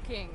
talking.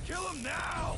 Kill him now!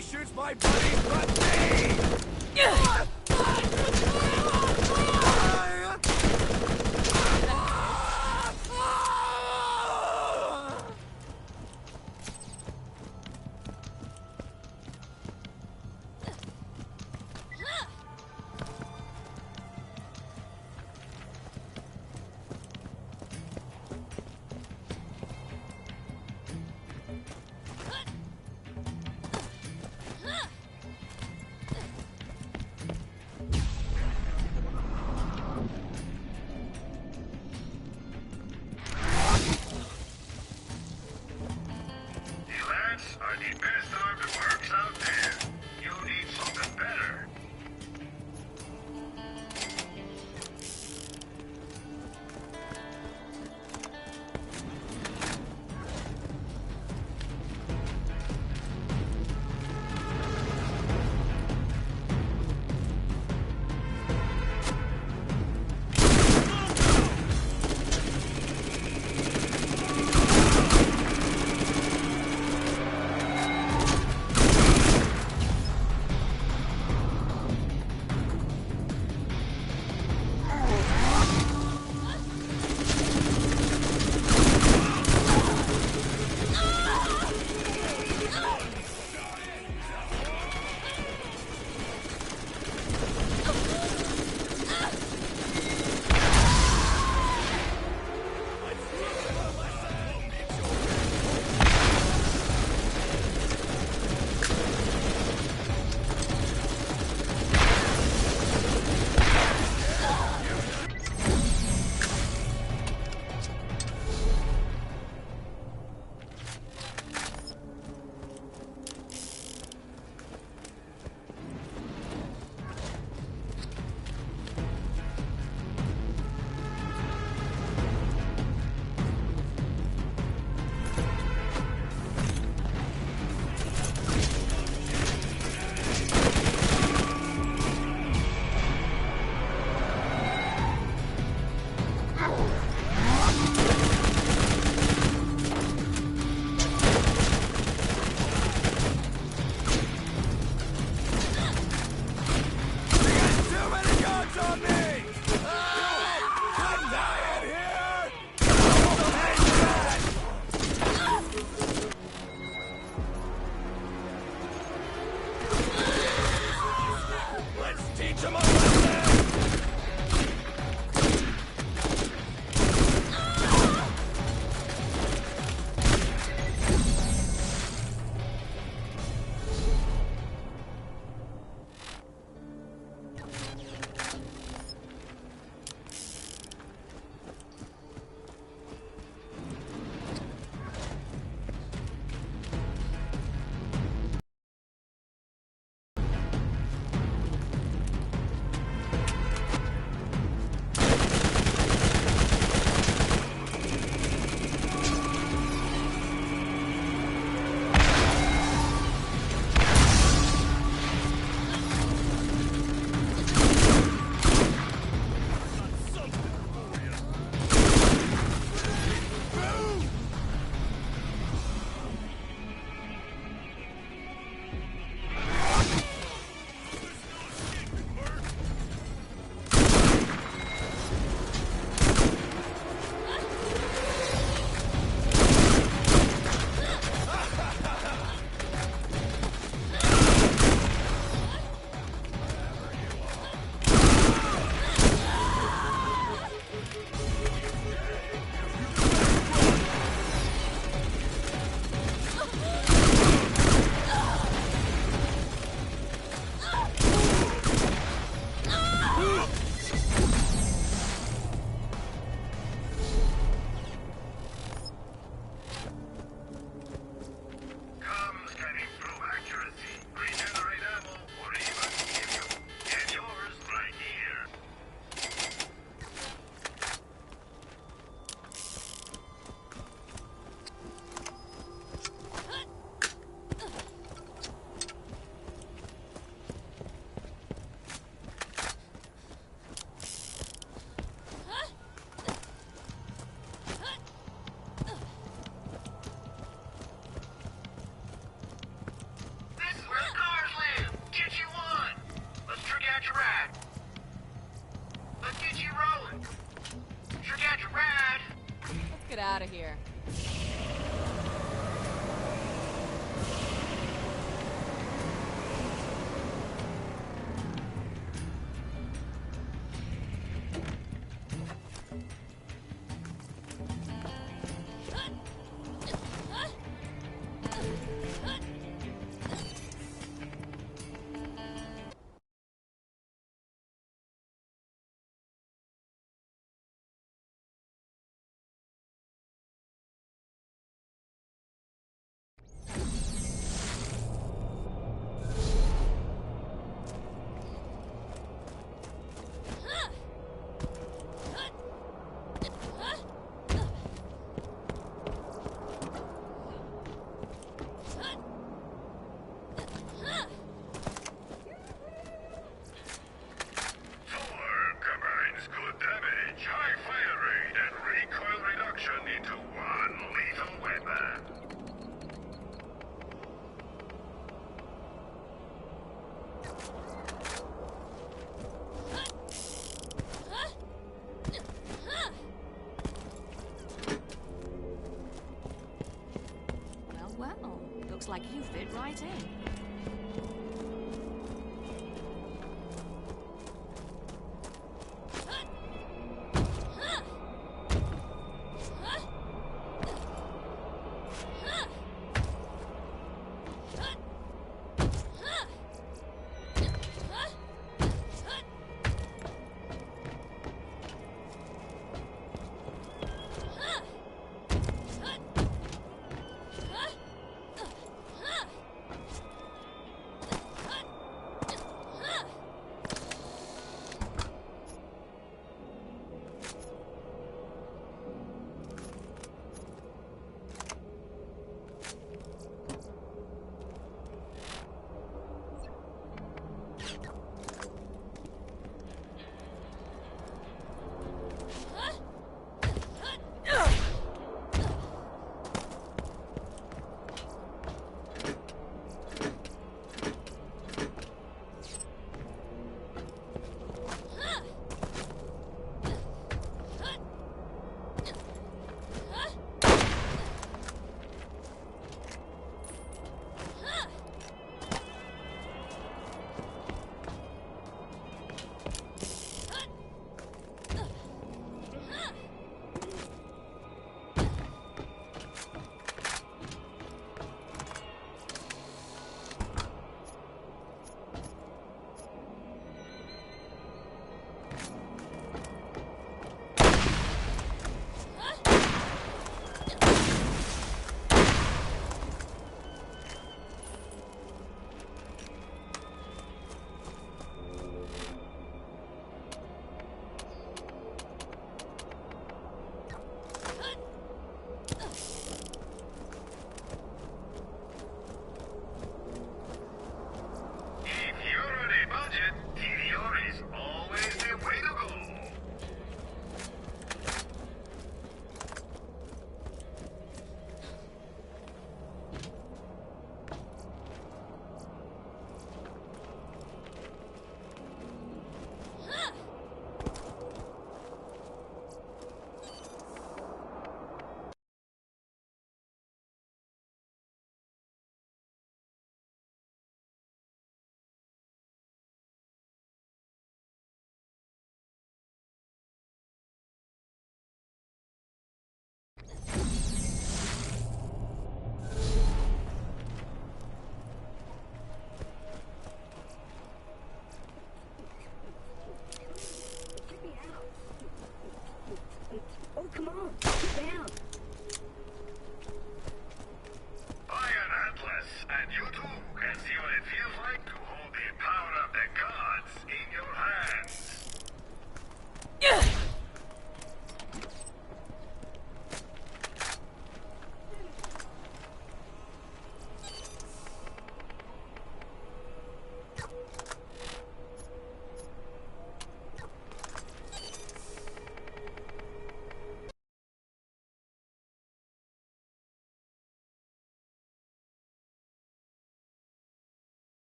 Shoots my buddies but me! get out of here. Well, looks like you fit right in.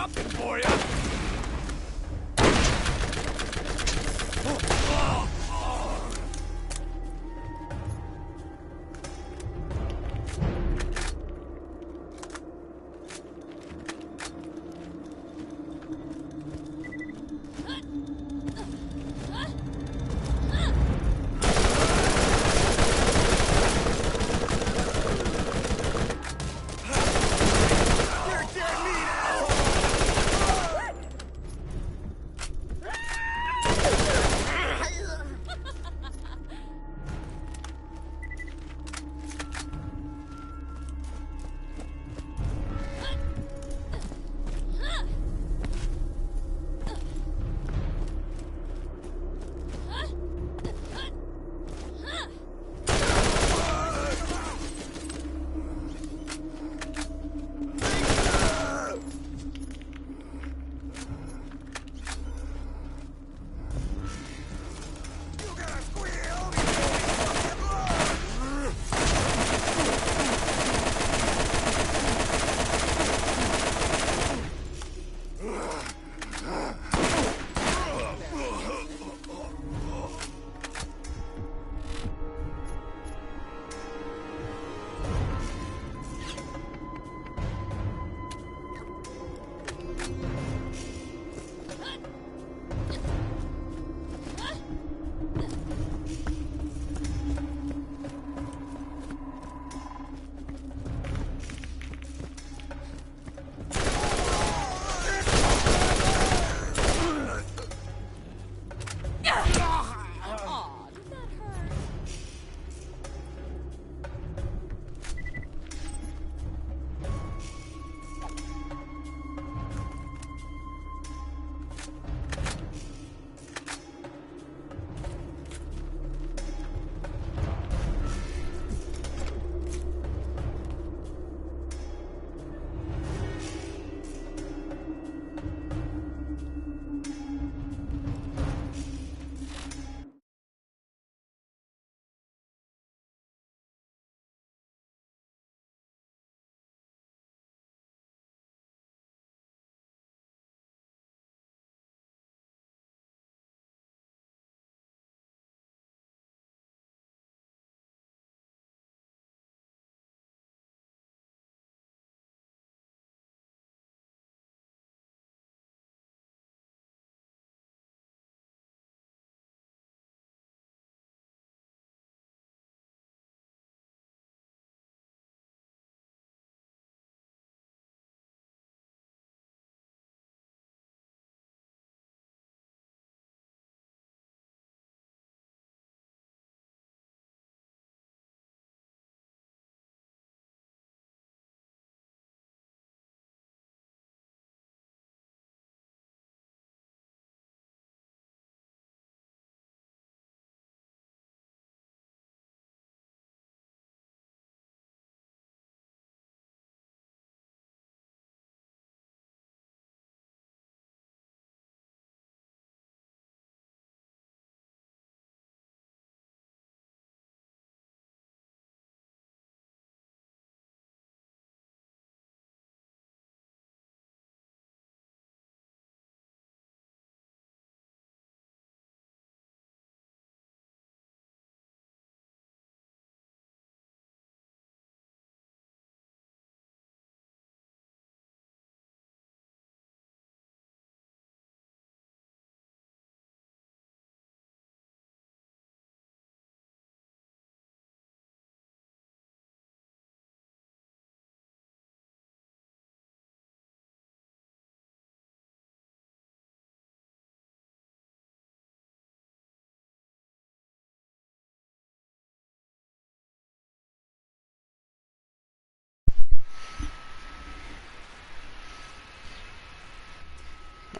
something for you.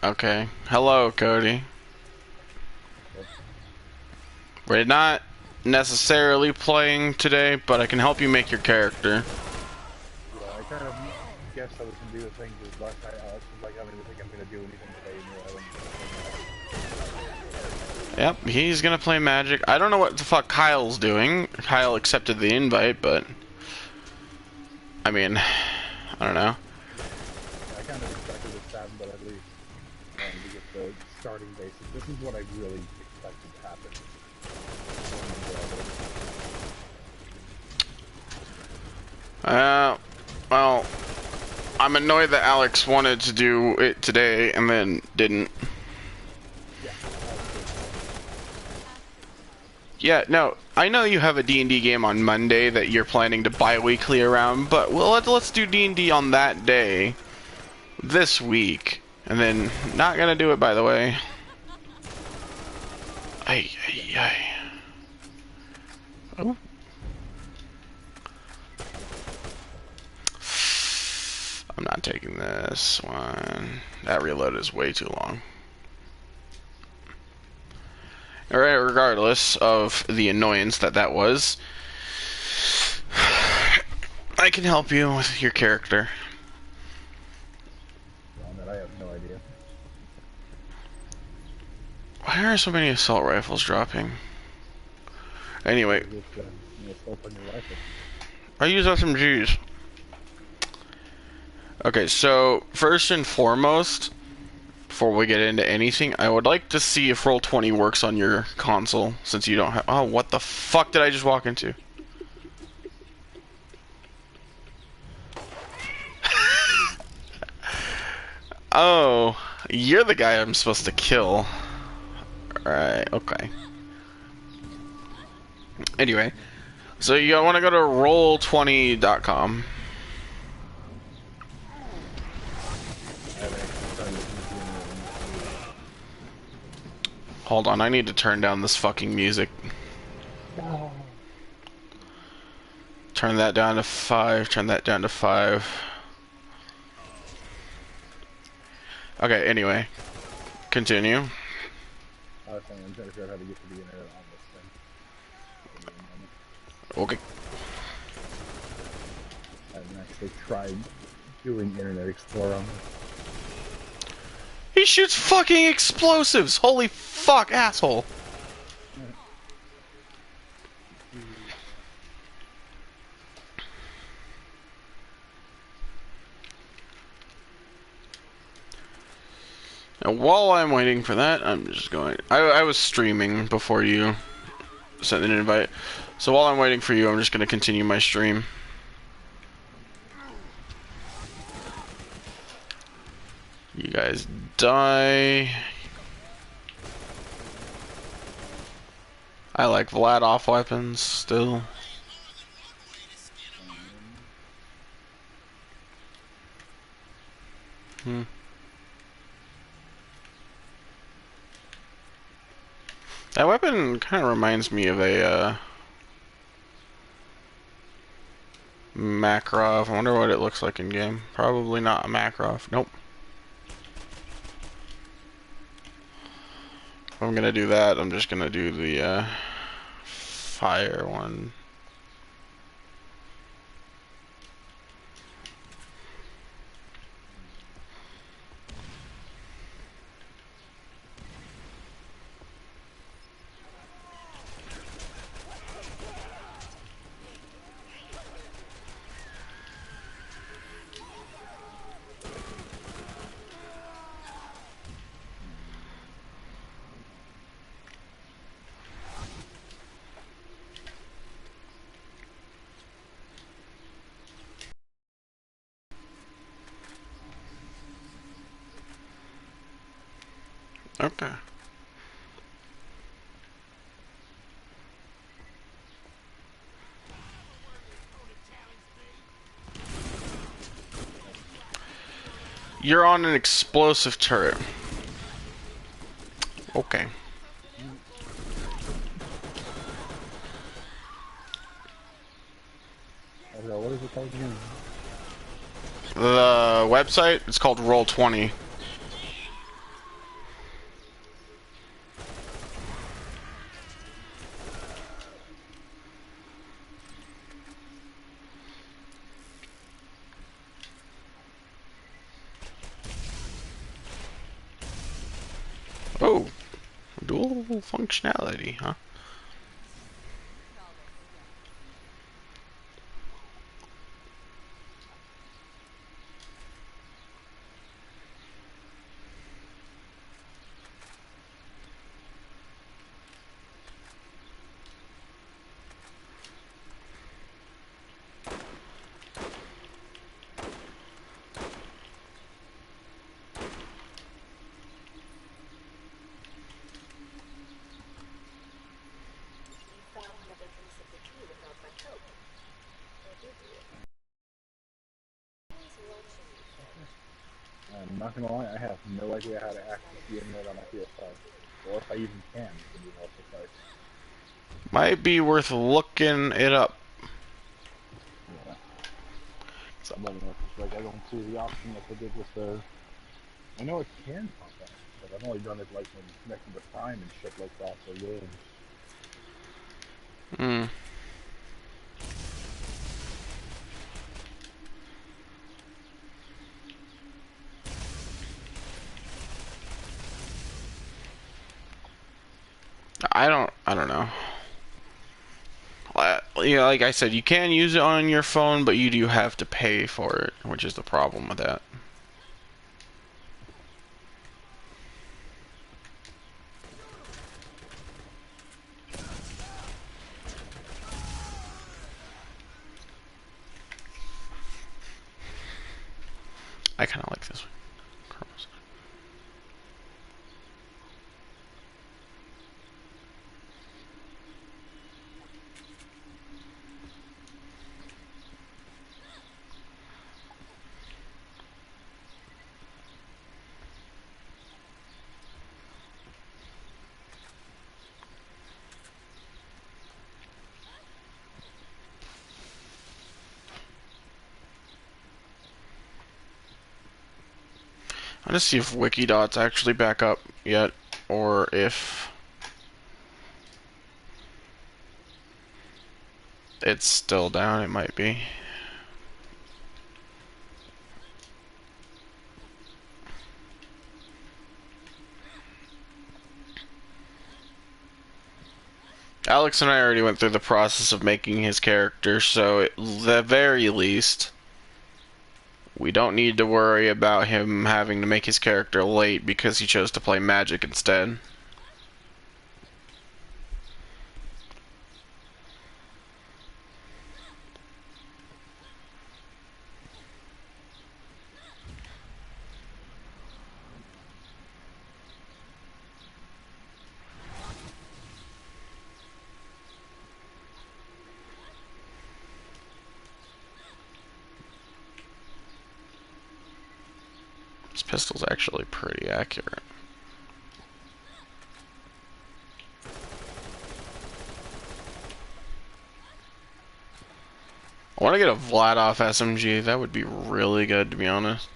Okay. Hello, Cody. We're not necessarily playing today, but I can help you make your character. Yeah, I kind of guessed I was going to do the thing because last night I was like, I don't even think I'm going to do anything today. Yep, he's gonna play Magic. I don't know what the fuck Kyle's doing. Kyle accepted the invite, but... I mean, I don't know. I kind kind of expected this to happen, but at least to get the starting basics. This is what I really expected to happen. Well, I'm annoyed that Alex wanted to do it today and then didn't. Yeah, no, I know you have a D&D game on Monday that you're planning to bi-weekly around, but well, let's do D&D on that day this week. And then, not gonna do it, by the way. Ay. Oh. I'm not taking this one. That reload is way too long. Alright, regardless of the annoyance that was, I can help you with your character. I have no idea. Why are so many assault rifles dropping? Anyway. I use SMGs. Okay, so first and foremost, before we get into anything, I would like to see if Roll20 works on your console, since you don't have... Oh, what the fuck did I just walk into? Oh, you're the guy I'm supposed to kill. Alright, okay. Anyway, so you want to go to roll20.com. Hold on, I need to turn down this fucking music. Turn that down to 5, turn that down to 5. Okay, anyway. Continue. I'm trying to figure out how to get to the internet on this thing. Okay. I haven't actually tried doing Internet Explorer on this. He shoots fucking explosives! Holy fuck, asshole! Now, while I'm waiting for that, I'm just going... I was streaming before you sent an invite. So while I'm waiting for you, I'm just going to continue my stream. You guys die. I like Vlad-off weapons still. That weapon kind of reminds me of a Makarov. I wonder what it looks like in game. Probably not a Makarov. Nope. If I'm gonna do that, I'm just gonna do the fire one. Okay. You're on an explosive turret. Okay. What is it called again? The website, it's called Roll20. Oh, dual functionality, huh? not gonna lie, I have no idea how to access the internet on my PS5. Or if I even can, to be more precise. Might be worth looking it up. Yeah. Somebody else is like, I don't see the option like I did with the... I know it can pop up, but I've only done it like when connected to Prime and shit like that for games. Hmm. I don't know. You know, like I said, you can use it on your phone, but you do have to pay for it, which is the problem with that. I kind of like this one. I'm gonna see if Wikidot's actually back up yet, or if it's still down. It might be. Alex and I already went through the process of making his character, so at the very least, we don't need to worry about him having to make his character late because he chose to play Magic instead. This pistol's actually pretty accurate. I want to get a Vladoff SMG. That would be really good, to be honest.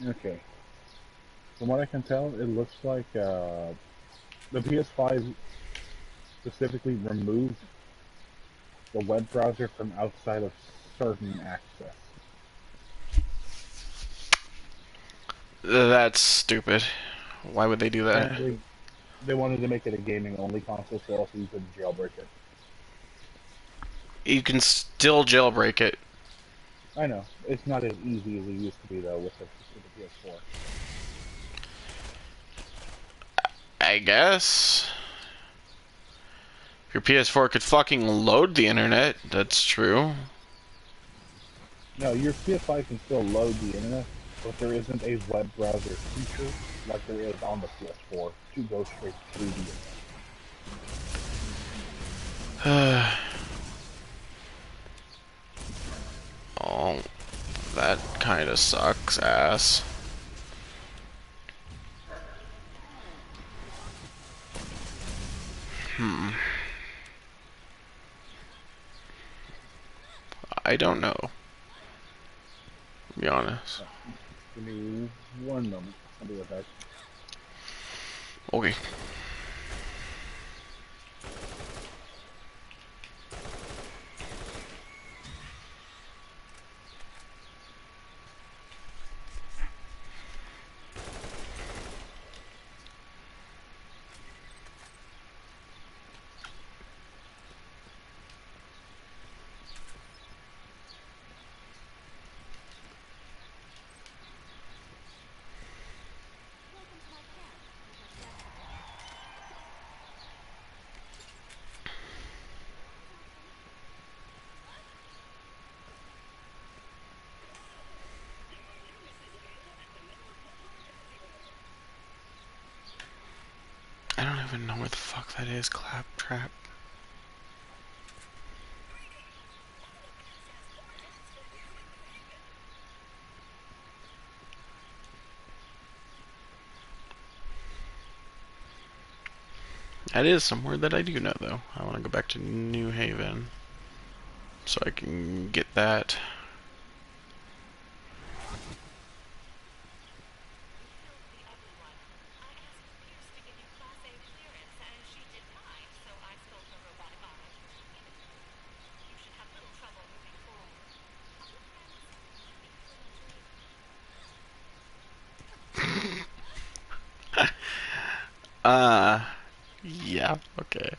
Okay. From what I can tell, it looks like the PS5 specifically removed the web browser from outside of certain access. That's stupid. Why would they do that? Apparently, they wanted to make it a gaming-only console, so also you couldn't jailbreak it. You can still jailbreak it. I know. It's not as easy as it used to be, though, with the PS4. I guess. If your PS4 could fucking load the internet, that's true. No, your PS5 can still load the internet, but there isn't a web browser feature like there is on the PS4 to go straight through the internet. Oh, that kind of sucks ass. I don't know. To be honest. Give me one moment. I'll be right back. Okay. don't even know where the fuck that is, Claptrap. That is somewhere that I do know, though. I want to go back to New Haven so I can get that. Yeah, okay.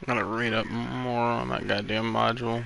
Gotta read up more on that goddamn module.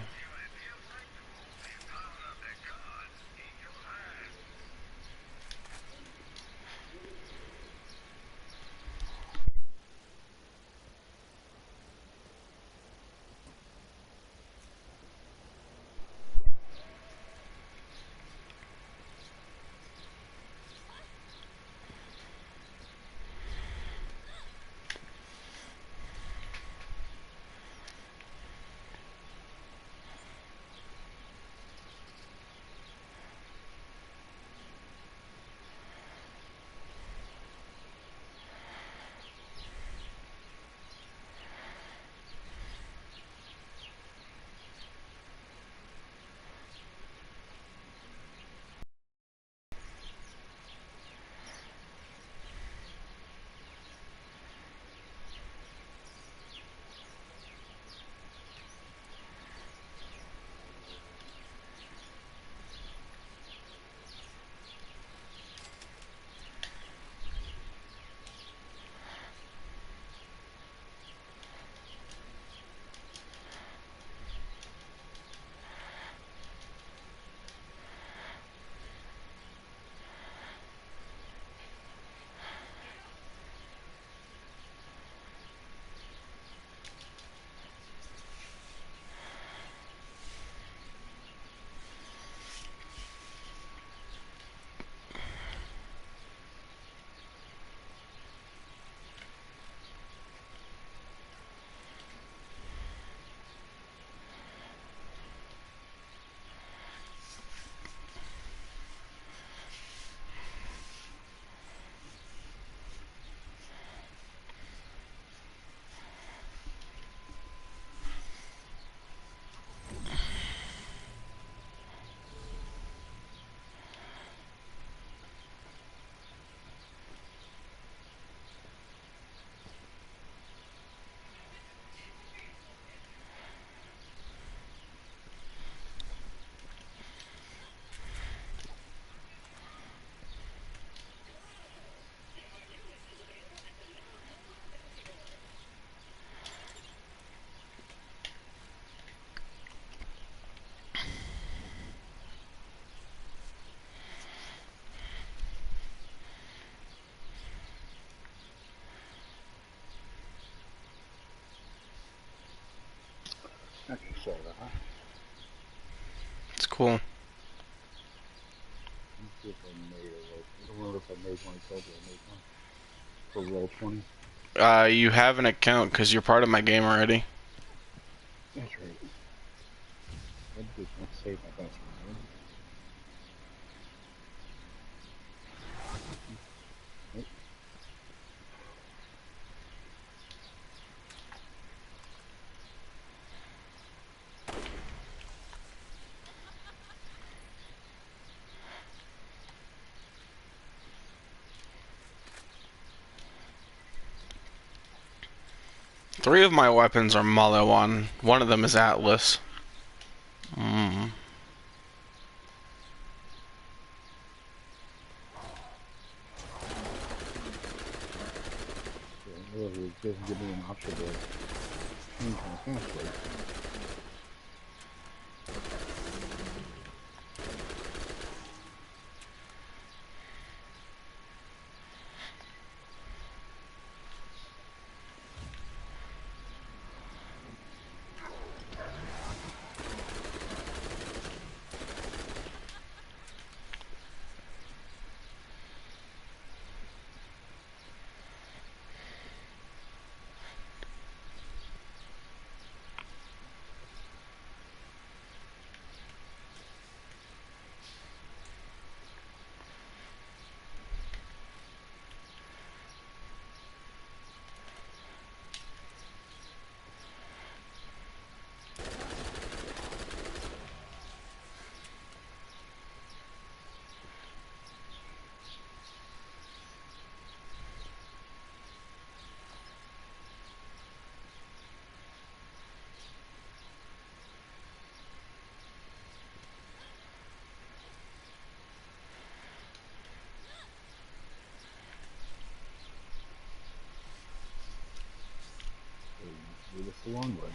I can show that. It's cool. Let me see if I made it. I don't remember if I made one. I told you I made one for Roll20. You have an account because you're part of my game already. That's right. Let's do let's save my password. Right? 3 of my weapons are Malewan. One of them is Atlas. Mm. So, it doesn't give me an option to change my password. the long way.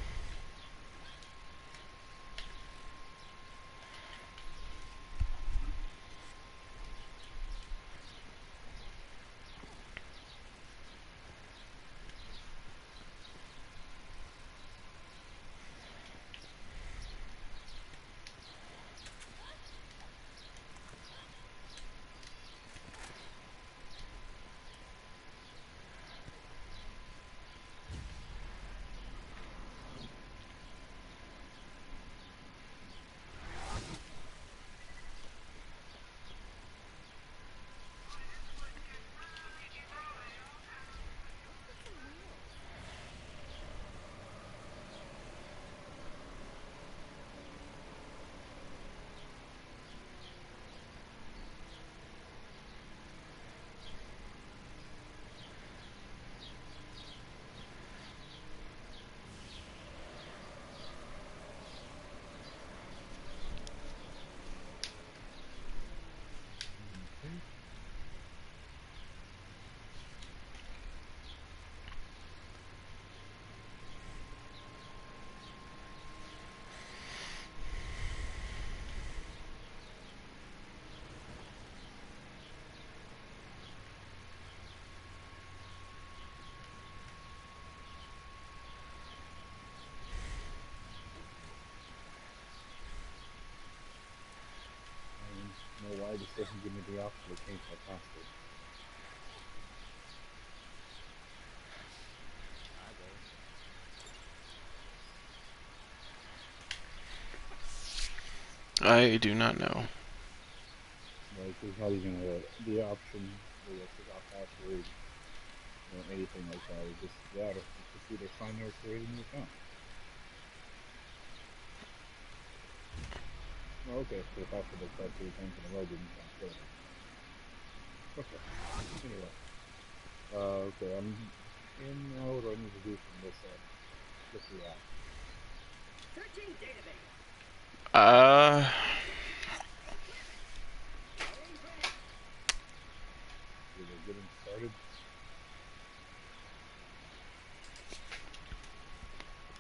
I don't know why this doesn't give me the option to change my password. I do not know. Like, there's not even the option where you forgot password or anything like that. It's just, yeah, it's just either sign or create a new account. Oh, okay, so the password that's that 3 times in a row didn't sound good. Okay, anyway. Okay, I'm in now. What do I need to do from this end? Just the app. Searching database. We're getting started.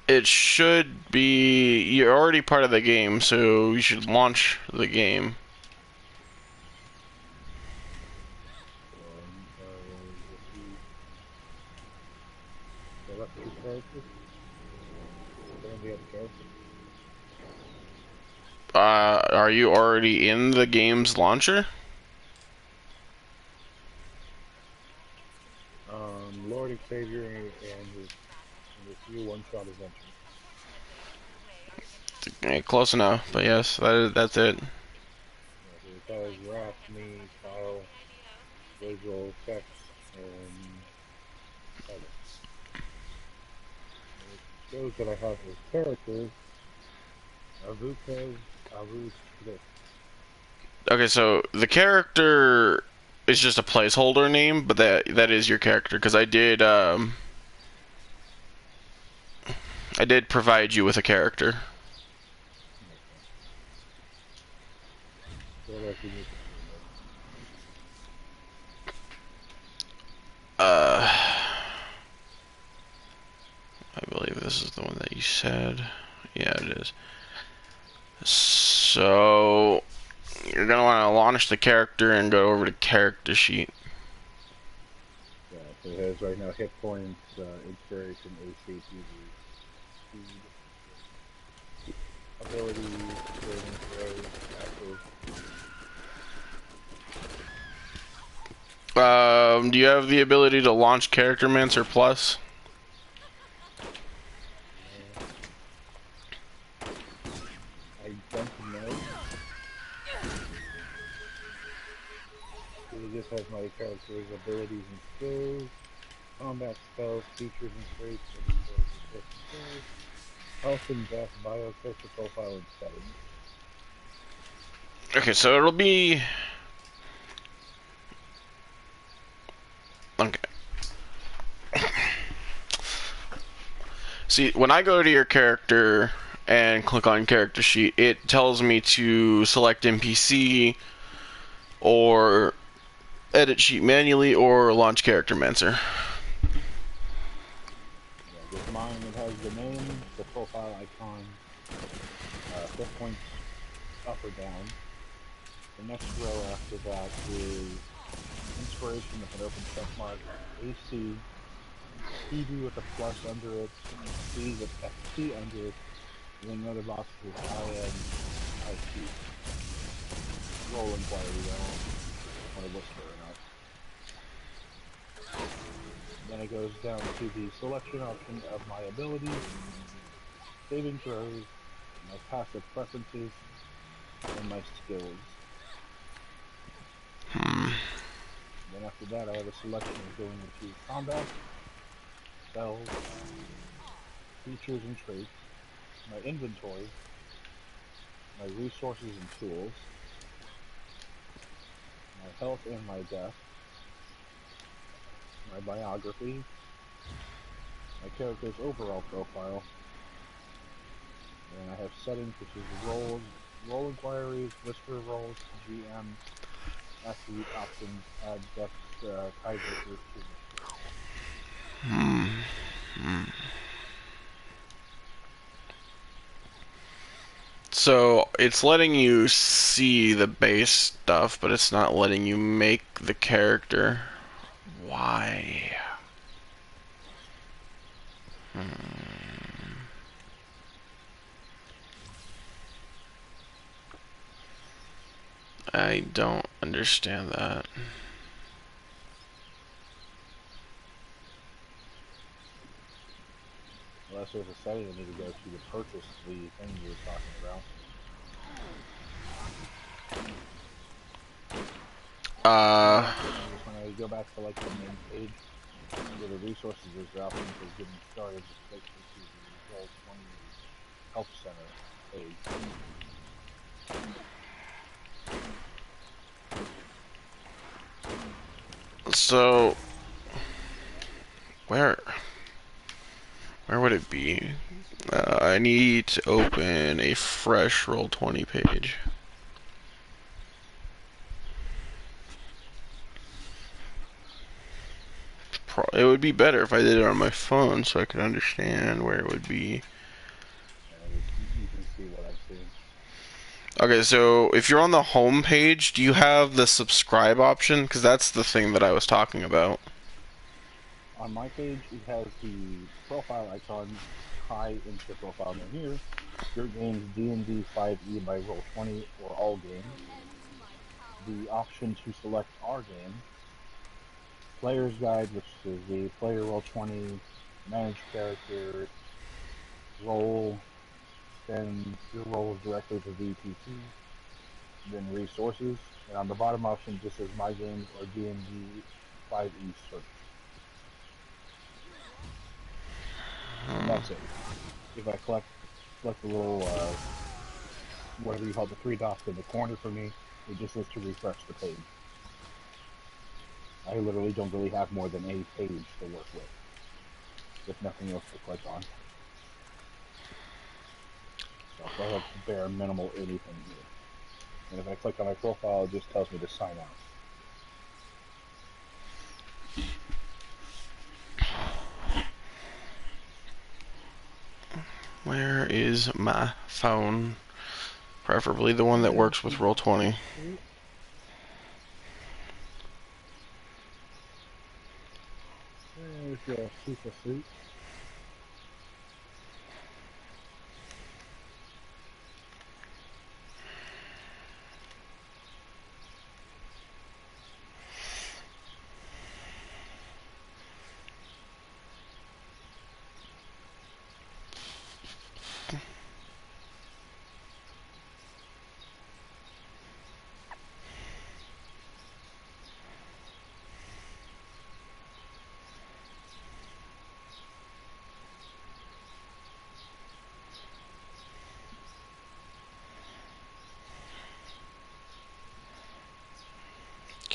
It should be... You're already part of the game, so you should launch the game. Select 2 characters. Select the other character. Are you already in the game's launcher? Lord Xavier and his few one-shot adventures. Okay, close enough, but yes, that's it. Yeah, so it tells Raph, me, Kyle, Virgil, Tex, and Tyler. It shows that I have his characters. Avukez, Avus, this. Okay, so the character is just a placeholder name, but that is your character, because I did provide you with a character. So what else do you need to I believe this is the one that you said. Yeah, it is. So you're gonna want to launch the character and go over to character sheet. Yeah, so it has right now hit points, inspiration, AC, speed, abilities, training, throws, active. Do you have the ability to launch Character Mancer Plus? I don't know. It just has my character's abilities and skills, combat spells, features and traits, health and death, bio, character profile, and settings. Okay, so it'll be... Okay. See, when I go to your character and click on character sheet, it tells me to select NPC or edit sheet manually or launch Character Mancer. Yeah, with mine it has the name, profile icon, hit points up or down. The next row after that is inspiration with an open check mark, AC, PV with a plus under it, C with FT under it, and then another box with IN, IT. Roll inquiry, I don't want to whisper or not. Then it goes down to the selection option of my abilities, saving throws, my passive preferences, and my skills. Then after that, I have a selection of going into combat, spells, features and traits, my inventory, my resources and tools, my health and my death, my biography, my character's overall profile, and I have settings which is roles, role inquiries, whisper roles, GM, attribute options, add depth, tiebreakers, tools. So it's letting you see the base stuff, but it's not letting you make the character. Why? I don't understand that. Unless there's a setting I need to go to purchase the thing you were talking about. When I go back to like the main page, where the resources is option for getting started, just click into the Roll20 Help Center page. So, where would it be? I need to open a fresh Roll20 page. It would be better if I did it on my phone so I could understand where it would be. You can see what I'm seeing. Okay, so if you're on the home page, do you have the subscribe option? Because that's the thing that I was talking about. On my page, it has the profile icon high into the profile menu here. Your game's D&D 5e by Roll20 or all games. The option to select our game. Player's Guide, which is the player Roll20, manage character, roll, send your rolls directly to VPC, then resources, and on the bottom option just says My Games or D&D 5e search. And that's it. If I select the little, whatever you call the three dots in the corner for me, it just says to refresh the page. I literally don't really have more than a page to work with. With nothing else to click on. So I have bare minimal anything here. And if I click on my profile, it just tells me to sign out. Where is my phone? Preferably the one that works with Roll20. There's your super suit.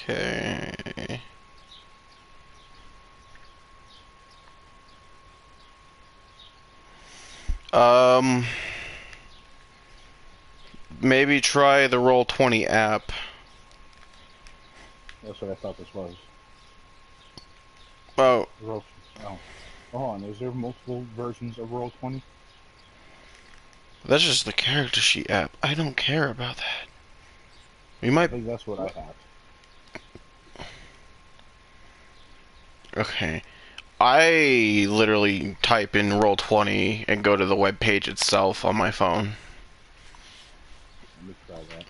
Okay. Maybe try the Roll20 app. That's what I thought this was. Oh, Oh. Hold on, is there multiple versions of Roll20? That's just the character sheet app. I don't care about that. We I might. think that's what I have. Okay. I literally type in Roll20 and go to the web page itself on my phone. Let me try that.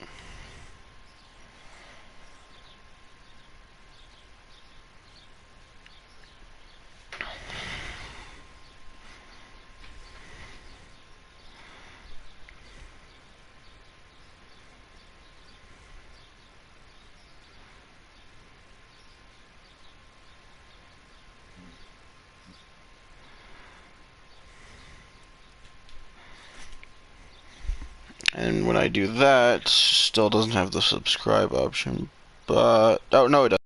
And when I do that, still doesn't have the subscribe option. But oh no, it does.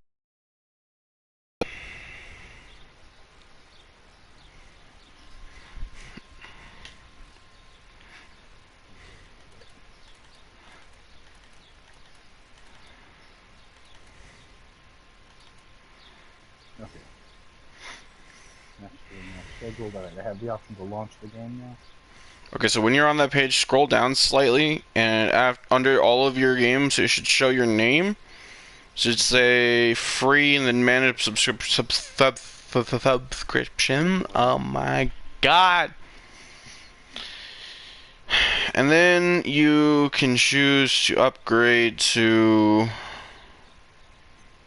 Okay. Next game now scheduled. Alright, I have the option to launch the game now. Okay, so when you're on that page, scroll down slightly, and under all of your games, it should show your name. It should say free and then manage subscription. Oh my god. And then you can choose to upgrade to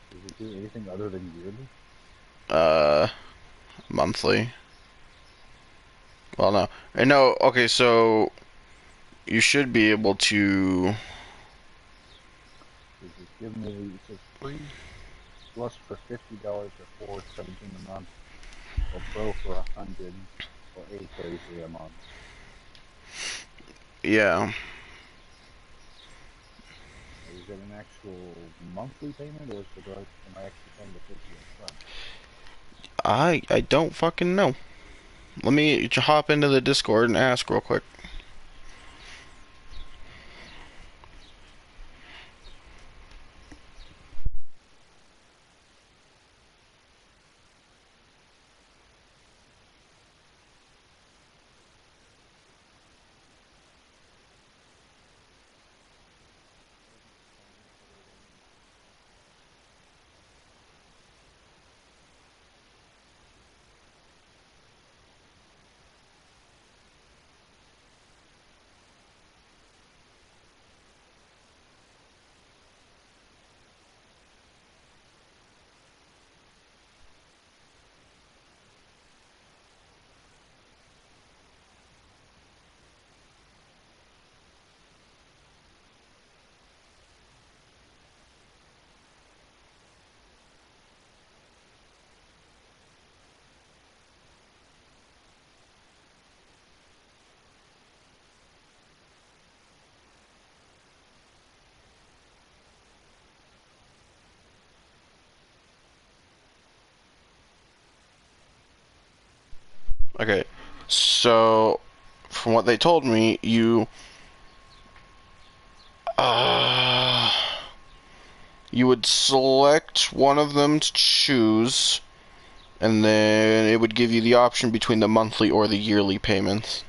Does it do anything other than yearly? monthly. Well, no. No, okay, so you should be able to. Does it give me, it says free plus for $50 or $4.17 a month, or pro for $100 or $8.33 a month. Yeah. Is it an actual monthly payment, or is it like, am I actually paying the 50 up front? I don't fucking know. Let me hop into the Discord and ask real quick. Okay, so from what they told me, uh, you would select one of them to choose, and then it would give you the option between the monthly or the yearly payments.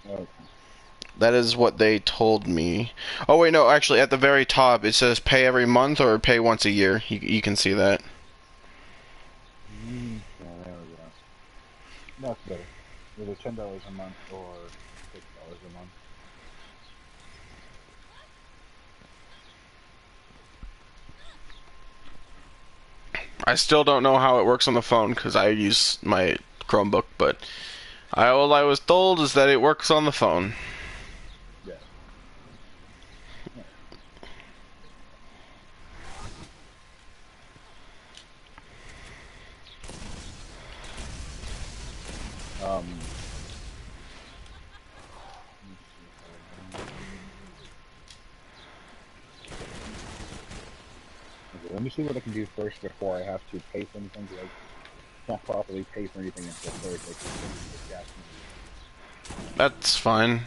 Okay. That is what they told me. Oh wait, no, actually at the very top it says pay every month or pay once a year. You can see that. Yeah, there we go. That's better. Either $10 a month or $6 a month. I still don't know how it works on the phone because I use my Chromebook, but all I was told is that it works on the phone. Yeah. Um. Okay, let me see what I can do first before I have to pay for anything. Because I can't properly pay for anything until Thursday. Because gas money. That's fine.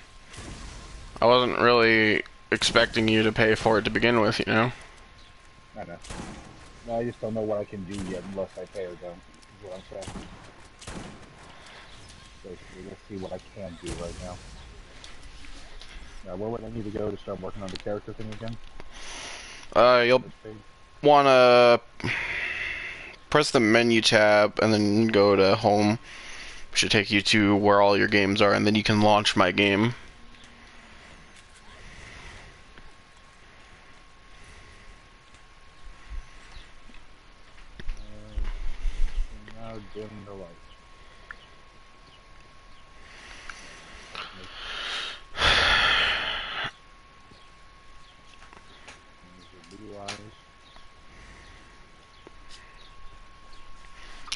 I wasn't really expecting you to pay for it to begin with, you know? I know. No, I just don't know what I can do yet unless I pay or don't. Is what I'm saying. Basically, let's see what I can do right now. Where would I need to go to start working on the character thing again? You'll This page? wanna press the menu tab and then go to home. Should take you to where all your games are, and then you can launch my game. Now dim the light. Blue eyes.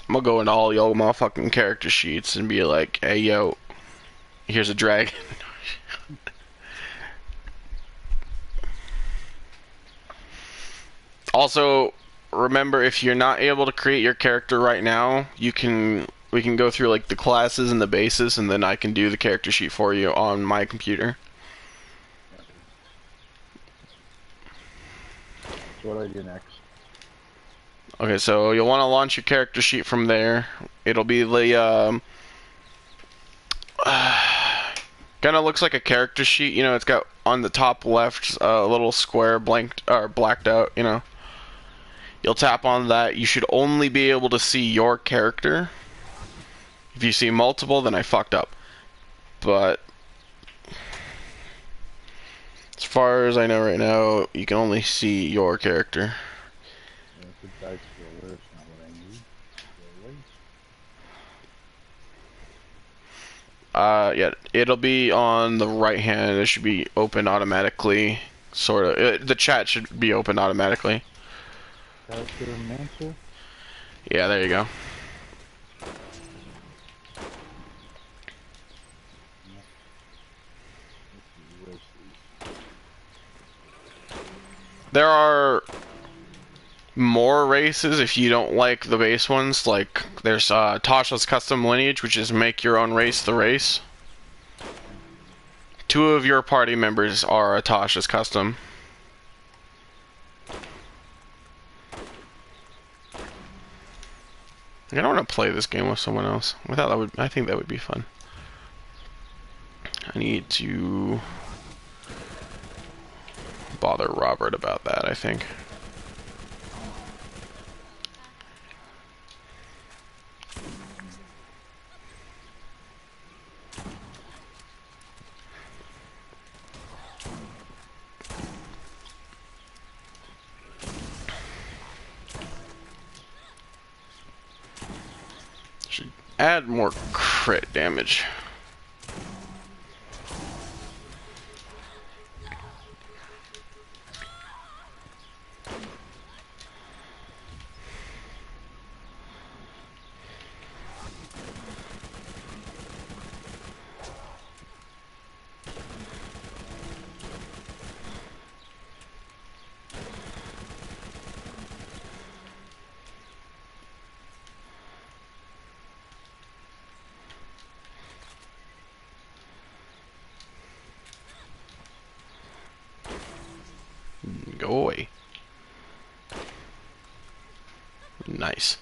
I'm gonna go into all your motherfucking character sheets and be like, hey yo, here's a dragon. Also, remember, if you're not able to create your character right now, we can go through like the classes and the bases, and then I can do the character sheet for you on my computer. So what do I do next? Okay, so you'll want to launch your character sheet from there. It'll be the kind of looks like a character sheet. You know, it's got on the top left a little square blanked or blacked out. You know, you'll tap on that. You should only be able to see your character. If you see multiple, then I fucked up. But as far as I know right now, you can only see your character. Yeah, it's a dice roller. It's not what I need. Yeah, it'll be on the right hand. It should be open automatically. Sort of. The chat should be open automatically. Character Mancer? Yeah, there you go. There are more races if you don't like the base ones. Like, there's Tasha's Custom Lineage, which is make your own race the race. 2 of your party members are Tasha's Custom. I don't want to play this game with someone else. I think that would be fun. I need to bother Robert about that, I think. Should add more crit damage. Go away. Nice.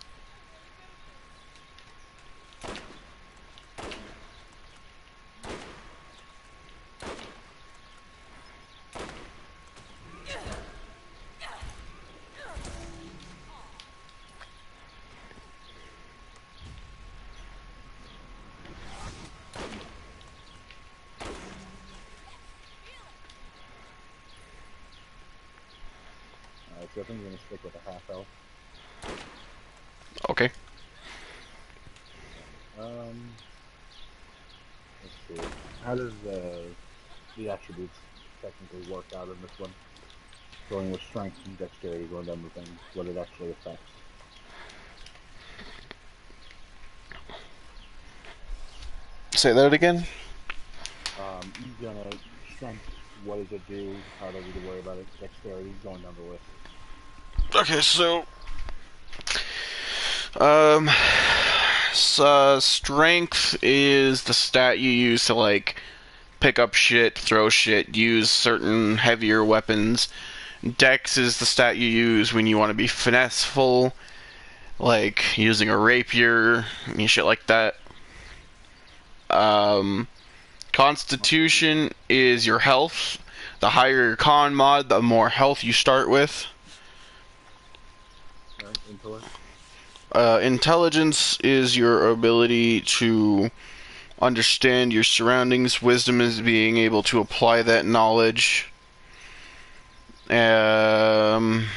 So I think I'm gonna stick with a half health. Okay. Let's see. How does the attributes technically work out in this one? Going with strength and dexterity, going down the things, what it actually affects. Say that again? You're gonna strength, what does it do? How do we worry about it? Dexterity, going down the list. Okay, so strength is the stat you use to like pick up shit, throw shit, use certain heavier weapons. Dex is the stat you use when you want to be finesseful, like using a rapier and shit like that. Constitution is your health. The higher your con mod, the more health you start with. Right, intellect. Intelligence is your ability to understand your surroundings. Wisdom is being able to apply that knowledge. And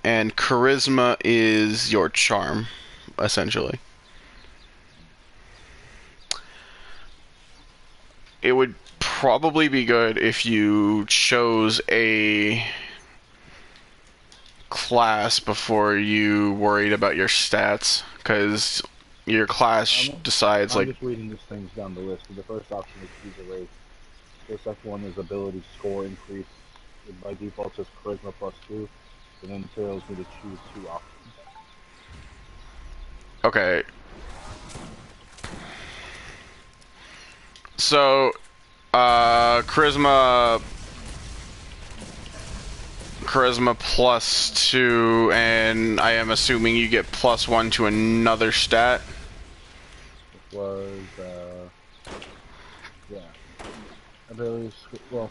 charisma is your charm, essentially. It would probably be good if you chose a class before you worried about your stats, because your class decides, I'm like... just reading these things down the list. The first option is choose a race. The second one is ability score increase. By default, it says charisma +2. And then it tells me to choose 2 options. Okay. So, charisma +2, and I am assuming you get +1 to another stat. It was, yeah. Ability, well,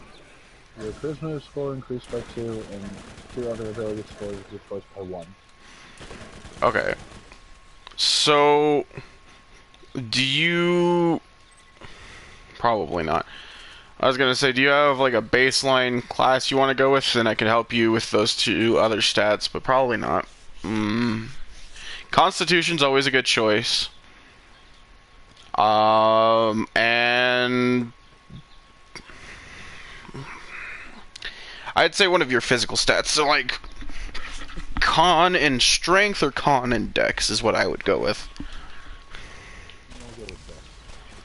your charisma score increased by 2, and 2 other ability scores replaced by 1. Okay. So, do you... Probably not. I was gonna say, do you have like a baseline class you want to go with? Then I can help you with those 2 other stats, but probably not. Constitution's always a good choice. And I'd say one of your physical stats. So like con and strength or con and dex is what I would go with. I'll go with that.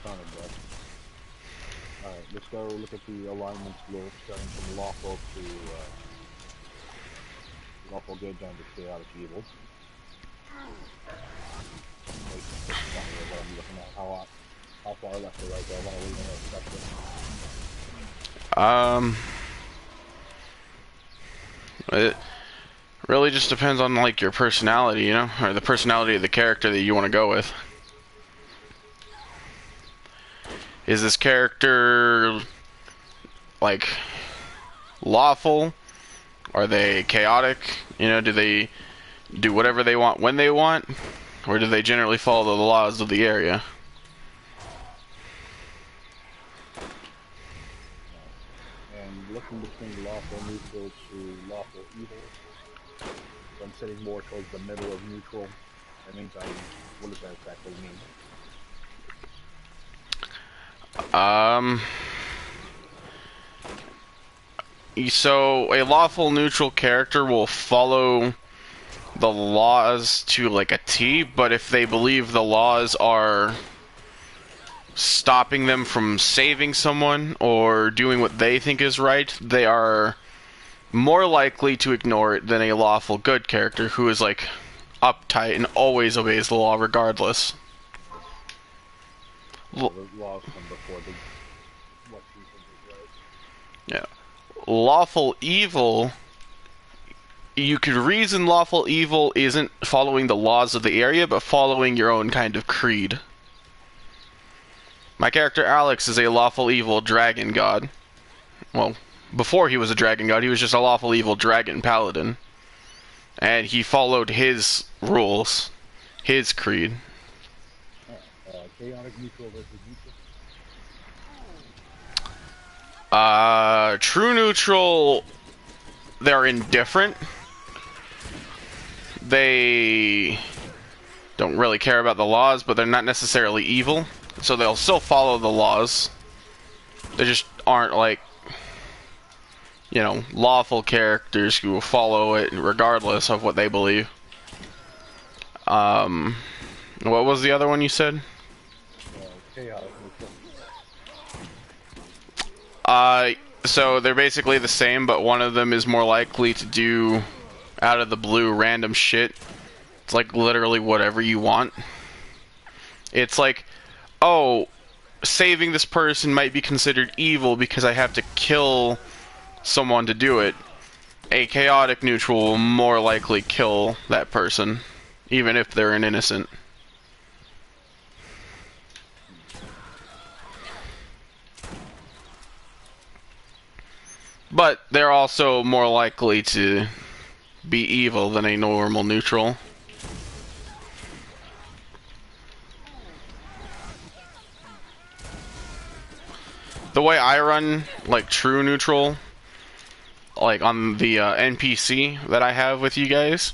Kind of that. Alright, let's go look at the alignments rule, starting from lawful to lawful good down to chaotic evil. Wait, that's not really what I'm looking at. How far left or right do I want to leave in that section? It really just depends on like your personality, you know, or the personality of the character that you want to go with. Is this character like lawful? Are they chaotic? You know, do they do whatever they want when they want? Or do they generally follow the laws of the area? And looking between lawful neutral to lawful evil, so I'm sitting more towards the middle of neutral. That means what does that exactly mean? So a lawful neutral character will follow the laws to like a T, but if they believe the laws are stopping them from saving someone or doing what they think is right, they are more likely to ignore it than a lawful good character who is like uptight and always obeys the law regardless. So the laws come before what you think is right. Yeah. Lawful evil, you could reason lawful evil isn't following the laws of the area, but following your own kind of creed. My character Alex is a lawful evil dragon god. Well, before he was a dragon god, he was just a lawful evil dragon paladin. And he followed his rules, his creed. Chaotic neutral versus neutral? True neutral, they're indifferent. They don't really care about the laws, but they're not necessarily evil. So they'll still follow the laws. They just aren't like, you know, lawful characters who will follow it regardless of what they believe. What was the other one you said? Chaotic neutral. So they're basically the same, but one of them is more likely to do out of the blue random shit. It's like literally whatever you want. It's like, oh, saving this person might be considered evil because I have to kill someone to do it. A chaotic neutral will more likely kill that person, even if they're an innocent. But they're also more likely to be evil than a normal neutral. The way I run, like, true neutral, like, on the NPC that I have with you guys,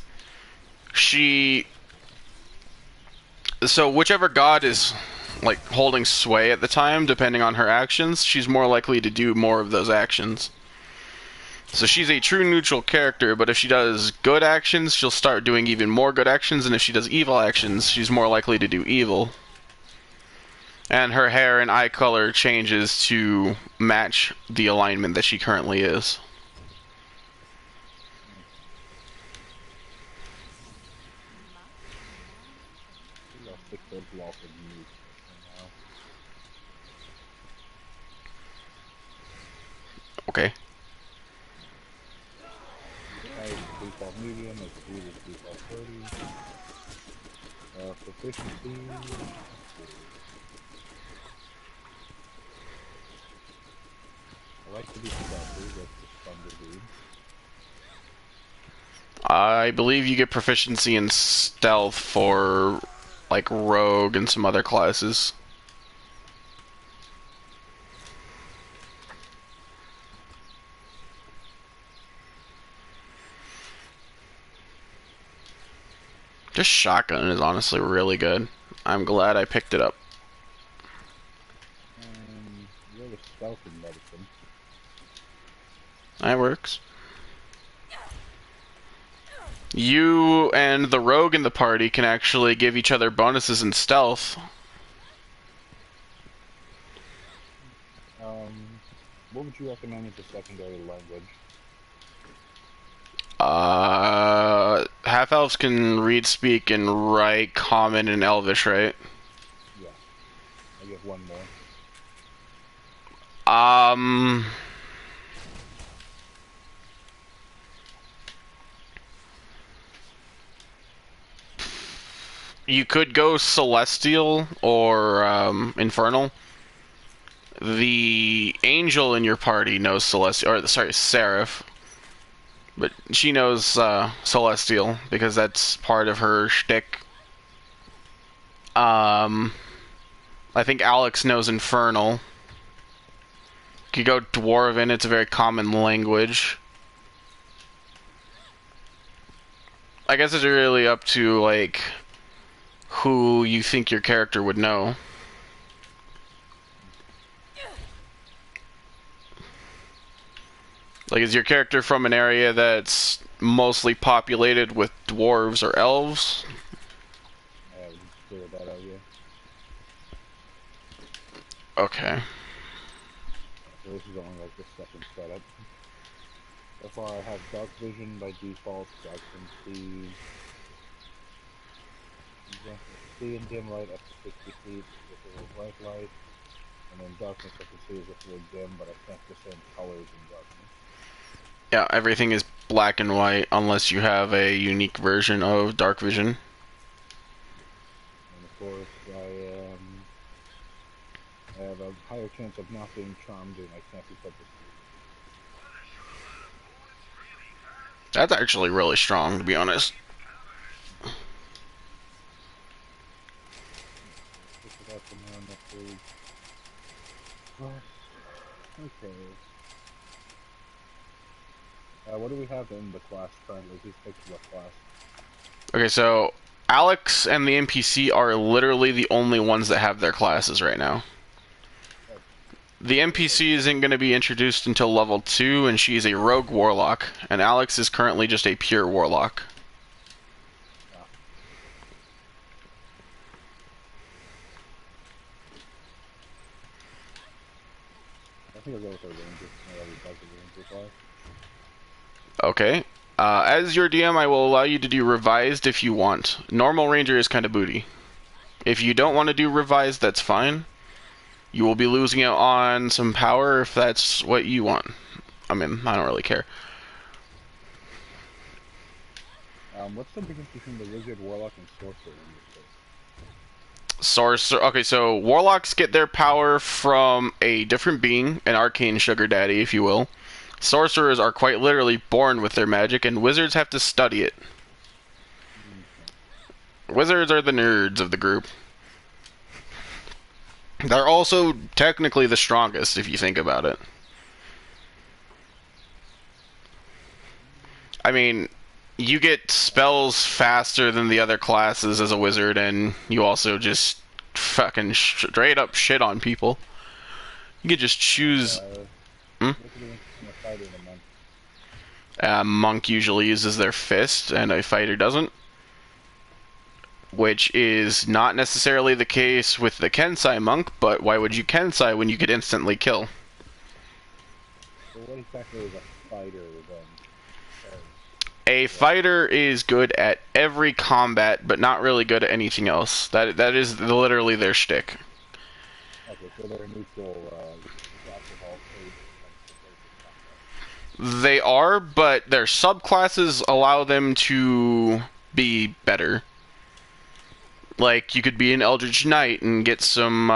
so whichever god is, like, holding sway at the time, depending on her actions, she's more likely to do more of those actions. So she's a true neutral character, but if she does good actions, she'll start doing even more good actions, and if she does evil actions, she's more likely to do evil. And her hair and eye color changes to match the alignment that she currently is. Okay. Default medium, it's default 30. Proficiency. I like to be stealthy, that's just fun to do. I believe you get proficiency in stealth for, like, rogue and some other classes. Just shotgun is honestly really good. I'm glad I picked it up. You're the stealth in medicine. That works. You and the rogue in the party can actually give each other bonuses in stealth. What would you recommend as a secondary language? Half-elves can read, speak, and write Common and Elvish, right? Yeah. I get one more. You could go Celestial or, Infernal. The angel in your party knows Celestial, or, sorry, Seraph. But she knows, Celestial, because that's part of her shtick. I think Alex knows Infernal. You could go Dwarven, it's a very common language. I guess it's really up to, like, who you think your character would know. Like, is your character from an area that's mostly populated with dwarves or elves? I haven't figured that out yet. Okay. So this is only like the second setup. So far I have dark vision by default, so I can see in dim light up to 60 feet with a little bright light, and then darkness I can see is just a little dim, but I can't discern colors in darkness. Yeah, everything is black and white unless you have a unique version of dark vision. And of course I have a higher chance of not being charmed and I can't be put to sleep. That's actually really strong, to be honest. Okay. What do we have in the class currently? Who's picked what class? Okay, so Alex and the NPC are literally the only ones that have their classes right now. The NPC isn't going to be introduced until level 2, and she's a rogue warlock, and Alex is currently just a pure warlock. I think I'll go with our ranger. Ranger class. Okay. As your DM, I will allow you to do revised if you want. Normal ranger is kind of booty. If you don't want to do revised, that's fine. You will be losing out on some power if that's what you want. I mean, I don't really care. What's the difference between the wizard, warlock, and sorcerer in this case? Sorcerer. Okay, so warlocks get their power from a different being, an arcane sugar daddy, if you will. Sorcerers are quite literally born with their magic, and wizards have to study it. Wizards are the nerds of the group. They're also technically the strongest, if you think about it. I mean, you get spells faster than the other classes as a wizard, and you also just fucking straight up shit on people. You could just choose... A monk usually uses their fist, and a fighter doesn't. Which is not necessarily the case with the Kensai monk, but why would you Kensai when you could instantly kill? So what exactly is a fighter then? A fighter is good at every combat, but not really good at anything else. That is literally their shtick. Okay, so they're neutral, They are, but their subclasses allow them to be better. Like, you could be an Eldritch Knight and get some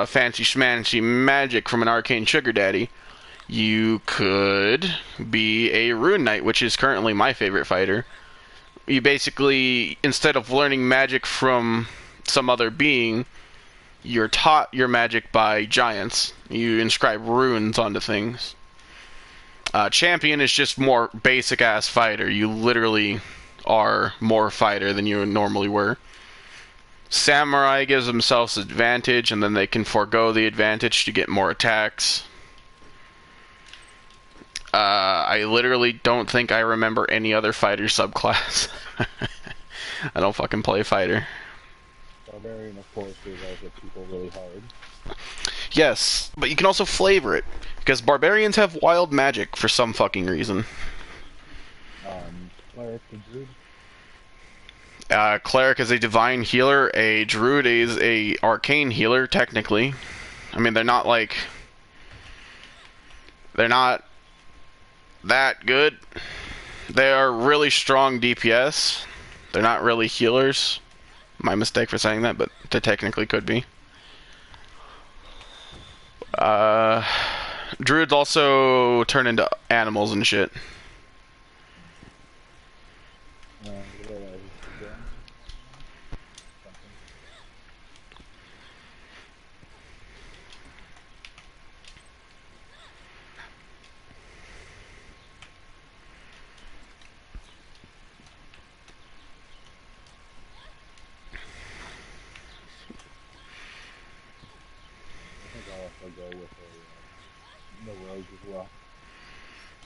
fancy schmancy magic from an arcane sugar daddy. You could be a Rune Knight, which is currently my favorite fighter. You basically, instead of learning magic from some other being, you're taught your magic by giants. You inscribe runes onto things. Champion is just more basic-ass fighter. You literally are more fighter than you normally were. Samurai gives themselves advantage, and then they can forego the advantage to get more attacks. I literally don't think I remember any other fighter subclass. I don't fucking play fighter. Barbarian, of course, is also people really hard. Yes, but you can also flavor it, because barbarians have wild magic for some fucking reason. Cleric and druid? Cleric is a divine healer, a druid is a arcane healer, technically. I mean, they're not that good. They are really strong DPS. They're not really healers. My mistake for saying that, but they technically could be. Druids also turn into animals and shit.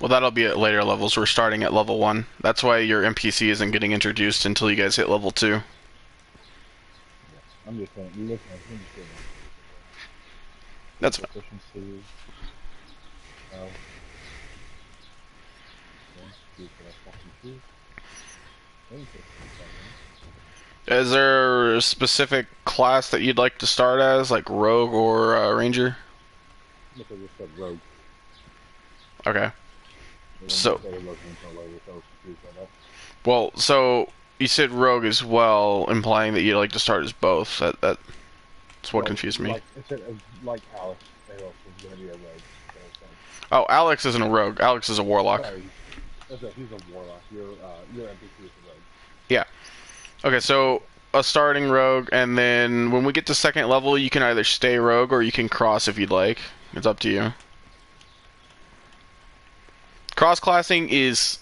Well, that'll be at later levels. We're starting at level 1. That's why your NPC isn't getting introduced until you guys hit level 2. I'm just saying, listen, That's fine. efficiency. Is there a specific class that you'd like to start as, like rogue or ranger? Look at this said rogue. Okay. So, well, so you said rogue as well, implying that you'd like to start as both. That's what confused me. Like, it said, like Alex, they also going to be a rogue. Oh, Alex isn't a rogue. Alex is a warlock. Sorry, he's a warlock. Your NPC is a rogue. Yeah. Okay, so a starting rogue, and then when we get to second level, you can either stay rogue or you can cross if you'd like. It's up to you. Cross-classing is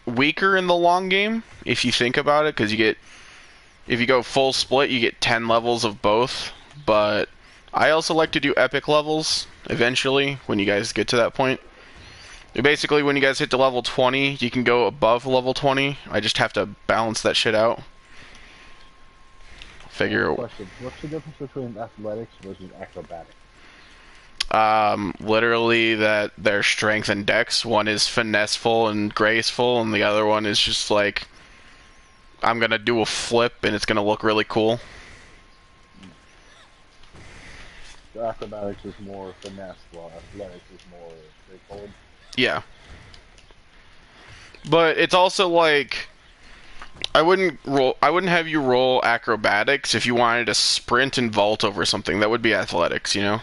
weaker in the long game, if you think about it, because if you go full split, you get 10 levels of both, but I also like to do epic levels, eventually, when you guys get to that point. Basically, when you guys hit to level 20, you can go above level 20. I just have to balance that shit out. Figure... Question. What's the difference between athletics versus acrobatics? Literally that their strength and dex. One is finesseful and graceful, and the other one is just like, I'm gonna do a flip and it's gonna look really cool. The acrobatics is more finesse, while athletics is more straightforward. Yeah. But it's also like, I wouldn't have you roll acrobatics if you wanted to sprint and vault over something. That would be athletics, you know?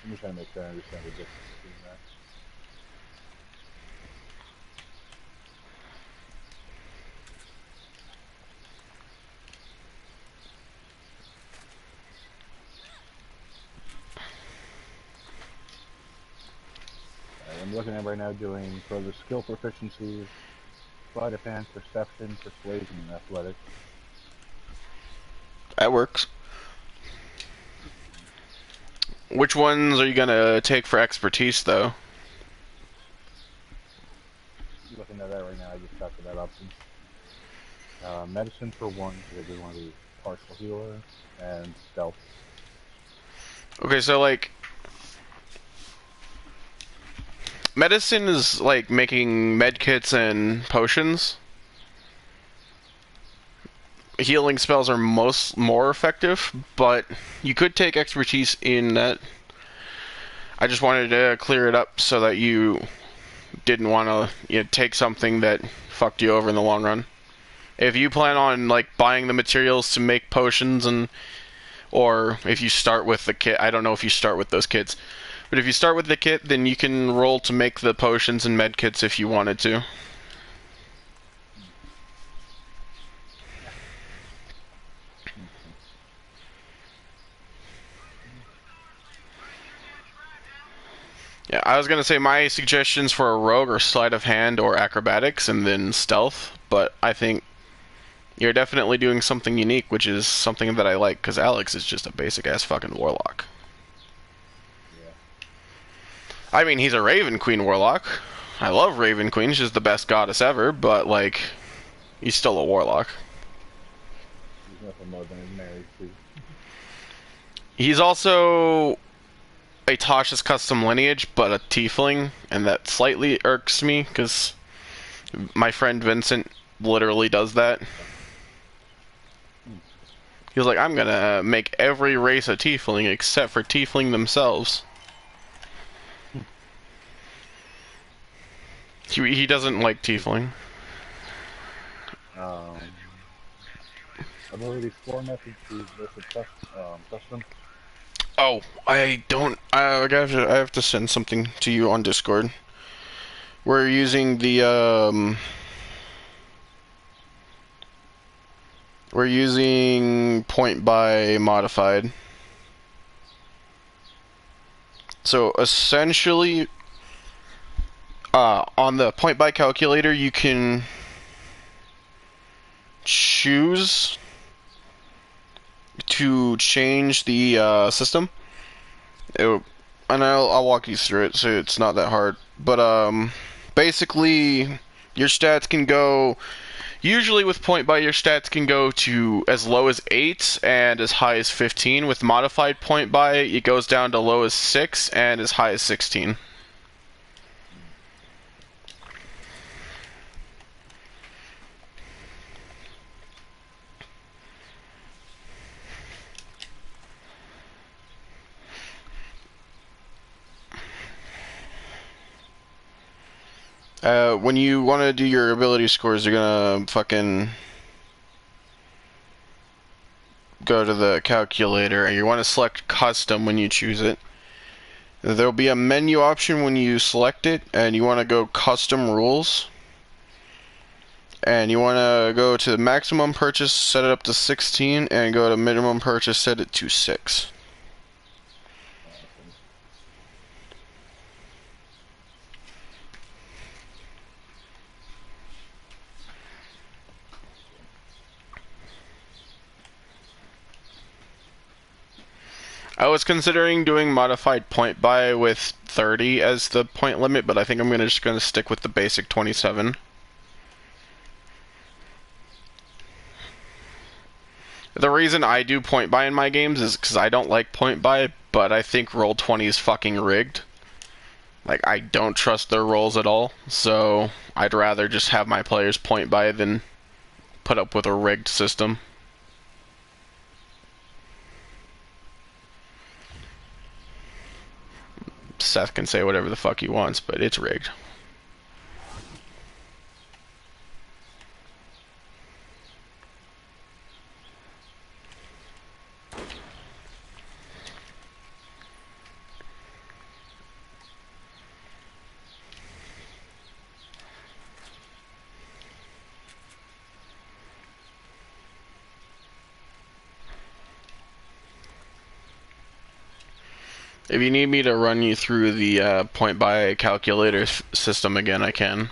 I'm just trying to make sure I understand the difference between I'm looking at right now doing further skill proficiencies, sleight of hand, perception, persuasion, and athletics. That works. Which ones are you gonna take for expertise, though? Looking at that right now, I just got to that option. Medicine for one, because I do want to be partial healer, and stealth. Okay, so like, medicine is like making medkits and potions. Healing spells are more effective, but you could take expertise in that. I just wanted to clear it up so that you didn't want to take something that fucked you over in the long run. If you plan on like buying the materials to make potions or if you start with the kit, I don't know if you start with those kits, but if you start with the kit, then you can roll to make the potions and med kits if you wanted to. Yeah, I was gonna say my suggestions for a rogue are sleight of hand or acrobatics and then stealth, but I think you're definitely doing something unique, which is something that I like, because Alex is just a basic-ass fucking warlock. Yeah. I mean, he's a Raven Queen warlock. I love Raven Queen, she's the best goddess ever, but, like, he's still a warlock. He's nothing more than a married too. He's also a Tasha's custom lineage, but a tiefling, and that slightly irks me, because my friend Vincent literally does that. He was like, I'm gonna make every race a tiefling except for tiefling themselves. He doesn't like tiefling. Ability score methods to versus custom. Oh, I don't. I have to send something to you on Discord. We're using the We're using point by modified. So essentially, on the point by calculator, you can choose to change the system. And I'll walk you through it, so it's not that hard. But basically, your stats can go. Usually with point by, your stats can go to as low as 8 and as high as 15. With modified point by, it goes down to low as 6 and as high as 16. When you want to do your ability scores, you're gonna fucking go to the calculator, and you want to select custom when you choose it. There'll be a menu option when you select it, and you want to go custom rules. And you want to go to the maximum purchase, set it up to 16, and go to minimum purchase, set it to 6. I was considering doing modified point by with 30 as the point limit, but I think I'm just gonna stick with the basic 27. The reason I do point by in my games is because I don't like point by, but I think Roll20 is fucking rigged. Like, I don't trust their rolls at all, so I'd rather just have my players point by than put up with a rigged system. Seth can say whatever the fuck he wants, but it's rigged. If you need me to run you through the point buy calculator system again, I can.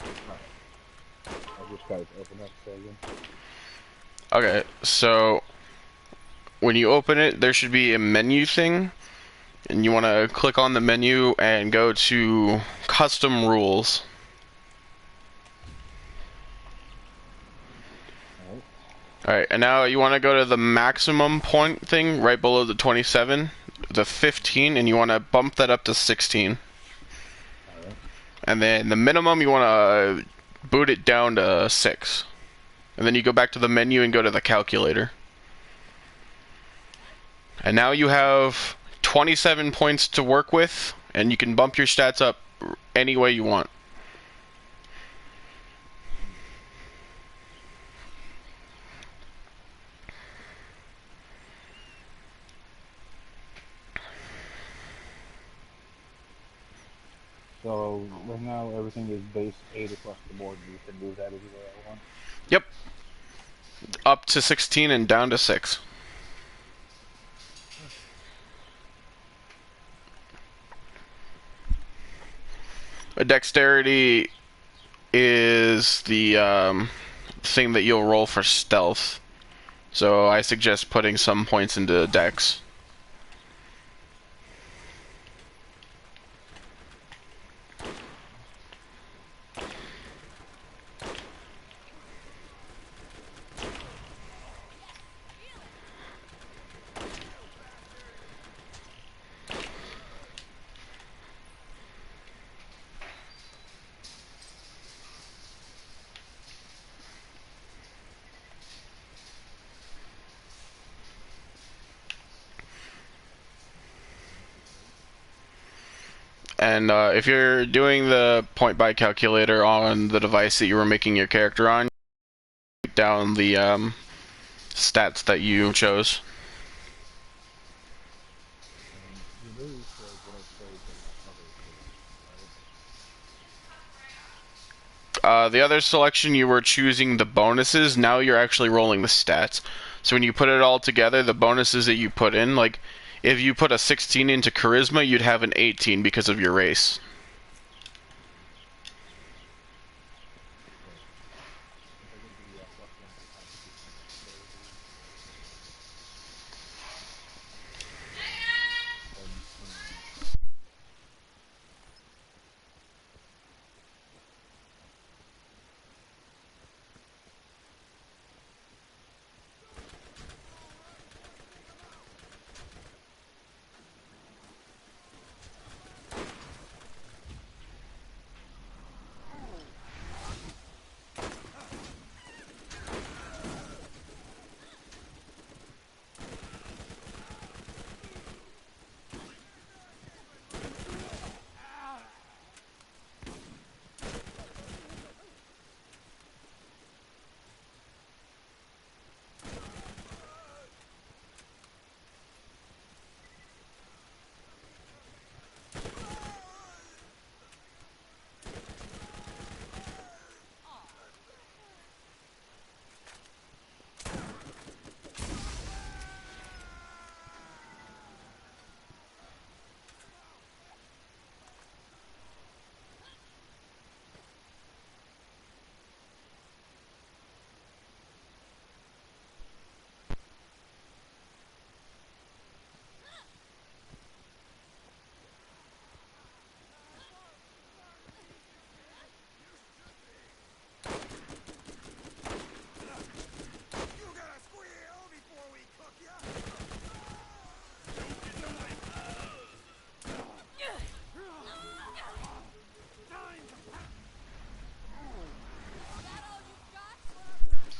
I just got it open up so again. Okay, so when you open it, there should be a menu thing, and you want to click on the menu and go to custom rules. Alright, and now you want to go to the maximum point thing right below the 27, the 15, and you want to bump that up to 16. Alright. And then the minimum, you want to boot it down to 6. And then you go back to the menu and go to the calculator. And now you have 27 points to work with, and you can bump your stats up any way you want. So right now everything is base 8 across the board. You can move that anywhere I want. Yep. Up to 16 and down to 6. A dexterity is the thing that you'll roll for stealth. So I suggest putting some points into dex. And if you're doing the point buy calculator on the device that you were making your character on, write down the stats that you chose. You lose what I saved in that other selection, right? The other selection, you were choosing the bonuses. Now you're actually rolling the stats. So when you put it all together, the bonuses that you put in, like if you put a 16 into charisma, you'd have an 18 because of your race.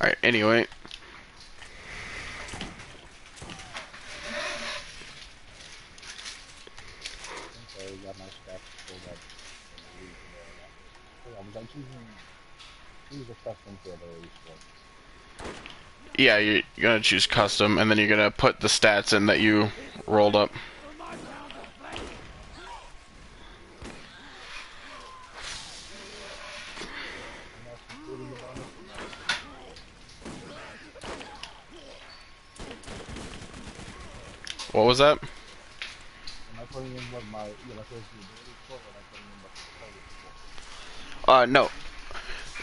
Alright, anyway. Okay, got my stats pulled up. I'm choose a custom for the race. Yeah, you're gonna choose custom, and then you're gonna put the stats in that you rolled up. What was that? Am I putting in what my putting the ability score, or am I putting in what the total score? No.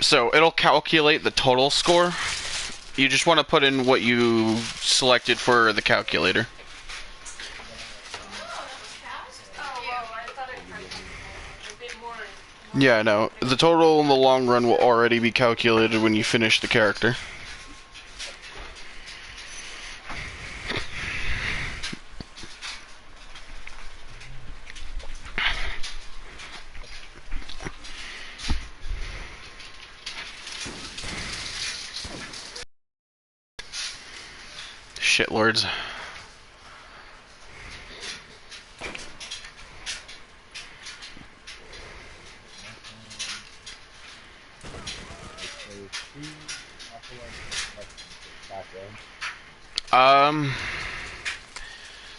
So it'll calculate the total score. You just want to put in what you selected for the calculator. Yeah, no. The total in the long run will already be calculated when you finish the character. Shitlords.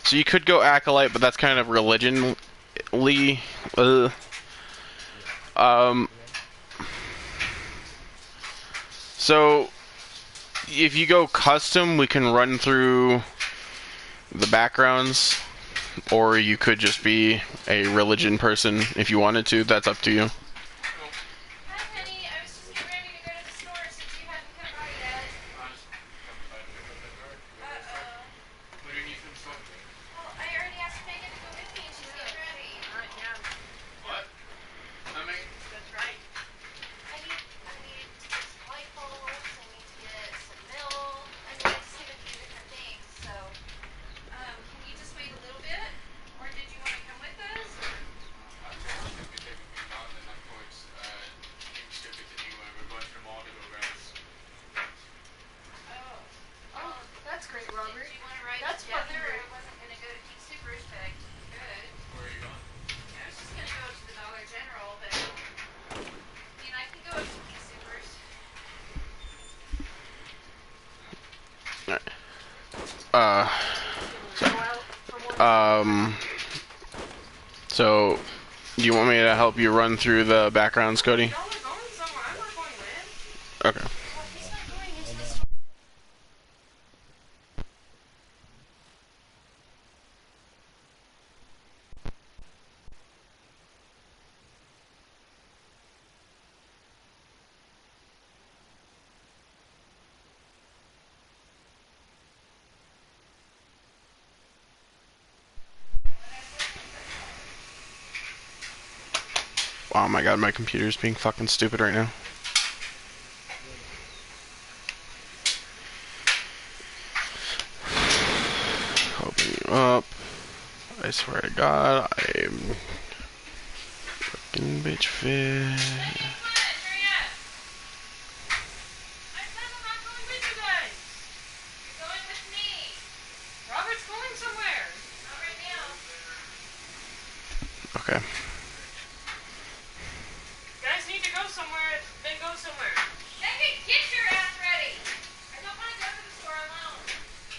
So you could go Acolyte, but that's kind of religionly. So if you go custom, we can run through the backgrounds, or you could just be a religion person if you wanted to. That's up to you. Hi, honey. I was just getting ready to go to the store since you hadn't come by yet. Uh-oh. Well, I already asked Megan to go with me and she's getting ready. What? I mean, That's right. I need to get some light bulbs. I need to get some milk. I need to get a few different things. So, can you just wait a little bit? Or did you want to come with us? Oh, that's great, Robert. Did you want to ride together? I wasn't going to go to King Supers, but I could. where are you going? I was just going to go to the Dollar General, but I mean, I can go up to King Supers. So, do you want me to help you run through the backgrounds, Cody? Y'all are going somewhere. I'm not going with. Okay. Well, he's not going into the store. Oh my god, my computer's being fucking stupid right now. Open you up. I swear to god, I'm fucking bitch fit. Hurry up. I said I'm not going with you guys. You're going with me. Robert's going somewhere. Not right now. Okay. You guys need to go somewhere, then go somewhere. Megan, get your ass ready. I don't want to go to the store alone.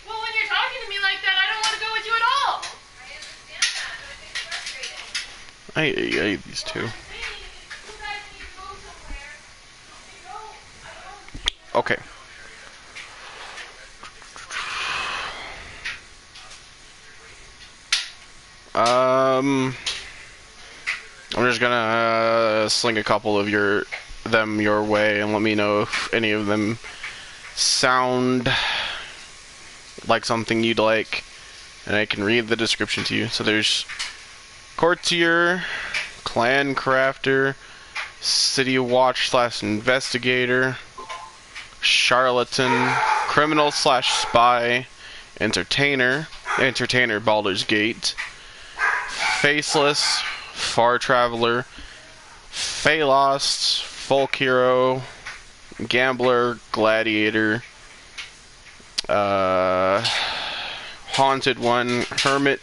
Well, when you're talking to me like that, I don't want to go with you at all. I understand that, but I'm getting frustrated. I hate these two. What I'm saying is, you guys need to go somewhere. You go. I don't. Okay. I'm just gonna sling a couple of them your way and let me know if any of them sound like something you'd like, and I can read the description to you. So there's Courtier, Clan Crafter, City Watch / Investigator, Charlatan, Criminal / Spy, Entertainer Baldur's Gate, Faceless, Far Traveler, Phalos, Folk Hero, Gambler, Gladiator, Haunted One, Hermit,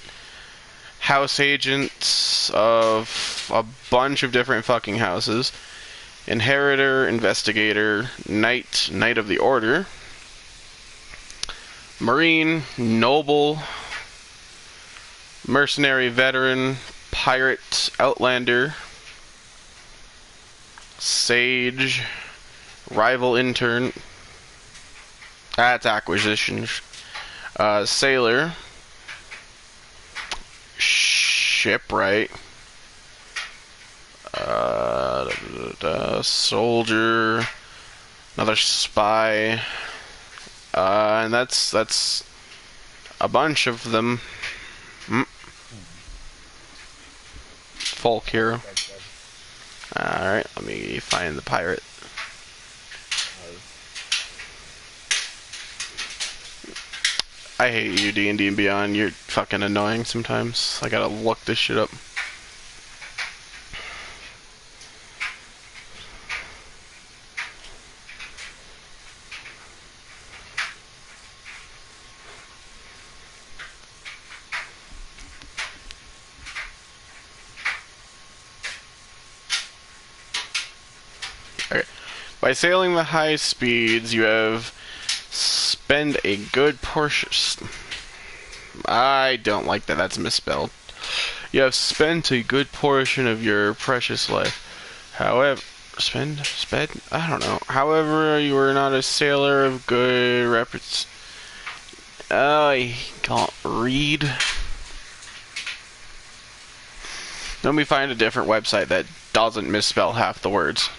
House Agents of a bunch of different fucking houses, Inheritor, Investigator, Knight of the Order, Marine, Noble, Mercenary, Veteran, Pirate, Outlander, Sage, Rival Intern, that's Acquisition, Sailor, shipwright. Soldier, another spy, and that's a bunch of them. Folk hero. Alright, let me find the pirate. I hate you, D&D and Beyond. You're fucking annoying sometimes. I gotta look this shit up. Okay. By sailing the high speeds, you have spend a good portion. I don't like that. That's misspelled. You have spent a good portion of your precious life. However, spend? I don't know. However, you are not a sailor of good reputation. I can't read. Let me find a different website that doesn't misspell half the words.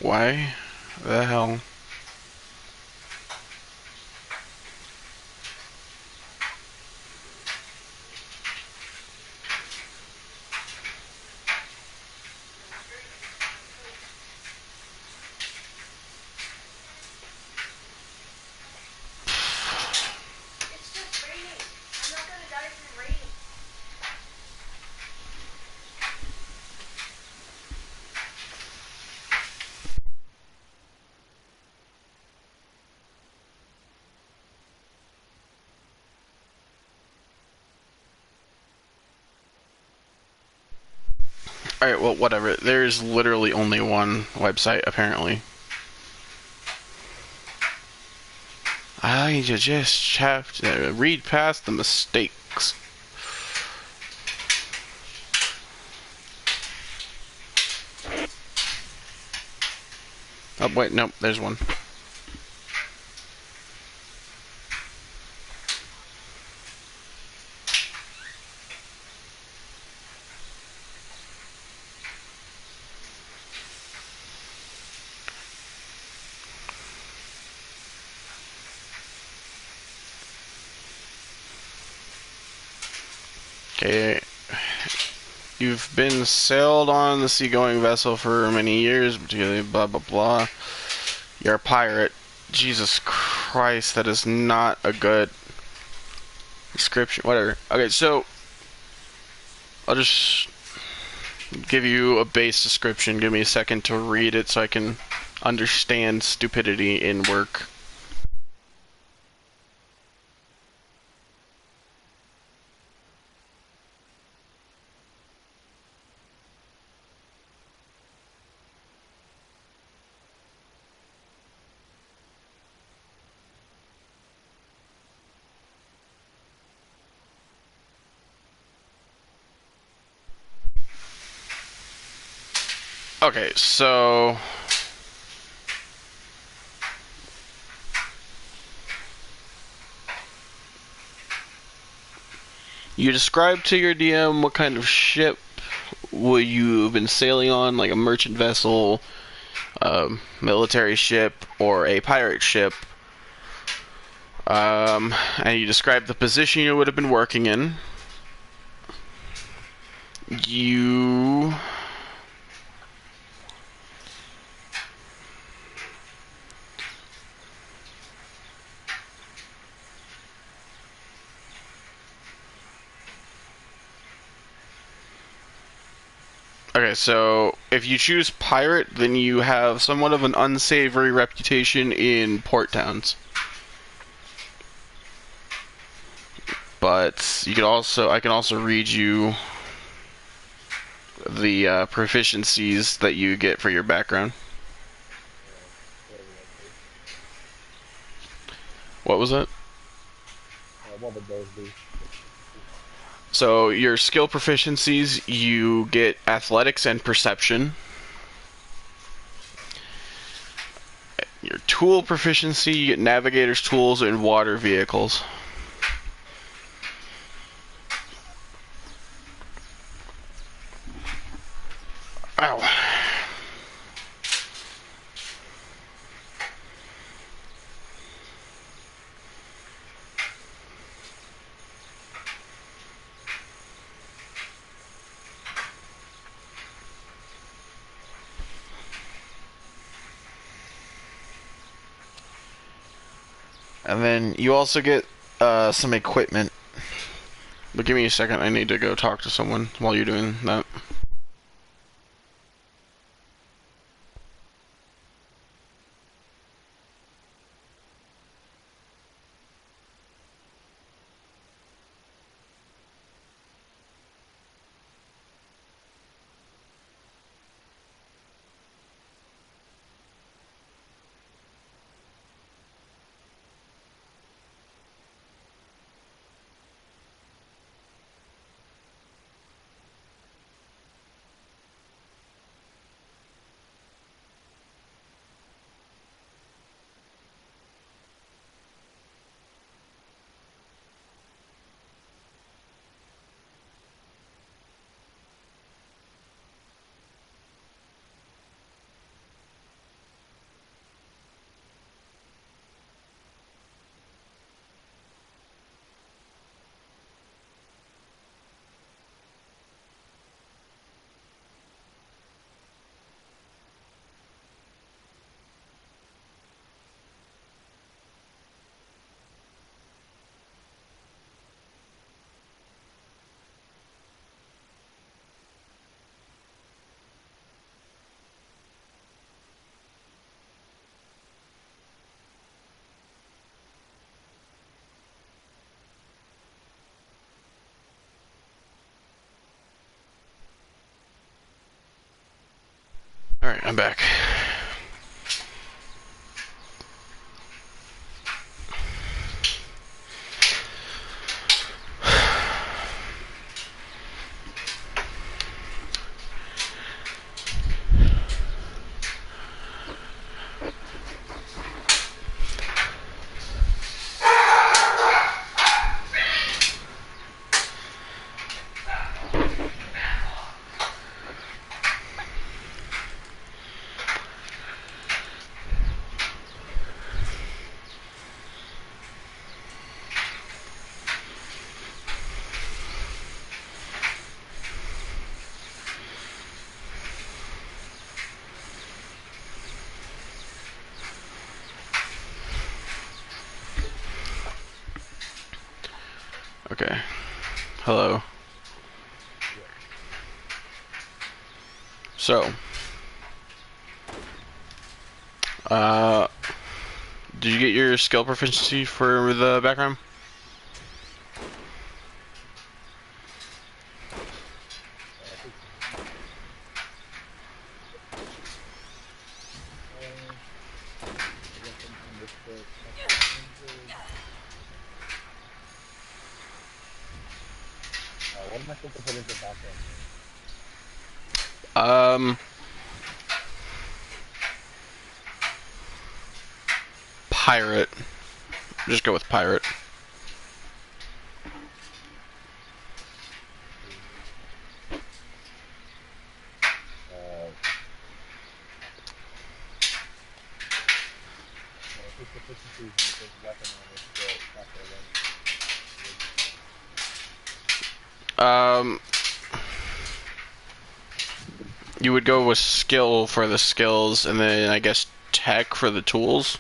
Why the hell? It's just raining. I'm not gonna die from rain. Alright, well, whatever. There's literally only one website, apparently. I just have to read past the mistakes. Oh, wait, nope, there's one. Okay. You've been sailed on the seagoing vessel for many years, blah blah blah. You're a pirate. Jesus Christ, that is not a good description. Whatever. Okay, so I'll just give you a base description. Give me a second to read it so I can understand stupidity in work. Okay, so you describe to your DM what kind of ship would you have been sailing on, like a merchant vessel, a military ship, or a pirate ship. And you describe the position you would have been working in. You Okay, so if you choose pirate, then you have somewhat of an unsavory reputation in port towns. But you could also, I can also read you the proficiencies that you get for your background. What was it? What would those be? So your skill proficiencies, you get athletics and perception. Your tool proficiency, you get navigator's tools and water vehicles. Ow. And then you also get some equipment. But give me a second, I need to go talk to someone while you're doing that. Alright, I'm back. Okay. Hello. So, uh, did you get your skill proficiency for the background? What am I supposed to put into background? Um, pirate. Just go with pirate. Um, you would go with skill for the skills, and then I guess tech for the tools.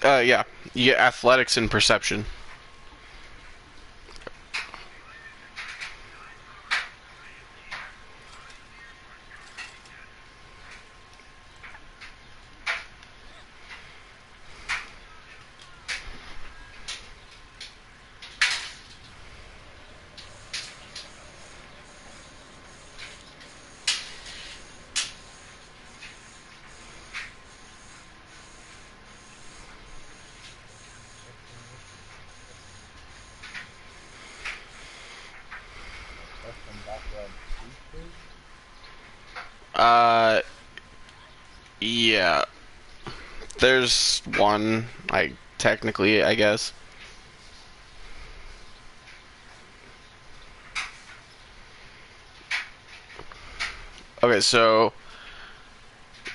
Yeah. You get athletics and perception. Custom background features. Yeah. There's one, technically, I guess. Okay, so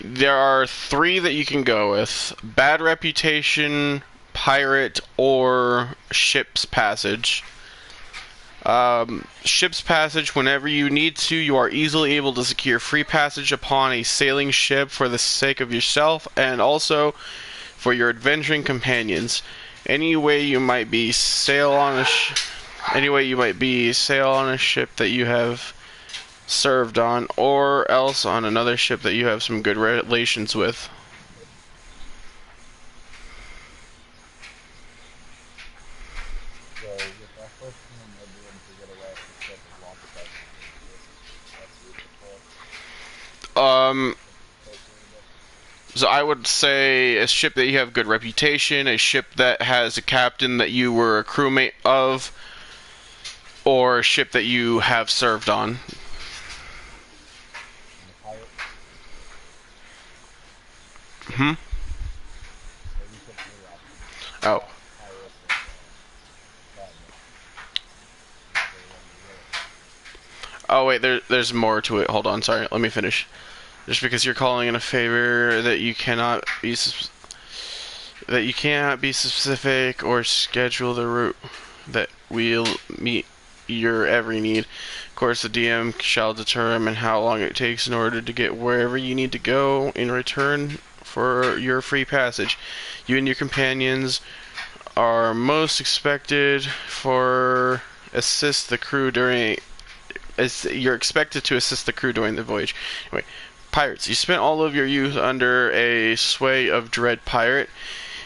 there are 3 that you can go with: bad reputation, pirate, or ship's passage. Ship's passage: whenever you need to, you are easily able to secure free passage upon a sailing ship for the sake of yourself and also for your adventuring companions. Any way you might be sail on a ship that you have served on, or else on another ship that you have some good relations with. So with that first one, I'll be able to get away from stuff as long as I can. That's useful. Um, So I would say a ship that you have good reputation, a ship that has a captain that you were a crewmate of, or a ship that you have served on. Hmm? Oh. Oh wait, there's more to it. Hold on, sorry. Let me finish. Just because you're calling in a favor that you cannot be specific or schedule the route that will meet your every need. Of course, the DM shall determine how long it takes in order to get wherever you need to go in return for your free passage. You and your companions are most expected for assist the crew during you're expected to assist the crew during the voyage. Anyway, pirates. You spent all of your youth under a sway of dread pirate,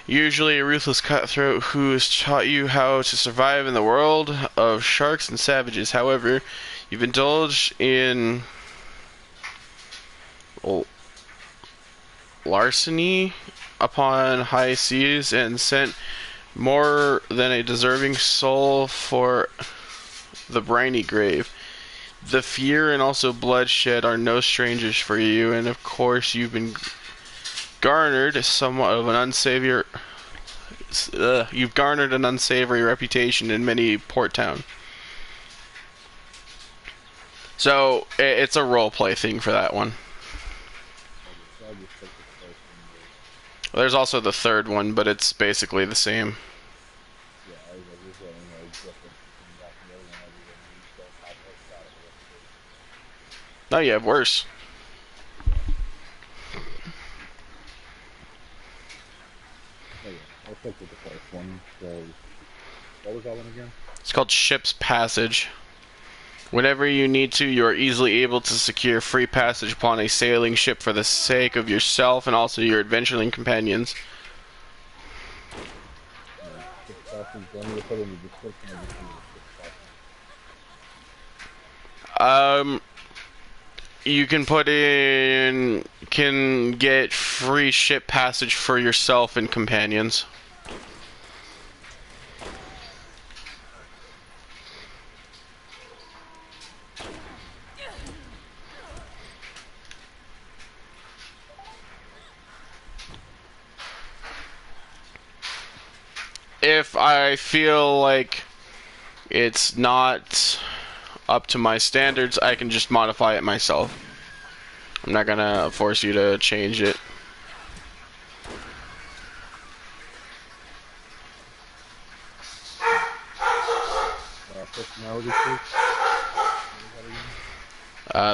usually a ruthless cutthroat who has taught you how to survive in the world of sharks and savages. However, you've indulged in larceny upon high seas and sent more than a deserving soul for the briny grave. The fear and also bloodshed are no strangers for you, and of course you've been garnered somewhat of an unsavory reputation in many port town. So it's a roleplay thing for that one. There's also the third one, but it's basically the same. No, you have worse. I'll stick with the first one. So, what was that one again? It's called Ship's Passage. Whenever you need to, you are easily able to secure free passage upon a sailing ship for the sake of yourself and also your adventuring companions. You can put in, can get free ship passage for yourself and companions. If I feel like it's not up to my standards, I can just modify it myself. I'm not gonna force you to change it.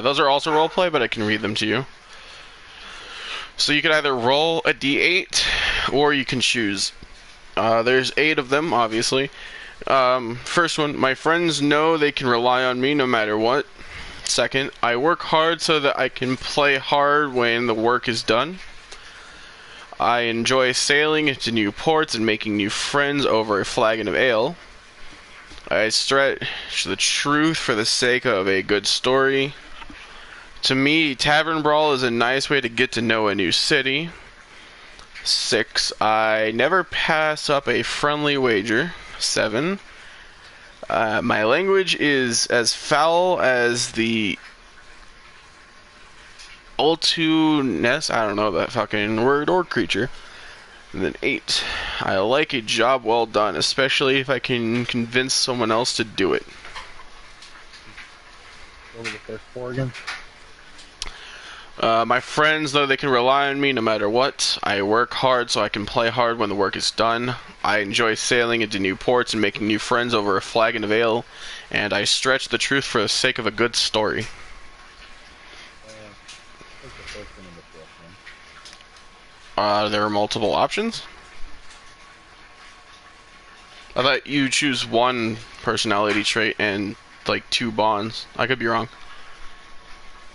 Those are also roleplay, but I can read them to you. So you can either roll a d8 or you can choose. There's 8 of them, obviously. First one, my friends know they can rely on me no matter what. Second, I work hard so that I can play hard when the work is done. I enjoy sailing into new ports and making new friends over a flagon of ale. I stretch the truth for the sake of a good story. To me, tavern brawl is a nice way to get to know a new city. 6, I never pass up a friendly wager. 7, my language is as foul as the Ultu-ness, I don't know that fucking word or creature. And then 8, I like a job well done, especially if I can convince someone else to do it. What were the first 4 again? My friends know they can rely on me no matter what. I work hard so I can play hard when the work is done. I enjoy sailing into new ports and making new friends over a flagon of ale. And I stretch the truth for the sake of a good story. What's the first one and the fourth one? There are multiple options. I thought you choose 1 personality trait and like 2 bonds. I could be wrong.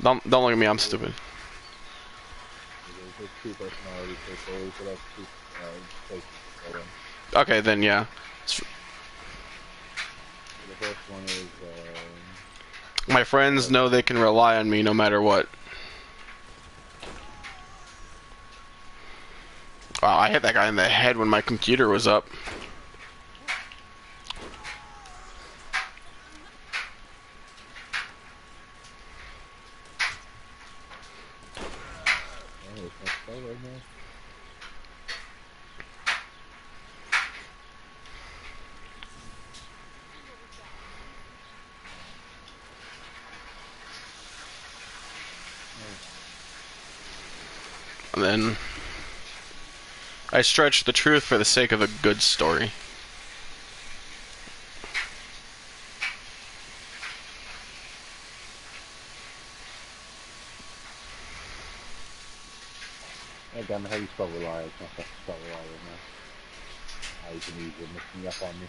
Don't look at me, I'm stupid. There's 2 personality traits, so we could have 2 traits to fill in. Okay, then yeah. So the first one is, My friends know they can rely on me no matter what. Wow, I hit that guy in the head when my computer was up. there's no spell right now. And then I stretch the truth for the sake of a good story. Oh, damn it, how do you spell rely? It's not supposed to spell rely right now. You can use it mixing up on me.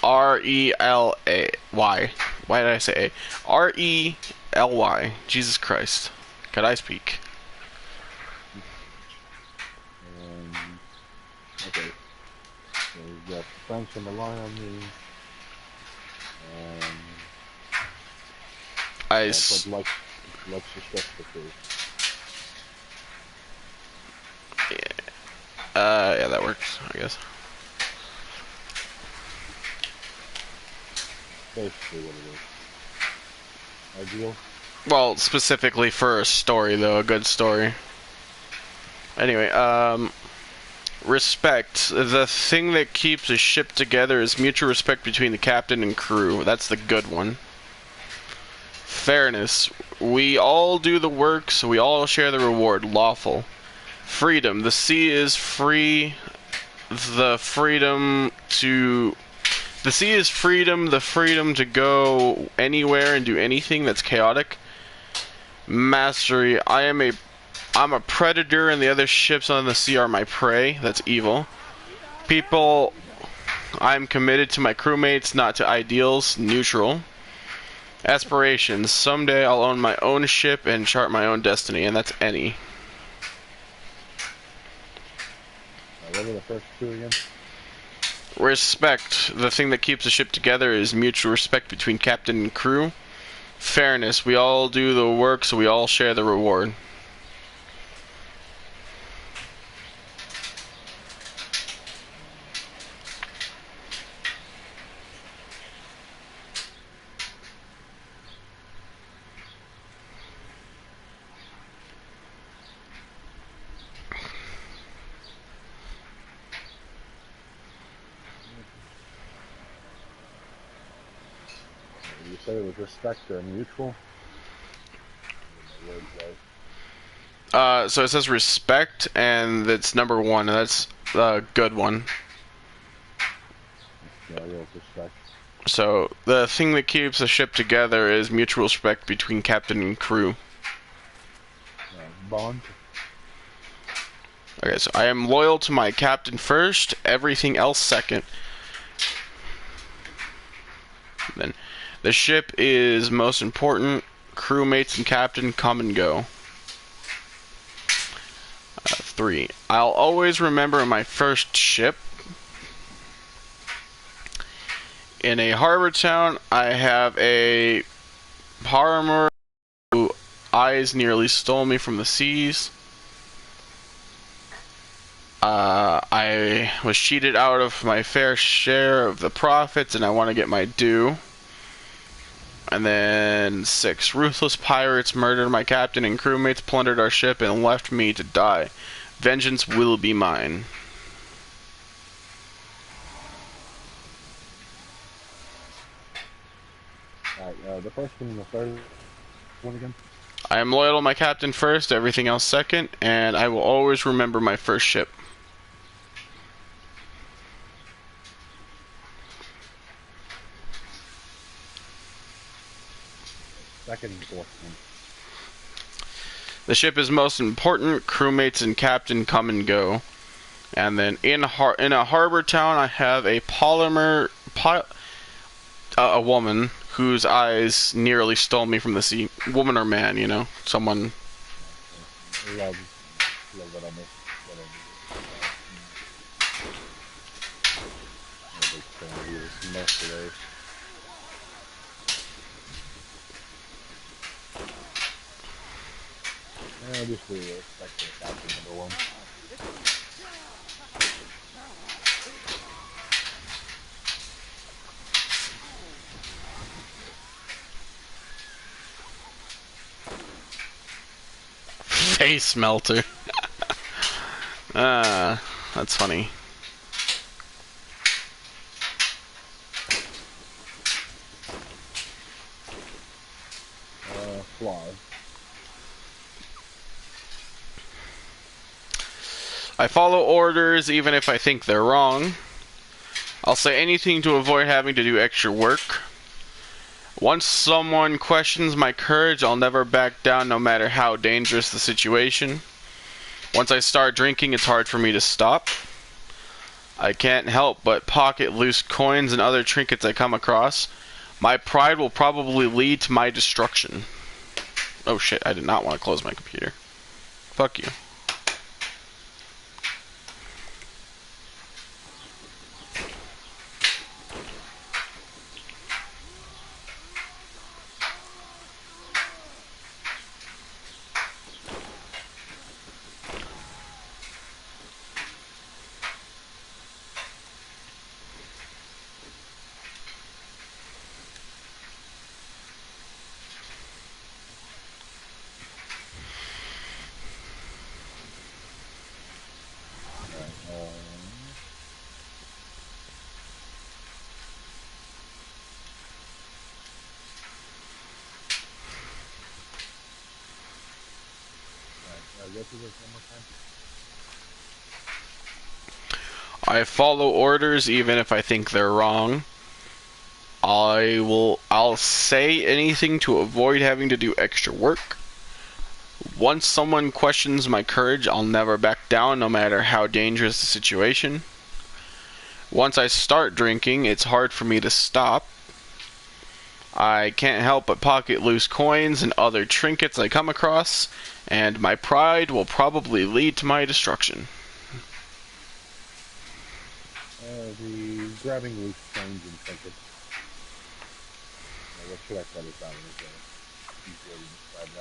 R-E-L-A-Y. Why did I say A? R-E-L-Y. Jesus Christ. Could I speak? Okay. So we've got friends can rely on me. I But let's discuss the truth. yeah, that works, I guess. Basically what it is. Ideal. Well, specifically for a story, though, a good story. Anyway, respect. The thing that keeps a ship together is mutual respect between the captain and crew. That's the good one. Fairness. We all do the work, so we all share the reward. Lawful. Freedom. The sea is free. The freedom to... The sea is freedom. The freedom to go anywhere and do anything that's chaotic. Mastery. I'm a predator and the other ships on the sea are my prey. That's evil. People. I'm committed to my crewmates, not to ideals. Neutral. Aspirations. Someday I'll own my own ship and chart my own destiny, and that's any. What were the first 2 again? Respect. The thing that keeps a ship together is mutual respect between captain and crew. Fairness. We all do the work, so we all share the reward. You said it was respect or mutual? So it says respect, and it's number 1, and that's a good one. Yeah, I go with respect. So the thing that keeps a ship together is mutual respect between captain and crew. Bond? Okay, so I am loyal to my captain first, everything else second. Then the ship is most important. Crewmates and captain come and go. 3. I'll always remember my first ship. In a harbor town, I have a farmer whose eyes nearly stole me from the seas. I was cheated out of my fair share of the profits, and I want to get my due. And then 6. Ruthless pirates murdered my captain and crewmates, plundered our ship, and left me to die. Vengeance will be mine. Alright, the first one and the third one again? I am loyal to my captain first, everything else second, and I will always remember my first ship. Second and fourth one. The ship is most important. Crewmates and captain come and go. And then in a harbor town, I have a a woman whose eyes nearly stole me from the sea. Woman or man, you know, someone. Love whatever. Most of those. Yeah, just really respect the captain number 1. Face melter. That's funny. Fly. I follow orders even if I think they're wrong. I'll say anything to avoid having to do extra work. Once someone questions my courage, I'll never back down no matter how dangerous the situation. Once I start drinking, it's hard for me to stop. I can't help but pocket loose coins and other trinkets I come across. My pride will probably lead to my destruction. Oh shit, I did not want to close my computer. Fuck you. Go through this one more time. I follow orders even if I think they're wrong. I'll say anything to avoid having to do extra work. Once someone questions my courage, I'll never back down no matter how dangerous the situation. Once I start drinking, it's hard for me to stop. I can't help but pocket loose coins and other trinkets I come across, and my pride will probably lead to my destruction. The grabbing loose coins and trinkets. What should I put it down as easier to describe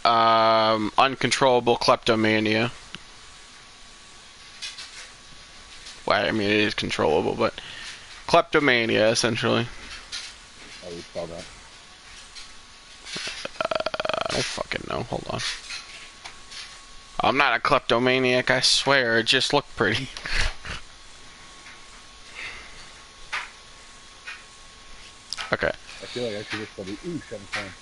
that? Uncontrollable kleptomania. Well, I mean, it is controllable, but kleptomania, essentially. How do we spell that? I don't fucking know. Hold on. I'm not a kleptomaniac, I swear. It just looked pretty. Okay. I feel like I should just put the oosh every time.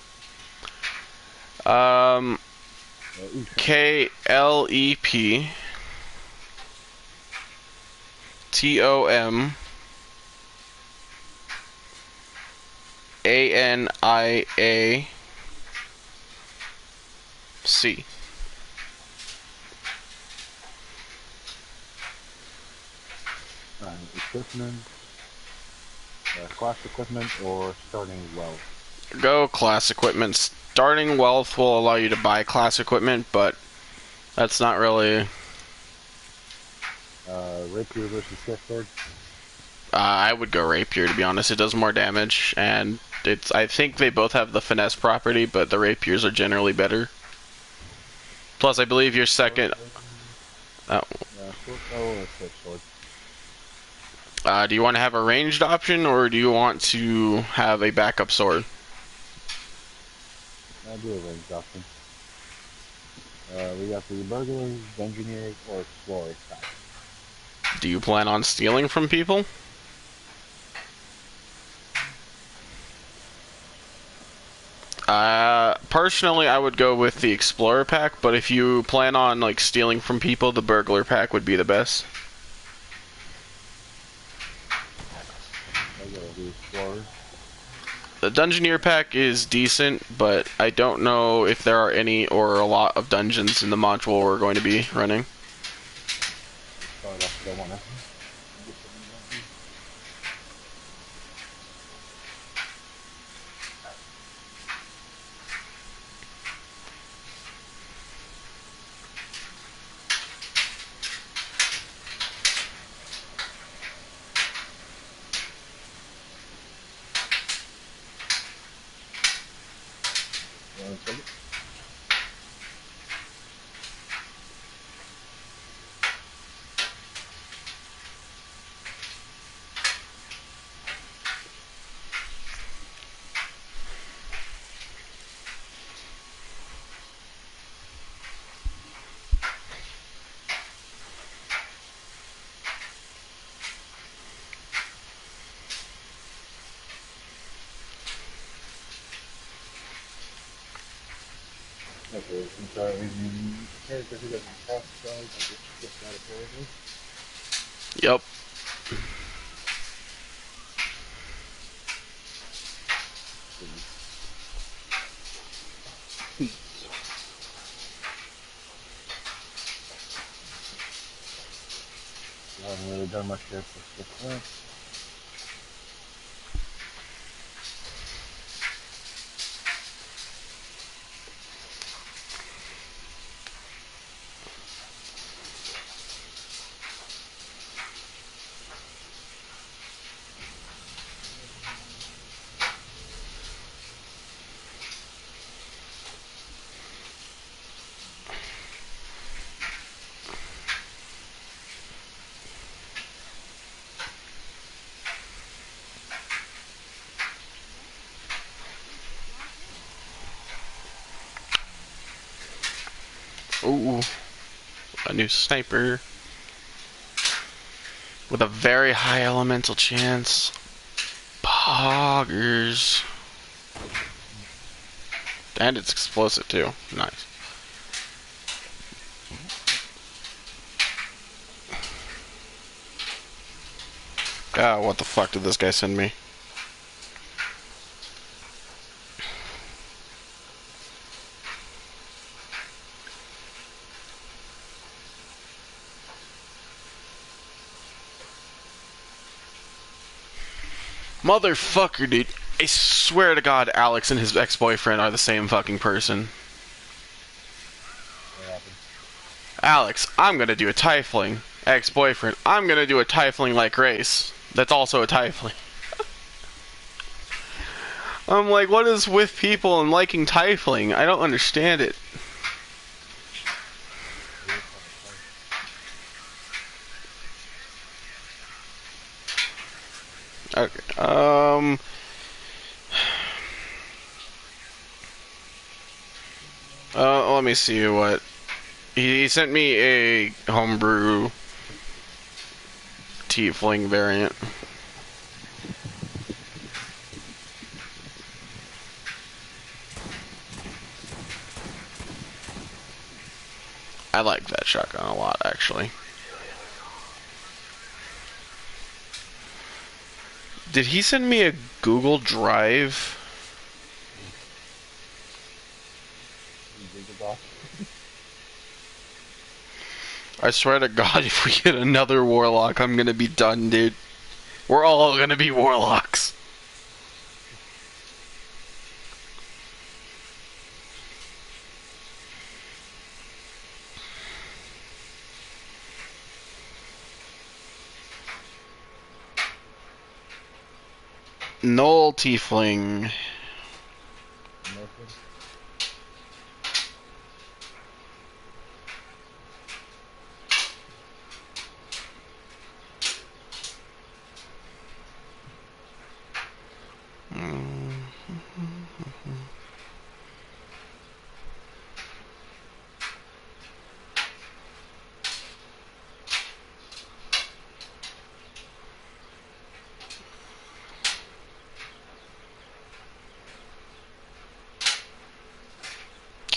KLEP TOM ANIAC. equipment, class equipment, or starting wealth. Go class equipment. Starting wealth will allow you to buy class equipment, but that's not really... Rapier versus short sword. I would go rapier, to be honest. It does more damage, and I think they both have the finesse property, but the rapiers are generally better. Plus, I believe your second... Yeah, short bow or short sword. do you want to have a ranged option, or do you want to have a backup sword? I'll do a ranged option. We got the burglars, engineers, or explorers. Do you plan on stealing from people? Personally, I would go with the Explorer pack, but if you plan on, like, stealing from people, the Burglar pack would be the best. I go with the explorer. The Dungeoneer pack is decent, but I don't know if there are any or a lot of dungeons in the module we're going to be running. Start off with that one. Okay, since our character who doesn't cross spells, I just skip that apparently. Yep. I haven't really done much here, so skip that. Ooh. A new sniper. With a very high elemental chance. Poggers. And it's explosive too. Nice. Ah, what the fuck did this guy send me? Motherfucker, dude. I swear to God, Alex and his ex-boyfriend are the same fucking person. What happened? Alex, I'm gonna do a tiefling. Ex-boyfriend, I'm gonna do a tiefling-like race. That's also a tiefling. I'm like, what is with people and liking tiefling? I don't understand it. Okay, let me see what... He sent me a homebrew tiefling variant. I like that shotgun a lot, actually. Did he send me a Google Drive? I swear to God, if we get another warlock, I'm gonna be done, dude. We're all gonna be warlocks. Knoll Tiefling. Nothing.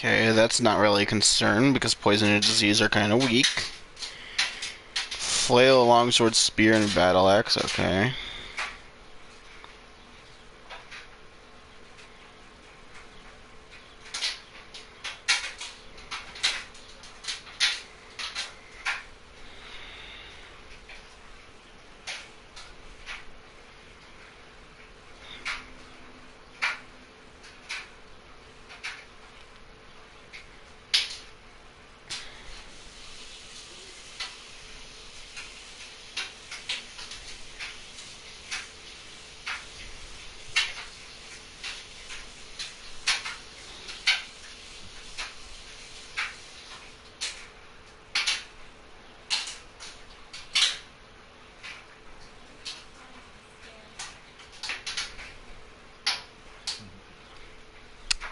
Okay, that's not really a concern because poison and disease are kind of weak. Flail, longsword, spear, and battle axe. Okay.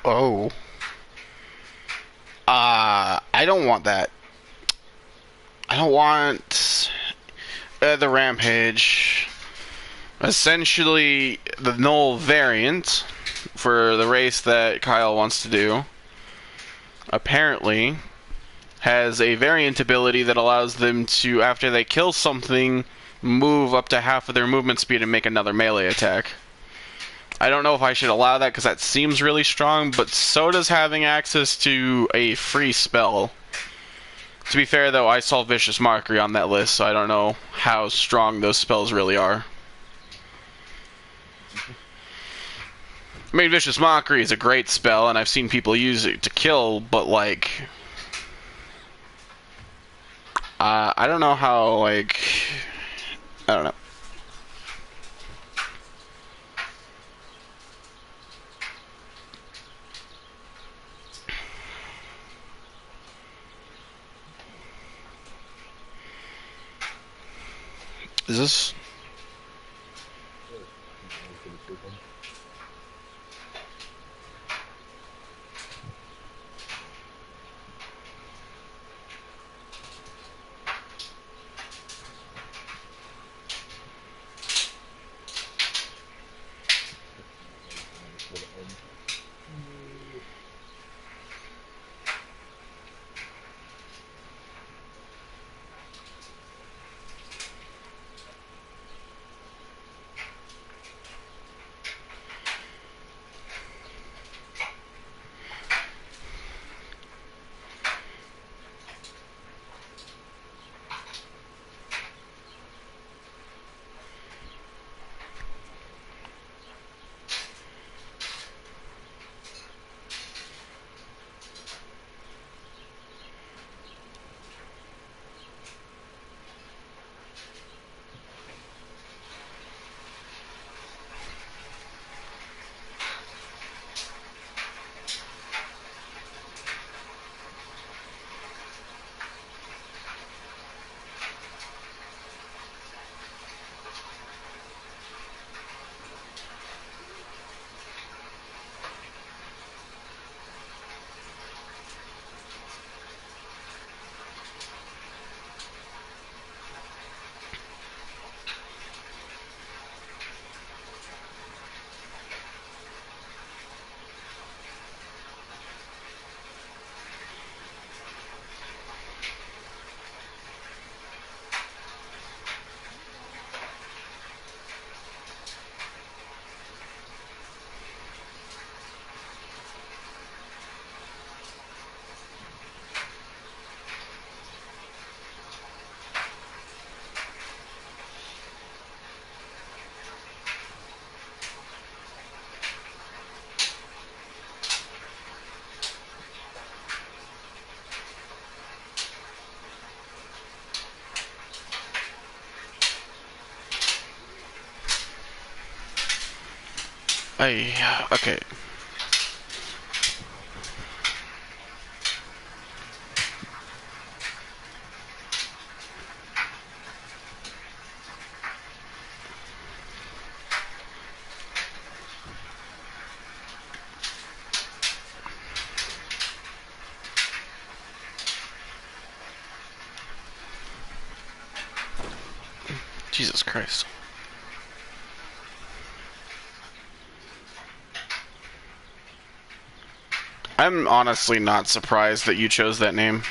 Oh. I don't want that. I don't want the rampage. Essentially, the null variant for the race that Kyle wants to do apparently has a variant ability that allows them to, after they kill something, move up to half of their movement speed and make another melee attack. I don't know if I should allow that because that seems really strong, but so does having access to a free spell. To be fair, though, I saw Vicious Mockery on that list, so I don't know how strong those spells really are. I mean, Vicious Mockery is a great spell, and I've seen people use it to kill, but, like... I don't know how, like... I don't know. Is this... Okay. Jesus Christ. I'm honestly not surprised that you chose that name.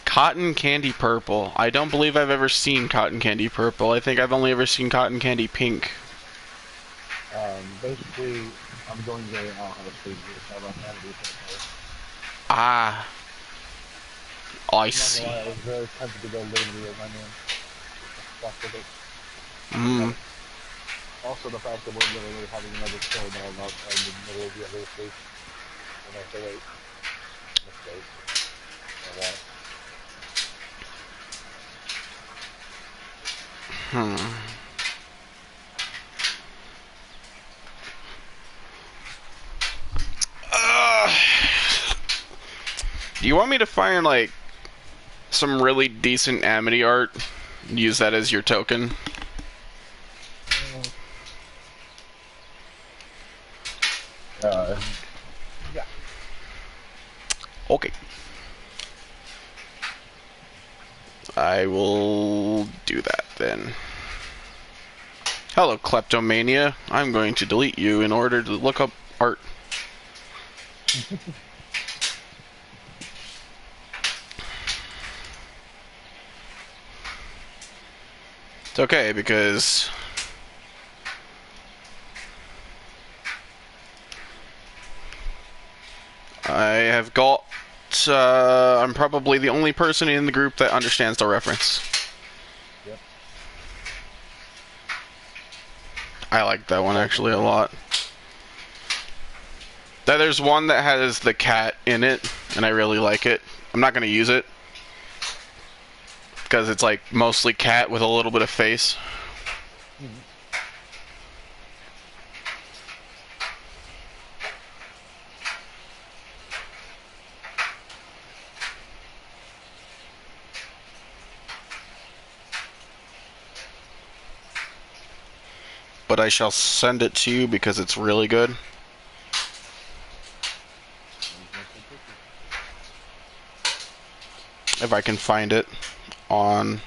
Cotton Candy Purple. I don't believe I've ever seen Cotton Candy Purple. I think I've only ever seen Cotton Candy Pink. Basically, I'm going to honestly just have a handy for Ah. I I'm not see. gonna lie, I was very tempted to go Liberty with my name. Fuck with it. Mm. Also, the fact that we're literally having another show now, not in the middle of the other week. And I have to wait. Let's wait. I want. Do you want me to find, like, some really decent Amity art? Use that as your token? Yeah. Okay. I will do that then. Hello, Kleptomania. I'm going to delete you in order to look up art. It's okay, because I have got... I'm probably the only person in the group that understands the reference. Yep. I like that one actually a lot. There's one that has the cat in it, and I really like it. I'm not going to use it, because it's like mostly cat with a little bit of face. But I shall send it to you because it's really good. If I can find it on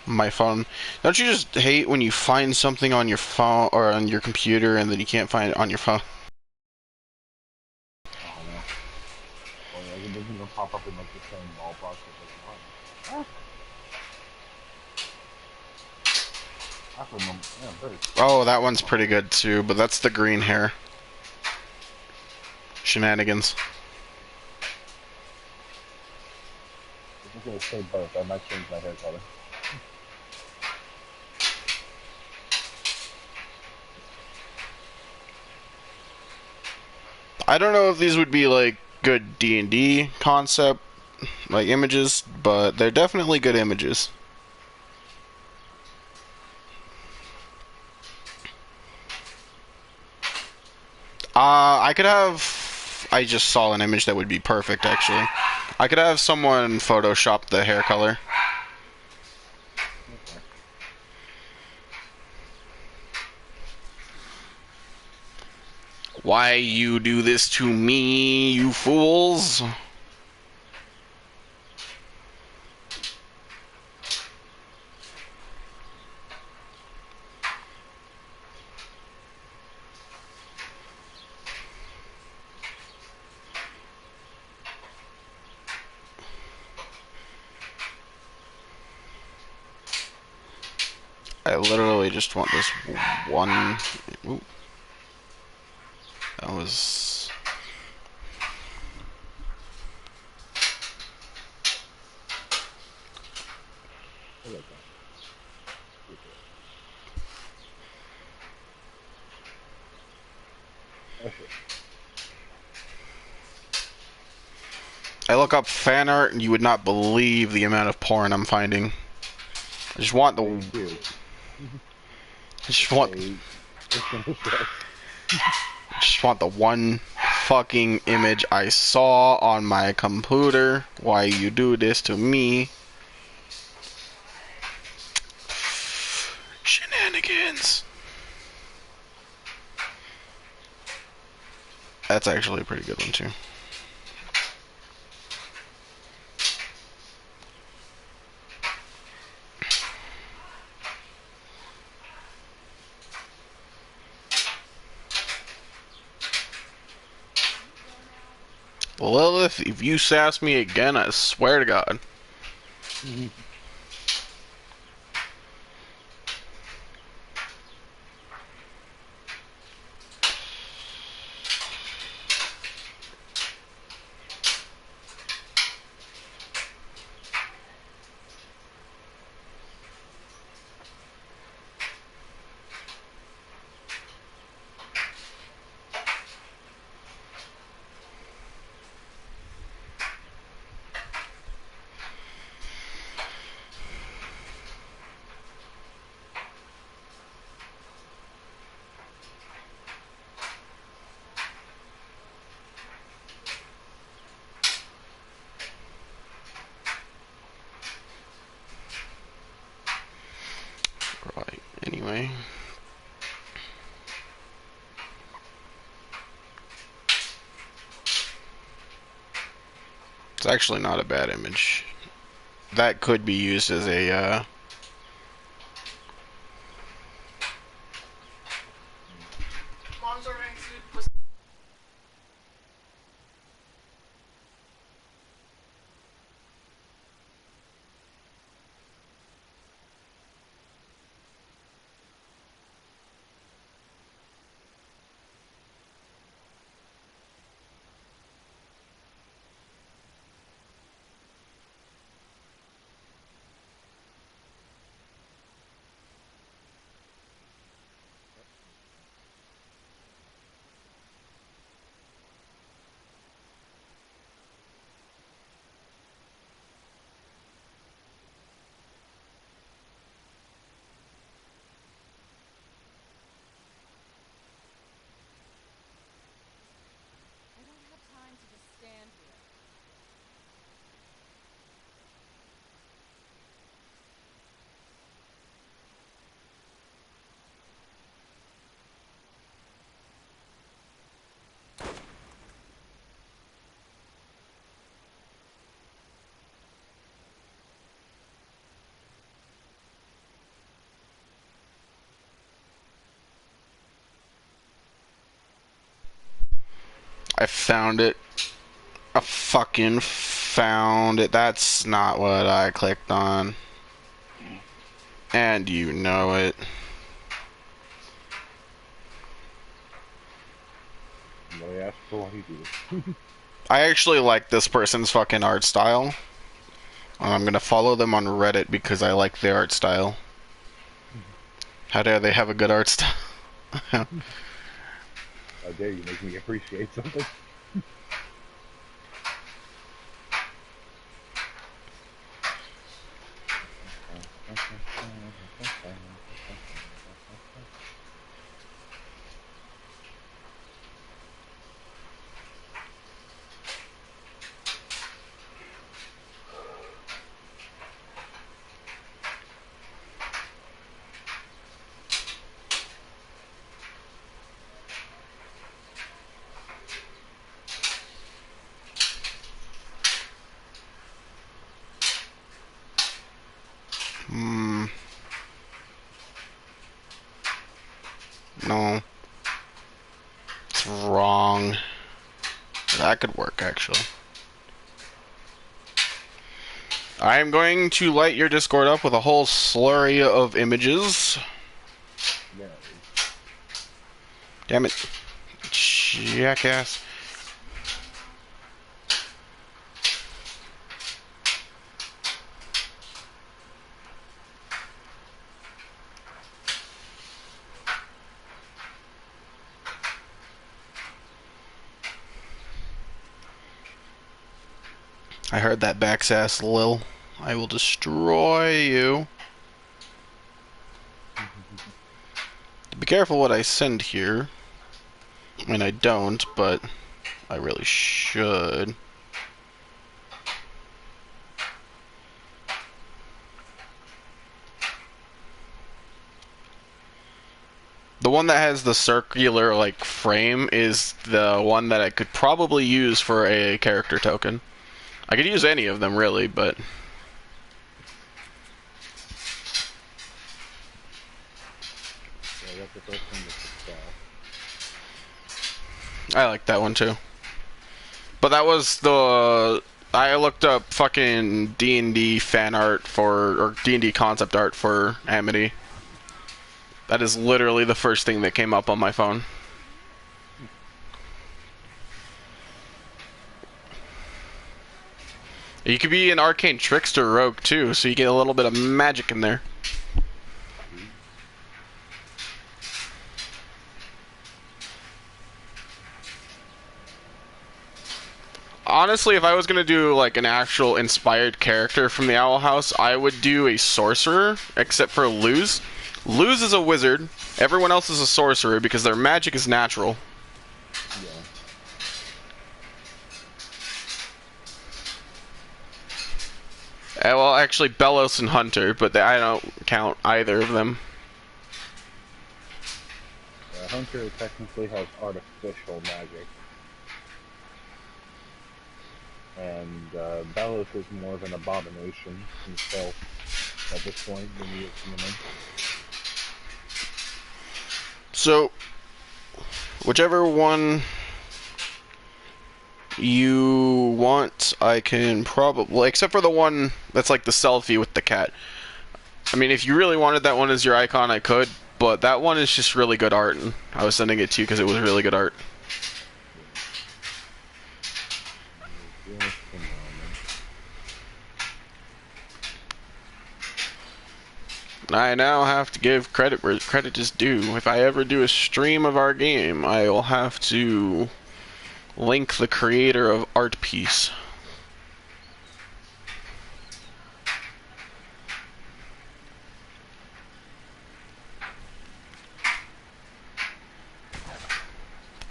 my phone. Don't you just hate when you find something on your phone or on your computer and then you can't find it on your phone? Oh no. Or like it doesn't even pop up in like the same ballpark as like Oh, that one's pretty good too, but that's the green hair. Shenanigans. I'm gonna say both. I might change my hair color. I don't know if these would be like good D&D concept like images, but they're definitely good images. I could have... I just saw an image that would be perfect, actually. I could have someone Photoshop the hair color. Why you do this to me, you fools? I literally just want this one... Ooh. That was... I look up fan art and you would not believe the amount of porn I'm finding. I just want Me the. too. I just want. Hey, it's gonna stress. I just want the one fucking image I saw on my computer. Why you do this to me? Shenanigans. That's actually a pretty good one too. Lilith, if you sass me again, I swear to God. Right, anyway. It's actually not a bad image. That could be used as a, Mom's ordering food. Was I don't have time to just stand here. I found it. I fucking found it. That's not what I clicked on. And you know it. Somebody asked for what he do. I actually like this person's fucking art style. I'm gonna follow them on Reddit because I like their art style. How dare they have a good art style? How dare you make me appreciate something? Hmm. No. It's wrong. That could work, actually. I am going to light your Discord up with a whole slurry of images. Yeah. Damn it. Jackass. I heard that backsass Lil. I will destroy you. Be careful what I send here. I mean, I don't, but I really should. The one that has the circular, like, frame is the one that I could probably use for a character token. I could use any of them, really, but... Yeah, that's the first thing to success. I like that one, too. But that was the... I looked up fucking D&D fan art for... or D&D concept art for Amity. That is literally the first thing that came up on my phone. You could be an arcane trickster rogue too, so you get a little bit of magic in there. Honestly, if I was gonna do like an actual inspired character from the Owl House, I would do a sorcerer, except for Luz. Luz is a wizard. Everyone else is a sorcerer because their magic is natural. Well, actually, Bellos and Hunter, but I don't count either of them. Hunter technically has artificial magic. And Bellos is more of an abomination himself at this point than he is human. So, whichever one you want, I can probably... except for the one that's like the selfie with the cat. I mean, if you really wanted that one as your icon, I could, but that one is just really good art, and I was sending it to you because it was really good art. I now have to give credit where credit is due. If I ever do a stream of our game, I will have to link the creator of Art Piece.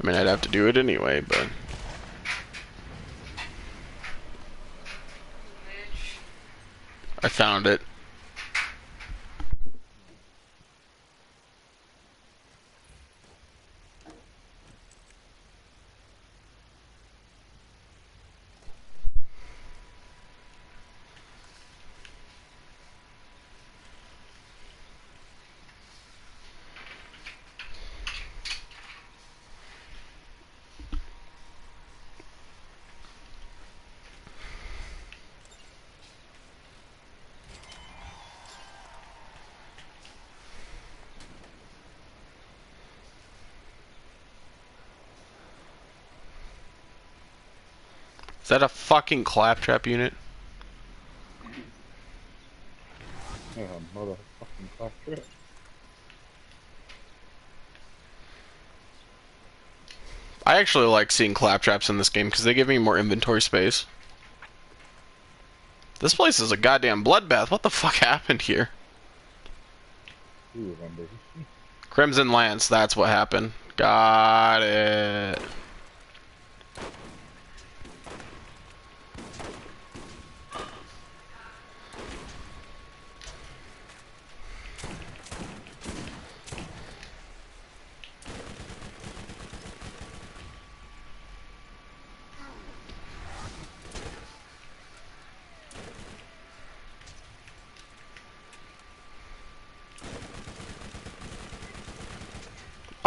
I mean, I'd have to do it anyway, but... I found it. Is that a fucking claptrap unit? Yeah, motherfucking claptrap. I actually like seeing claptraps in this game because they give me more inventory space. This place is a goddamn bloodbath. What the fuck happened here? Who remembers? Crimson Lance, that's what happened. Got it.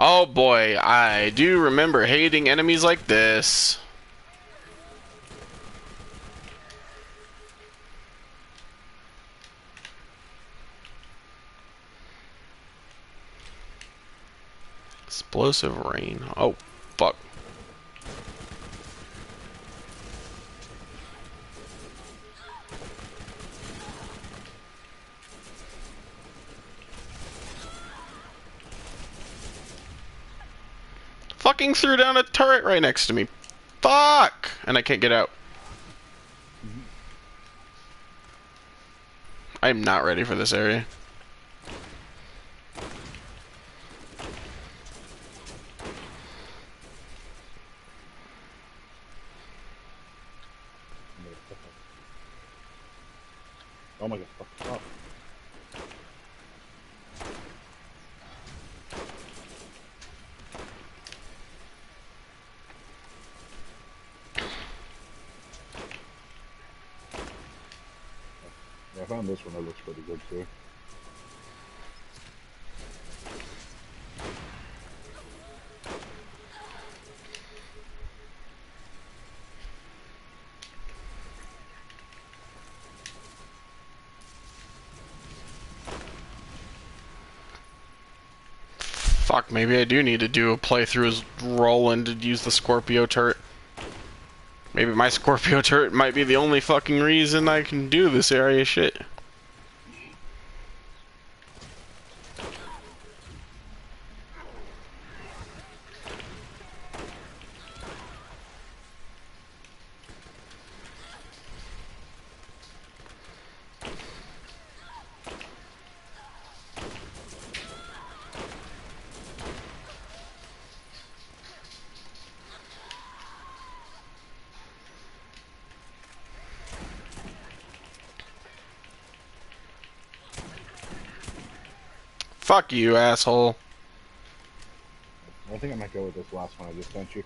Oh boy, I do remember hating enemies like this. Explosive rain. Oh, fuck. Fucking threw down a turret right next to me. Fuck! And I can't get out. I'm not ready for this area. Oh my god, fuck up. Yeah, I found this one that looks pretty good too. Fuck, maybe I do need to do a playthrough as Roland to use the Scorpio turret. Maybe my Scorpio turret might be the only fucking reason I can do this area shit. Fuck you, asshole. I think I might go with this last one I just sent you.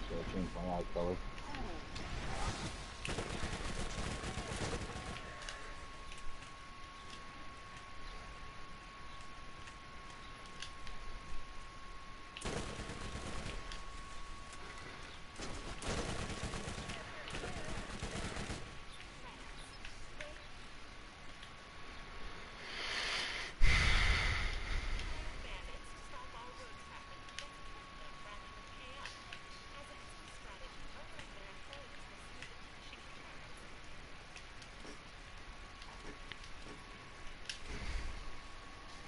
So I changed my eye color.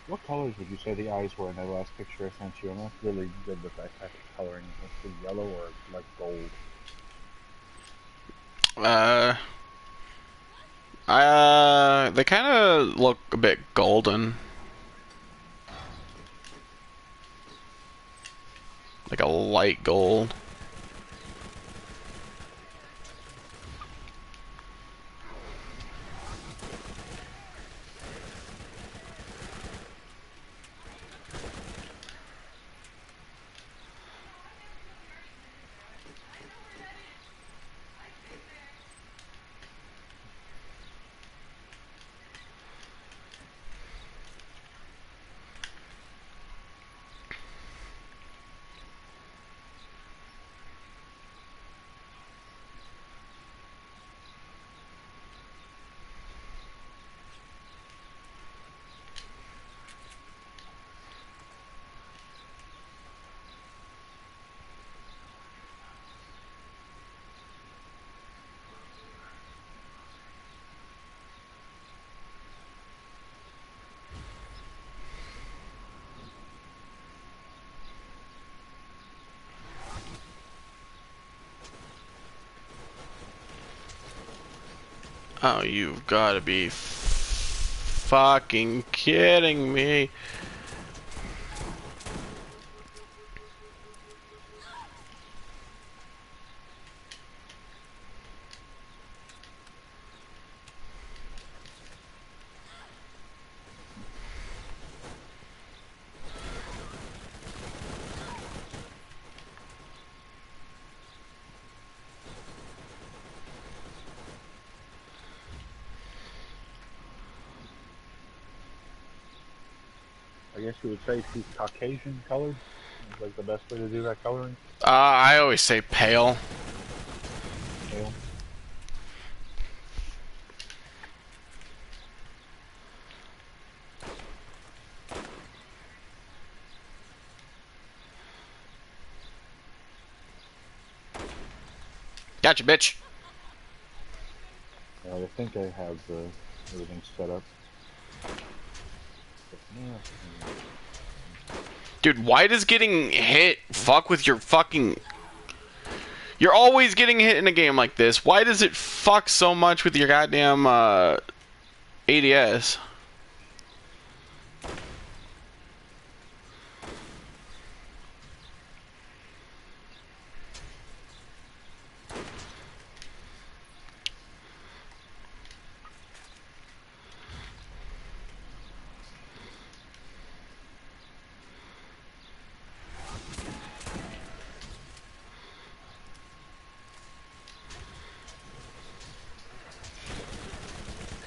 What colors would you say the eyes were in that last picture I sent you? I'm not really good with that type of coloring. Is it yellow or like gold? They kind of look a bit golden. Like a light gold. Oh, you've got to be fucking kidding me. I guess you would say she's Caucasian colored. Is like the best way to do that coloring. I always say pale. Pale. Gotcha, bitch. I think I have everything set up. Dude, why does getting hit fuck with your fucking... You're always getting hit in a game like this. Why does it fuck so much with your goddamn ADS?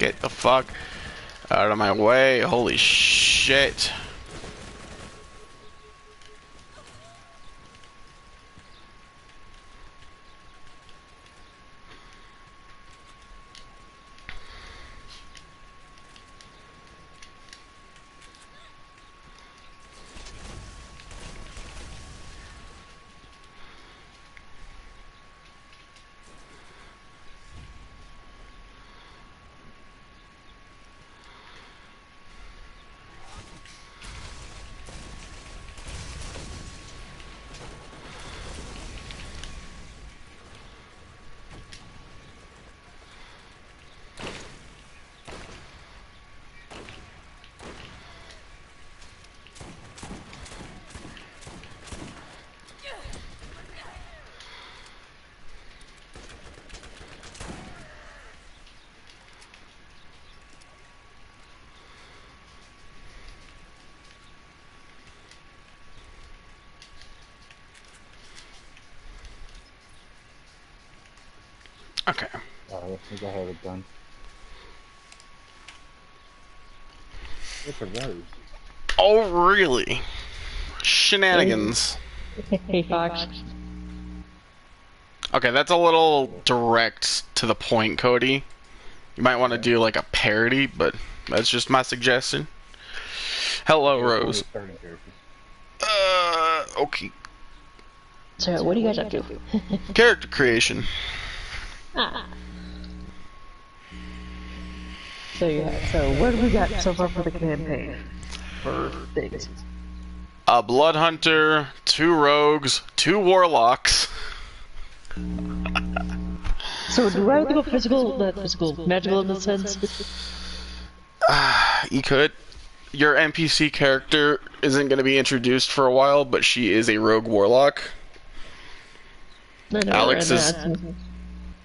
Get the fuck out of my way. Holy shit. Okay. I think I have it done. What's a rose? Oh, really? Shenanigans. Hey, Fox. Okay, that's a little direct to the point, Cody. You might want to do like a parody, but that's just my suggestion. Hello, Rose. Okay. So, what are you guys up to? Character creation. Ah. So, yeah, so what have we got so far for the campaign? For things? A blood hunter, 2 rogues, 2 warlocks. So, do I have to go physical, not physical, magical in the sense? You could. Your NPC character isn't going to be introduced for a while, but she is a rogue warlock. Alex is...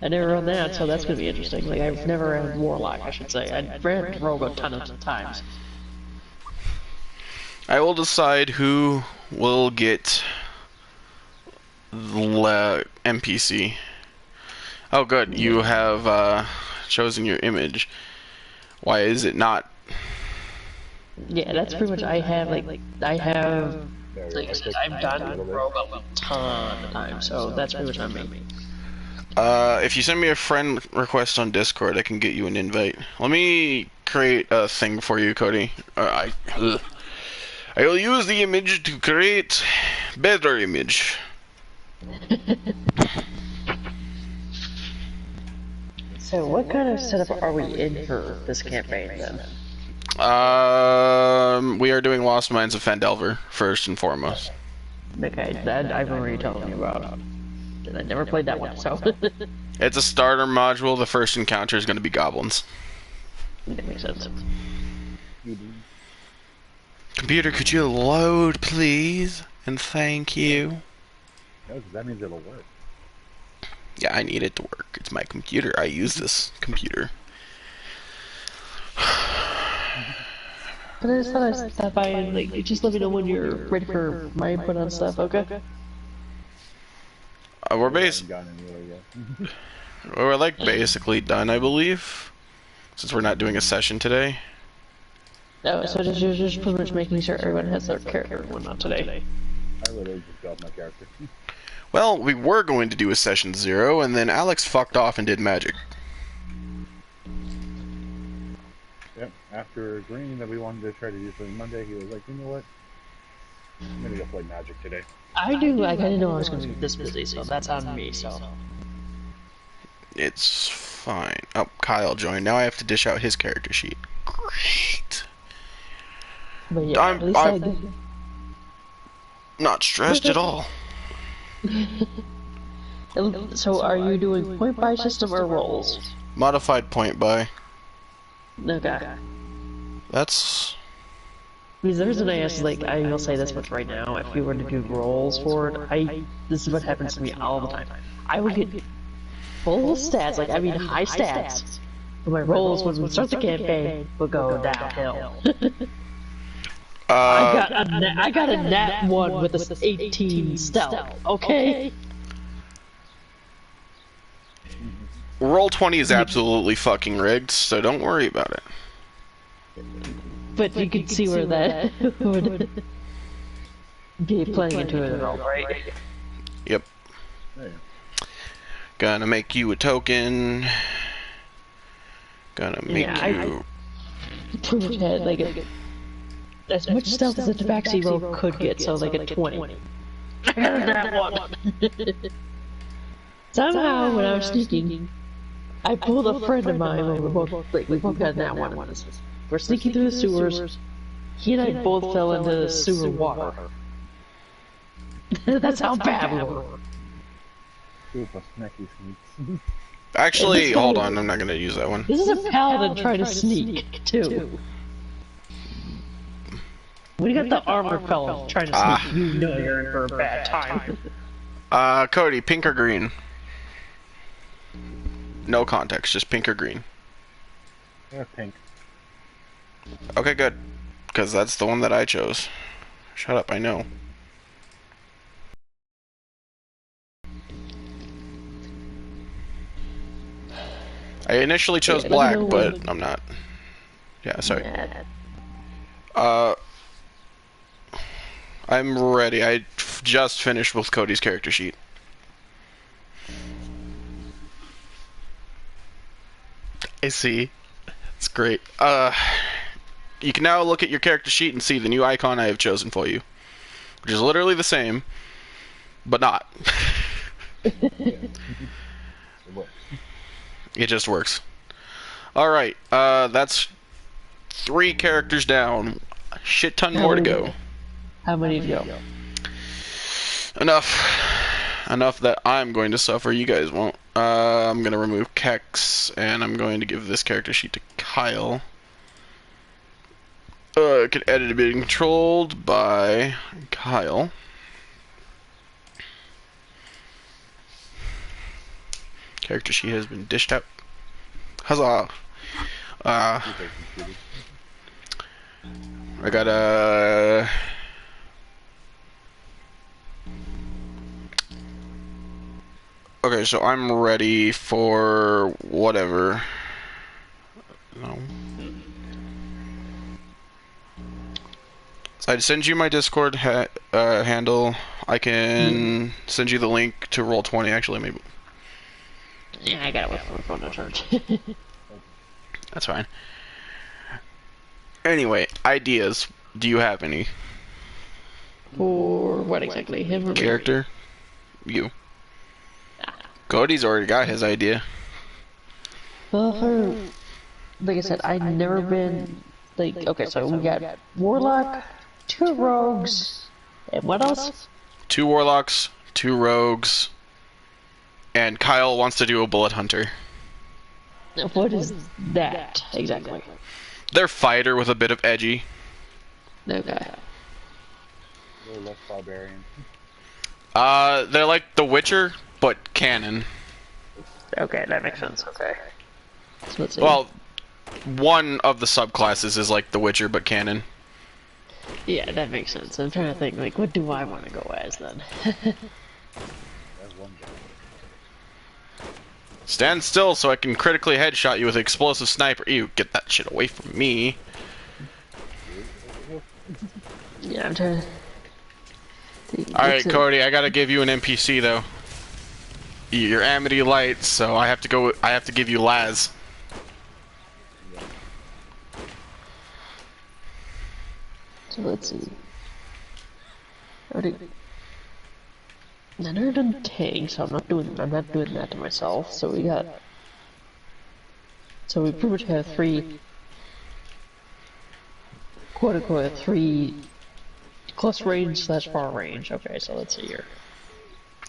I never run that, so that's gonna be interesting. Like, I've never ran Warlock, I should say. I ran Rogue a ton of times. I will decide who will get the NPC. Oh, good. You have chosen your image. Why is it not? Yeah, that's pretty much. I have, like I said, I've done Rogue a ton of times, so that's pretty much on me. If you send me a friend request on Discord, I can get you an invite. Let me create a thing for you, Cody. I will use the image to create better image. So, what kind of setup are we in for this campaign then? We are doing Lost Mines of Phandelver first and foremost. Okay, that I remember you telling me about. And I never played that one, so. It's a starter module. The first encounter is going to be goblins. That makes sense. Computer, could you load, please? And thank you. No, that means it'll work. Yeah, I need it to work. It's my computer. I use this computer. But I just thought I'd stop by and, like, you just let me know when you're ready for my input on stuff, okay? We're we're like basically done, I believe, since we're not doing a session today. No, so you're just pretty much making sure everyone has their character and whatnot today. I literally just got my character. Well, we were going to do a session 0, and then Alex fucked off and did magic. Yep, after agreeing that we wanted to try to do something Monday, he was like, you know what? I'm gonna go play magic today. I didn't know I was gonna be this busy, so that's on me, so. It's fine. Oh, Kyle joined. Now I have to dish out his character sheet. Great. But yeah, at least I did. Not stressed at all. So are you doing point buy system or rolls? Modified point buy. Okay. That's... Because the reason I asked, like, I will say this much right now, if we were to do rolls for it, this is what happens to me all the time. I would get full stats, like, I mean high stats, but my rolls when we start the campaign would go downhill. I got a nat 1 with a 18 stealth, okay? Roll20 is absolutely fucking rigged, so don't worry about it. But you could see where that would be playing into it all, right? Yep. There. Gonna make you a token. Gonna make you... Pretty much had like as much stealth as a tabaxi roll could get, so like a 20. I got that one. Somehow, when I was sneaking, I pulled a friend of mine when we both got that one. We're sneaking through the sewers. He and I both fell into the sewer water. That's how bad we were. Super snacky sneaks. Actually, hold on, I'm not gonna use that one. This is a paladin trying to sneak, too. We got the armor fellow trying to sneak. You know you're in for a bad time. Cody, pink or green? No context, just pink or green. Yeah, pink. Okay, good. Because that's the one that I chose. Shut up, I know. I initially chose black, but I'm not. Yeah, sorry. I'm ready. I just finished with Cody's character sheet. I see. It's great. You can now look at your character sheet and see the new icon I have chosen for you. Which is literally the same, but not. It just works. Alright, that's 3 characters down. A shit ton more to go. How many to go? Enough. Enough that I'm going to suffer, you guys won't. I'm going to remove Kex, and I'm going to give this character sheet to Kyle. It can edit being controlled by Kyle. Character sheet has been dished out. Huzzah! I got a... Okay, so I'm ready for whatever. No. So I'd send you my Discord handle. I can send you the link to Roll20, actually, maybe. Yeah, I got it with my phone to charge. That's fine. Anyway, ideas. Do you have any? For what exactly? Him or me? Character? You. Cody's already got his idea. Well, for... Like I said, I've never been... Like, okay, so we got Warlock, 2 Rogues, and what else? 2 Warlocks, 2 Rogues, and Kyle wants to do a Bullet Hunter. What is that, exactly? They're fighter with a bit of edgy. Okay. They're less barbarian. They're like The Witcher, but canon. Okay, that makes sense, okay. So let's see. Well, one of the subclasses is like The Witcher, but canon. Yeah, that makes sense. I'm trying to think, like, what do I want to go as, then? That's one guy. Stand still so I can critically headshot you with an explosive sniper. Ew, get that shit away from me. Yeah, I'm trying to... Alright, Cody, I gotta give you an NPC, though. You're Amity Light, so I have to give you Laz. So let's see. I never done tank, so I'm not doing that to myself. So we pretty much have 3, quote unquote, 3 close range / far range. Okay, so let's see here.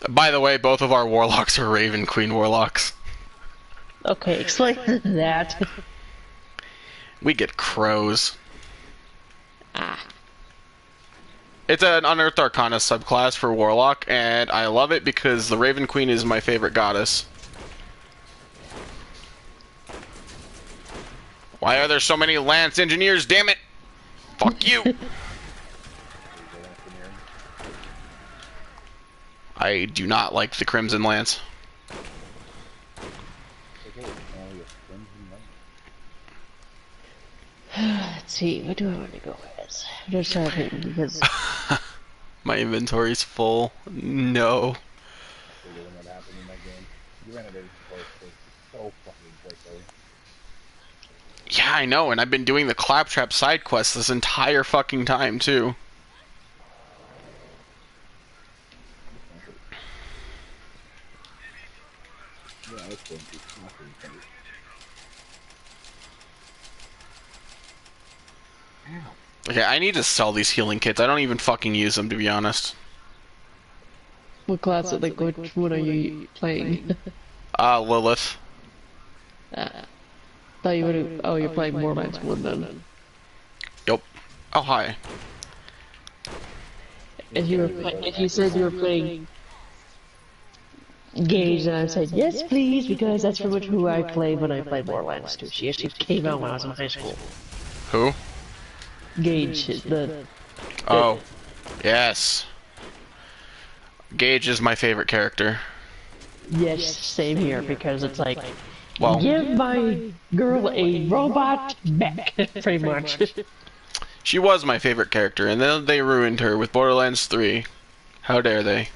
By the way, both of our warlocks are Raven Queen warlocks. Okay, explain that. We get crows. Ah. It's an Unearthed Arcana subclass for Warlock, and I love it because the Raven Queen is my favorite goddess. Why are there so many Lance Engineers, damn it! Fuck you! I do not like the Crimson Lance. see, what do I want to go as? I'm just trying to think because My inventory's full. No. figured when that happened in that game. You ran out of resources so fucking quickly. Yeah, I know, and I've been doing the Claptrap side quest this entire fucking time, too. Yeah, that's going to nothing. Ow. Okay, I need to sell these healing kits. I don't even fucking use them, to be honest. what class? Like, which one are you playing? Lilith. Thought you would have. Oh, you're playing Borderlands 1 then. Yup. Oh, hi. If you said you were playing Gage, then I said yes, please, because that's pretty much who I played when I played Borderlands 2. She actually came out when I was in high school. Who? Gage, the Oh. Yes. Gage is my favorite character. yes, same here, because it's like, Well, give my girl a robot back, pretty much. she was my favorite character, and then they ruined her with Borderlands 3. How dare they?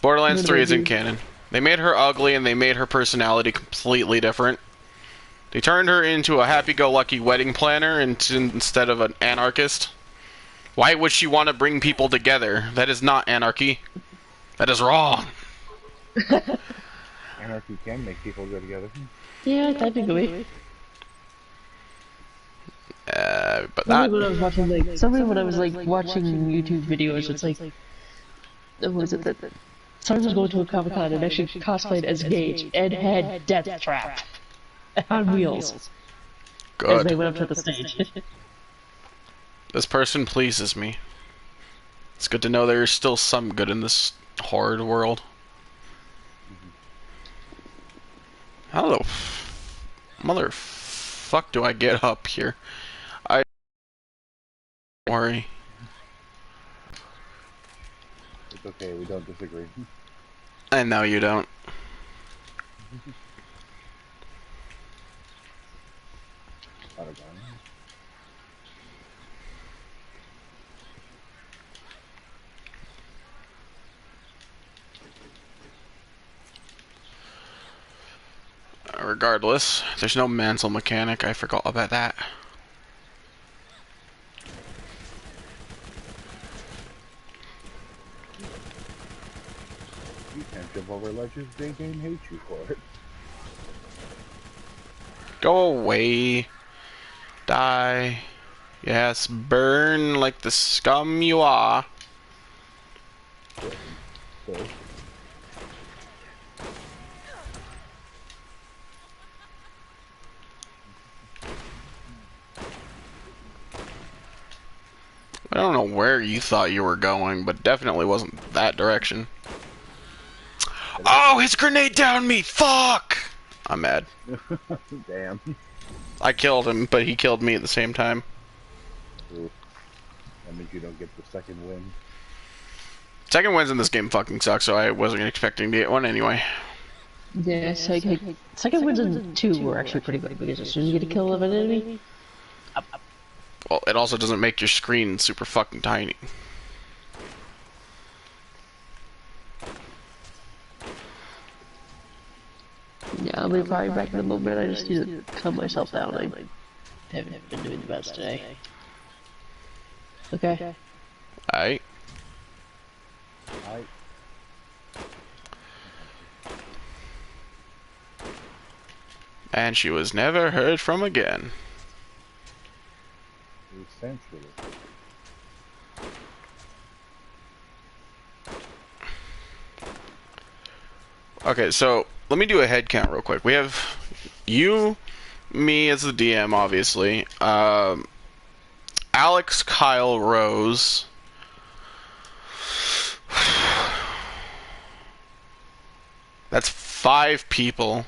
Borderlands 3 isn't canon. They made her ugly, and they made her personality completely different. They turned her into a happy-go-lucky wedding planner instead of an anarchist. Why would she want to bring people together? That is not anarchy. That is wrong. Anarchy can make people go together. Yeah, technically. But Somebody not. when I was watching when I was watching YouTube videos, it's like, what was it that someone was going to a Comic-Con and actually cosplayed as Gage and had Death Trap on wheels as they Good. went up to the stage. This person pleases me. It's good to know there is still some good in this hard world. How the motherfuck do I get up here? Don't worry. It's okay, we don't disagree. I know you don't. Not a gun. Regardless, there's no mantle mechanic. I forgot about that. You can't jump over ledges, they game hates you for it. Go away. Die. Yes, burn like the scum you are. So, I don't know where you thought you were going, but definitely wasn't that direction. Oh, his grenade downed me! Fuck! I'm mad. damn. I killed him, but he killed me at the same time. Oof. That means you don't get the second win. Second wins in this game fucking suck, so I wasn't expecting to get one anyway. Yeah, second wins in 2 were actually pretty good because as soon as you get a kill of an enemy, Well, it also doesn't make your screen super fucking tiny. yeah, I'll be probably back in a little bit. I just need to calm myself down. I haven't been doing the best today. Okay. Alright. I And she was never heard from again. essentially. Okay, so let me do a head count real quick. We have you, me as the DM, obviously. Alex, Kyle, Rose. That's 5 people.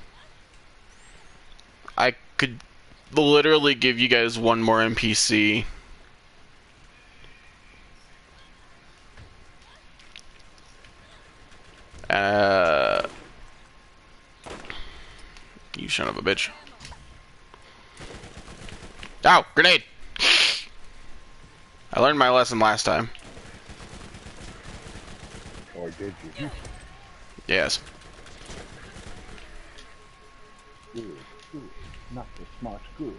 I could literally give you guys one more NPC. You son of a bitch. Ow! Grenade! I learned my lesson last time. Or did you? Yes. Good, good. Not so smart, good.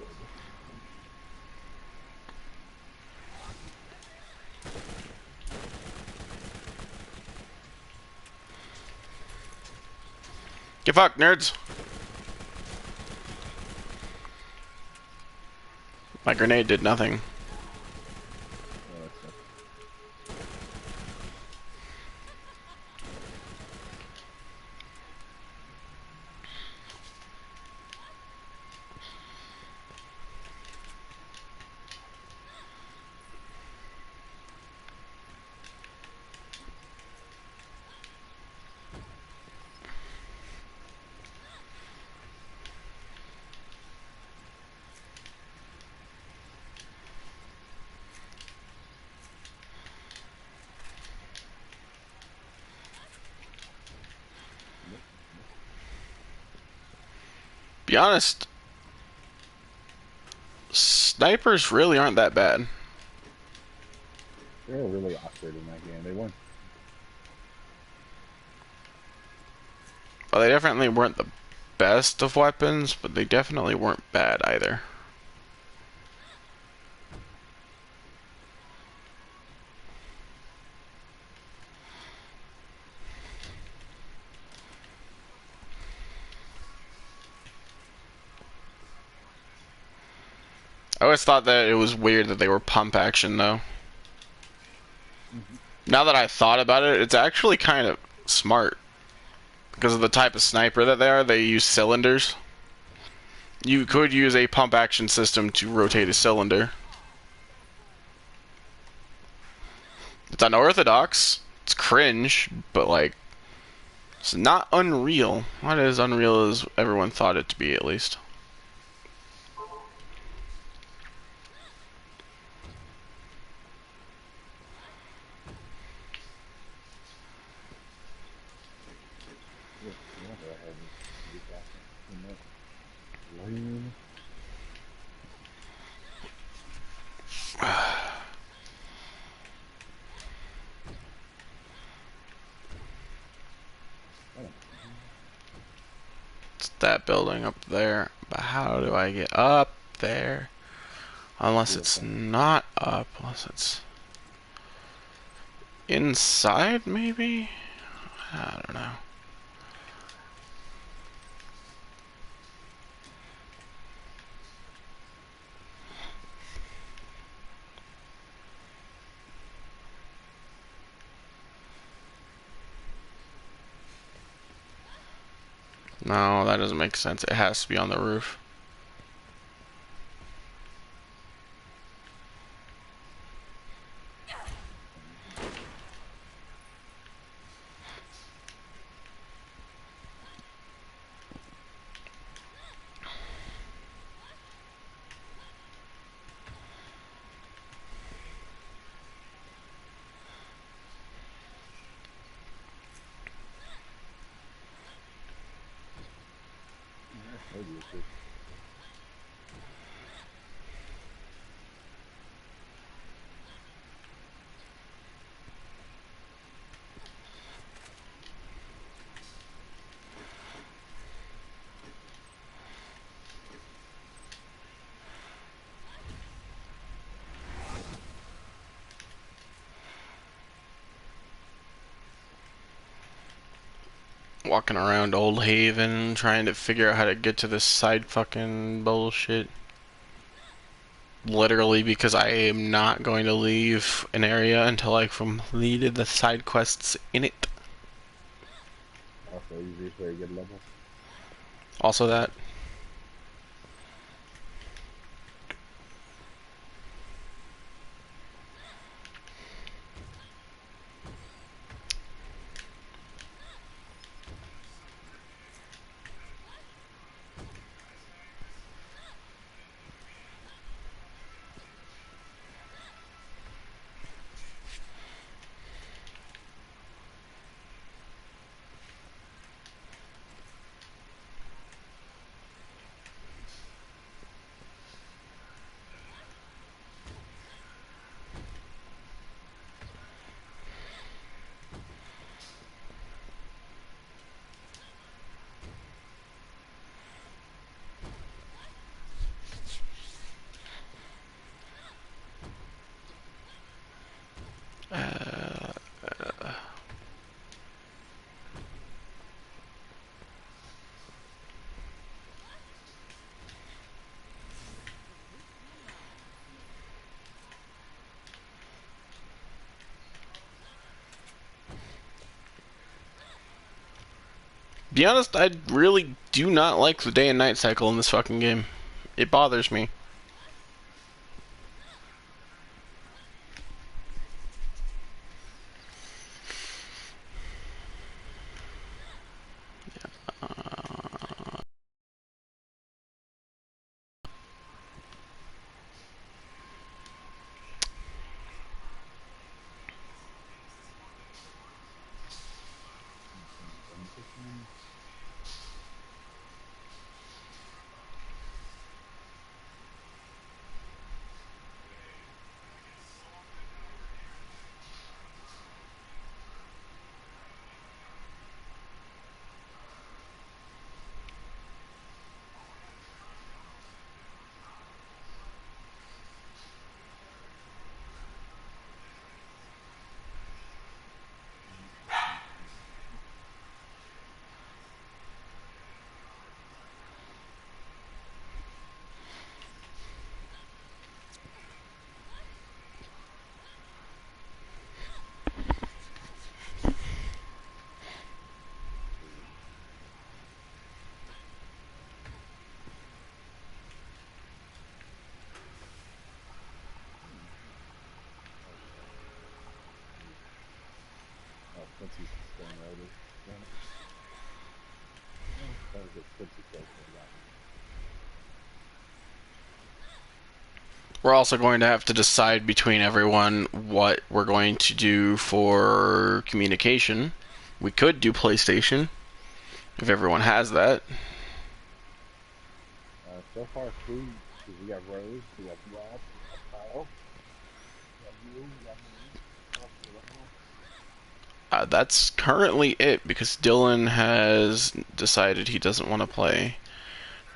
Get fucked, nerds. My grenade did nothing. Be honest, snipers really aren't that bad. They were really awkward in that game. They weren't. Well, they definitely weren't the best of weapons, but they definitely weren't bad either. I always thought that it was weird that they were pump action, though. Now that I thought about it, it's actually kind of smart. Because of the type of sniper that they use cylinders. You could use a pump action system to rotate a cylinder. It's unorthodox. It's cringe, but like, it's not unreal. Not as unreal as everyone thought it to be, at least. It's that building up there. But how do I get up there? Unless it's not up. Unless it's inside, maybe? I don't know. No, that doesn't make sense. It has to be on the roof. Walking around Old Haven, trying to figure out how to get to this side fucking bullshit. Literally because I am not going to leave an area until I've completed the side quests in it. Also, you reach very good level. Also that. be honest, I really do not like the day and night cycle in this fucking game. It bothers me. Oh, Quincy's staying early. Damn it. Oh, that was a Quincy kill for that. We're also going to have to decide between everyone what we're going to do for communication. We could do PlayStation, if everyone has that. So far, 3, because we got Rose, we got Rob, we got Kyle, we got you, we got me. What else do we have? That's currently it, because Dylan has decided he doesn't want to play.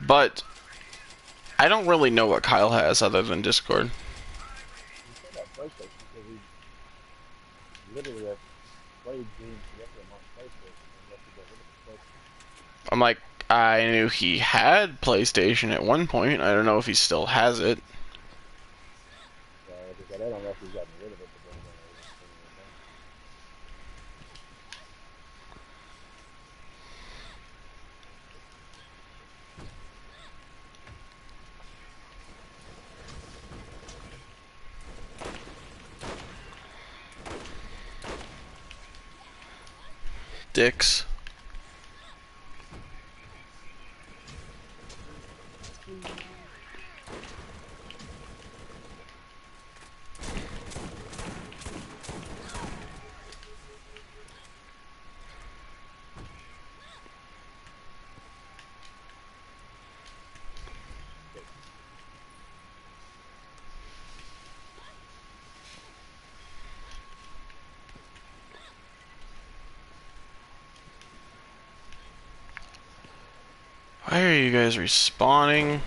But I don't really know what Kyle has other than Discord. We still got PlayStation, because we literally have played games together on PlayStation, and we have to get rid of the PlayStation. I'm like, I knew he had PlayStation at one point. I don't know if he still has it. So, because I don't know if we've gotten rid of it, but then again, I didn't put it in. Dicks. Why are you guys respawning?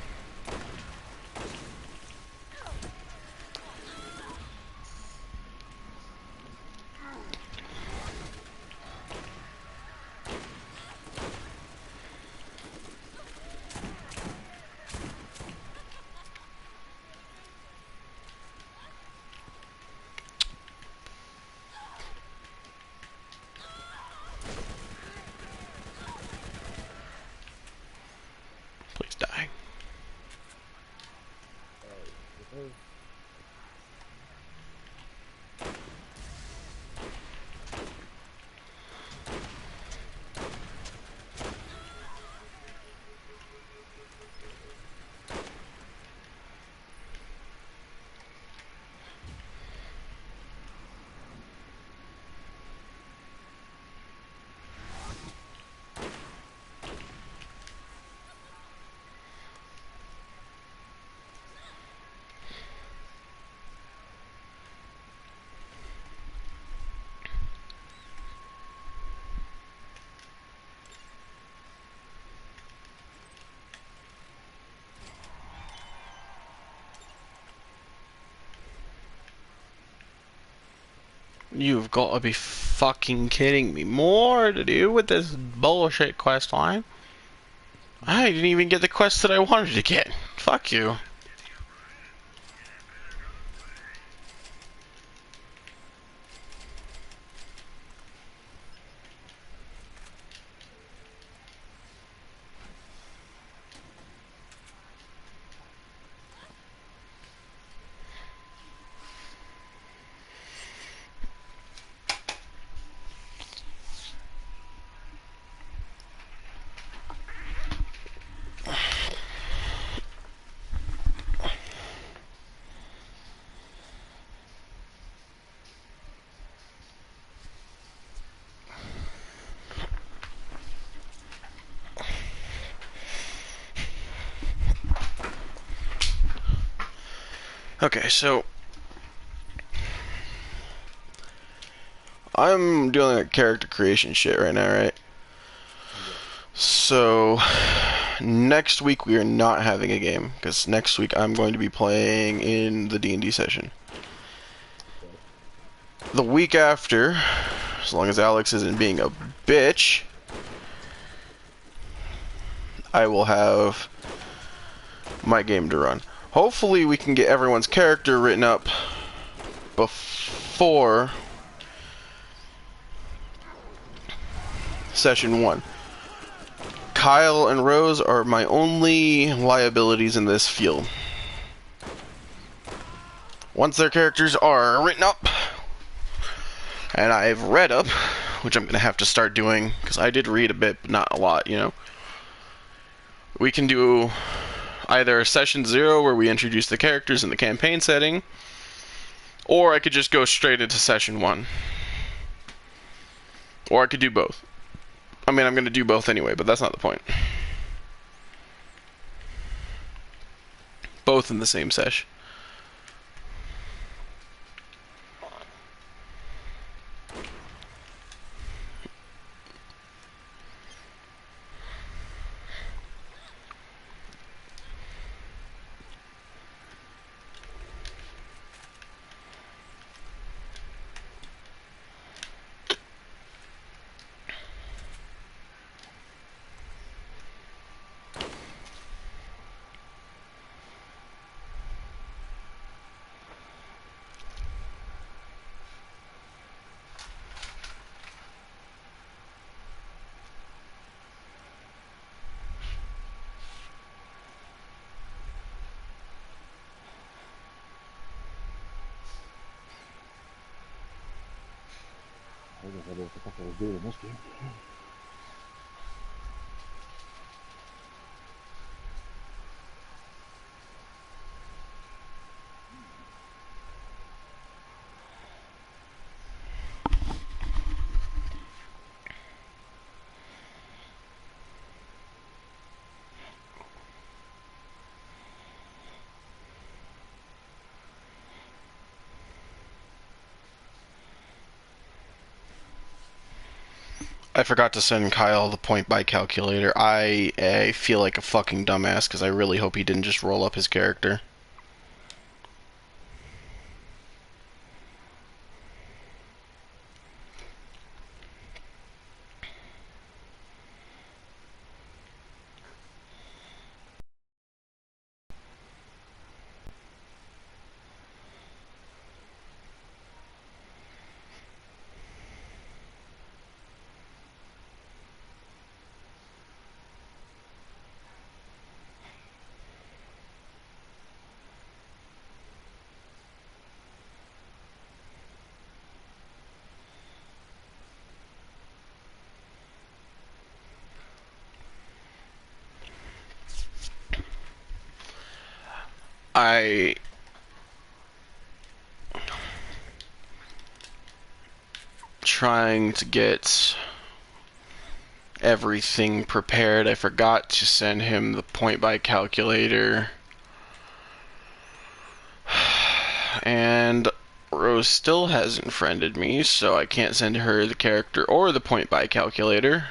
Please die. You've got to be fucking kidding me. More to do with this bullshit quest line? I didn't even get the quest that I wanted to get. Fuck you. Okay, so I'm doing like character creation shit right now, right? So next week we are not having a game because next week I'm going to be playing in the D&D session. The week after, as long as Alex isn't being a bitch, I will have my game to run. Hopefully we can get everyone's character written up before session 1. Kyle and Rose are my only liabilities in this field. Once their characters are written up, and I've read up, which I'm going to have to start doing, because I did read a bit, but not a lot, you know. We can do either session 0, where we introduce the characters in the campaign setting, or I could just go straight into session 1. Or I could do both. I mean, I'm going to do both anyway, but that's not the point. Both in the same session. I don't know what the fuck I was doing in this game. I forgot to send Kyle the point buy calculator. I feel like a fucking dumbass because I really hope he didn't just roll up his character. I trying to get everything prepared. I forgot to send him the point buy calculator. And Rose still hasn't friended me, so I can't send her the character or the point buy calculator.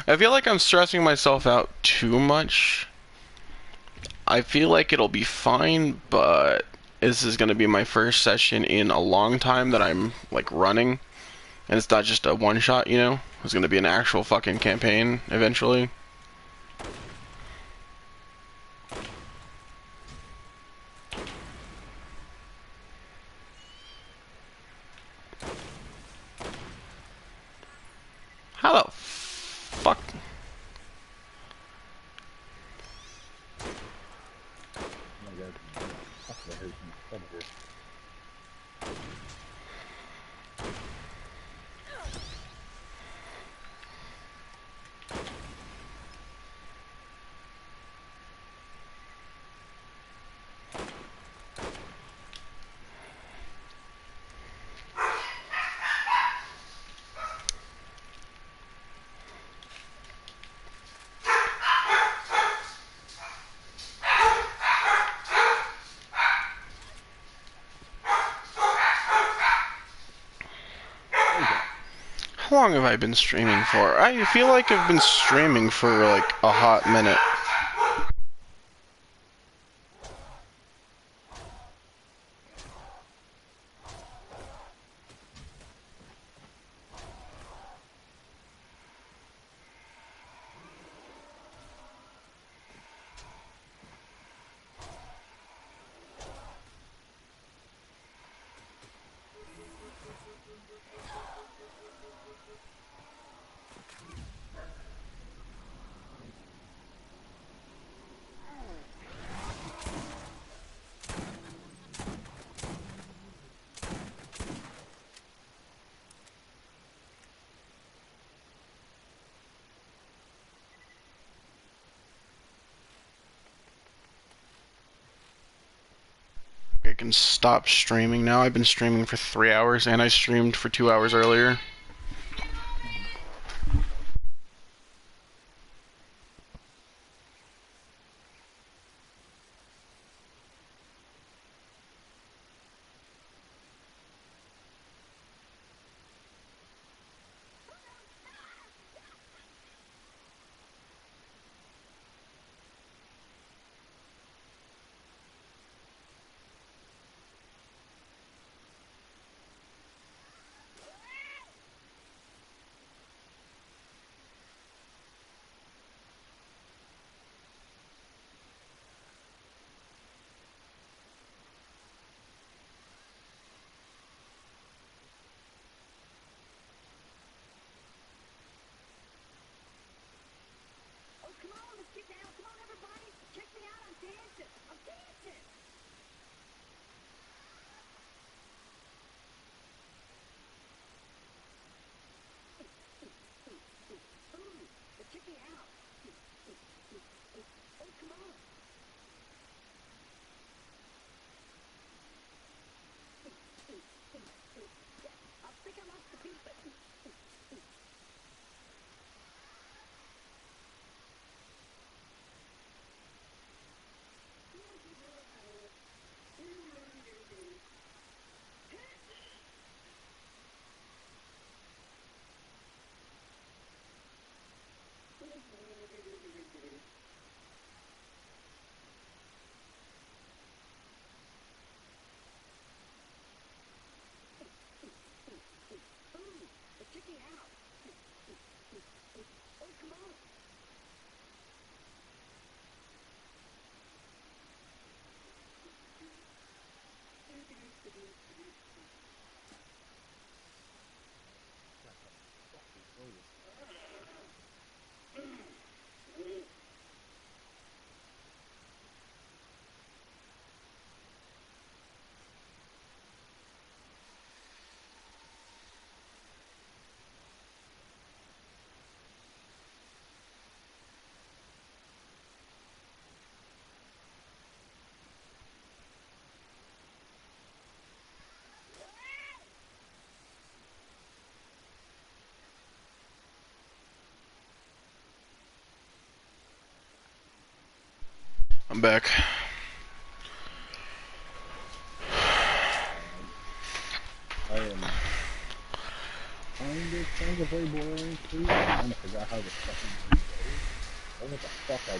I feel like I'm stressing myself out too much. I feel like it'll be fine, but this is going to be my first session in a long time that I'm, like, running. And it's not just a one-shot, you know? It's going to be an actual fucking campaign, eventually. How the fuck? Oh my god. Fuck, I hate some stuff here. How long have I been streaming for? I feel like I've been streaming for like a hot minute. I can stop streaming now. I've been streaming for 3 hours, and I streamed for 2 hours earlier. Oh, come on, let's get down. Come on, everybody. Check me out. I'm dancing. I'm dancing. Ooh, but check me out. Oh, come on. I think I lost the beat, but... Ooh, but check me out. Oh, come on. I'm back. I am trying to play Borderlands 2, and I forgot how the fucking game goes. I don't know what the fuck I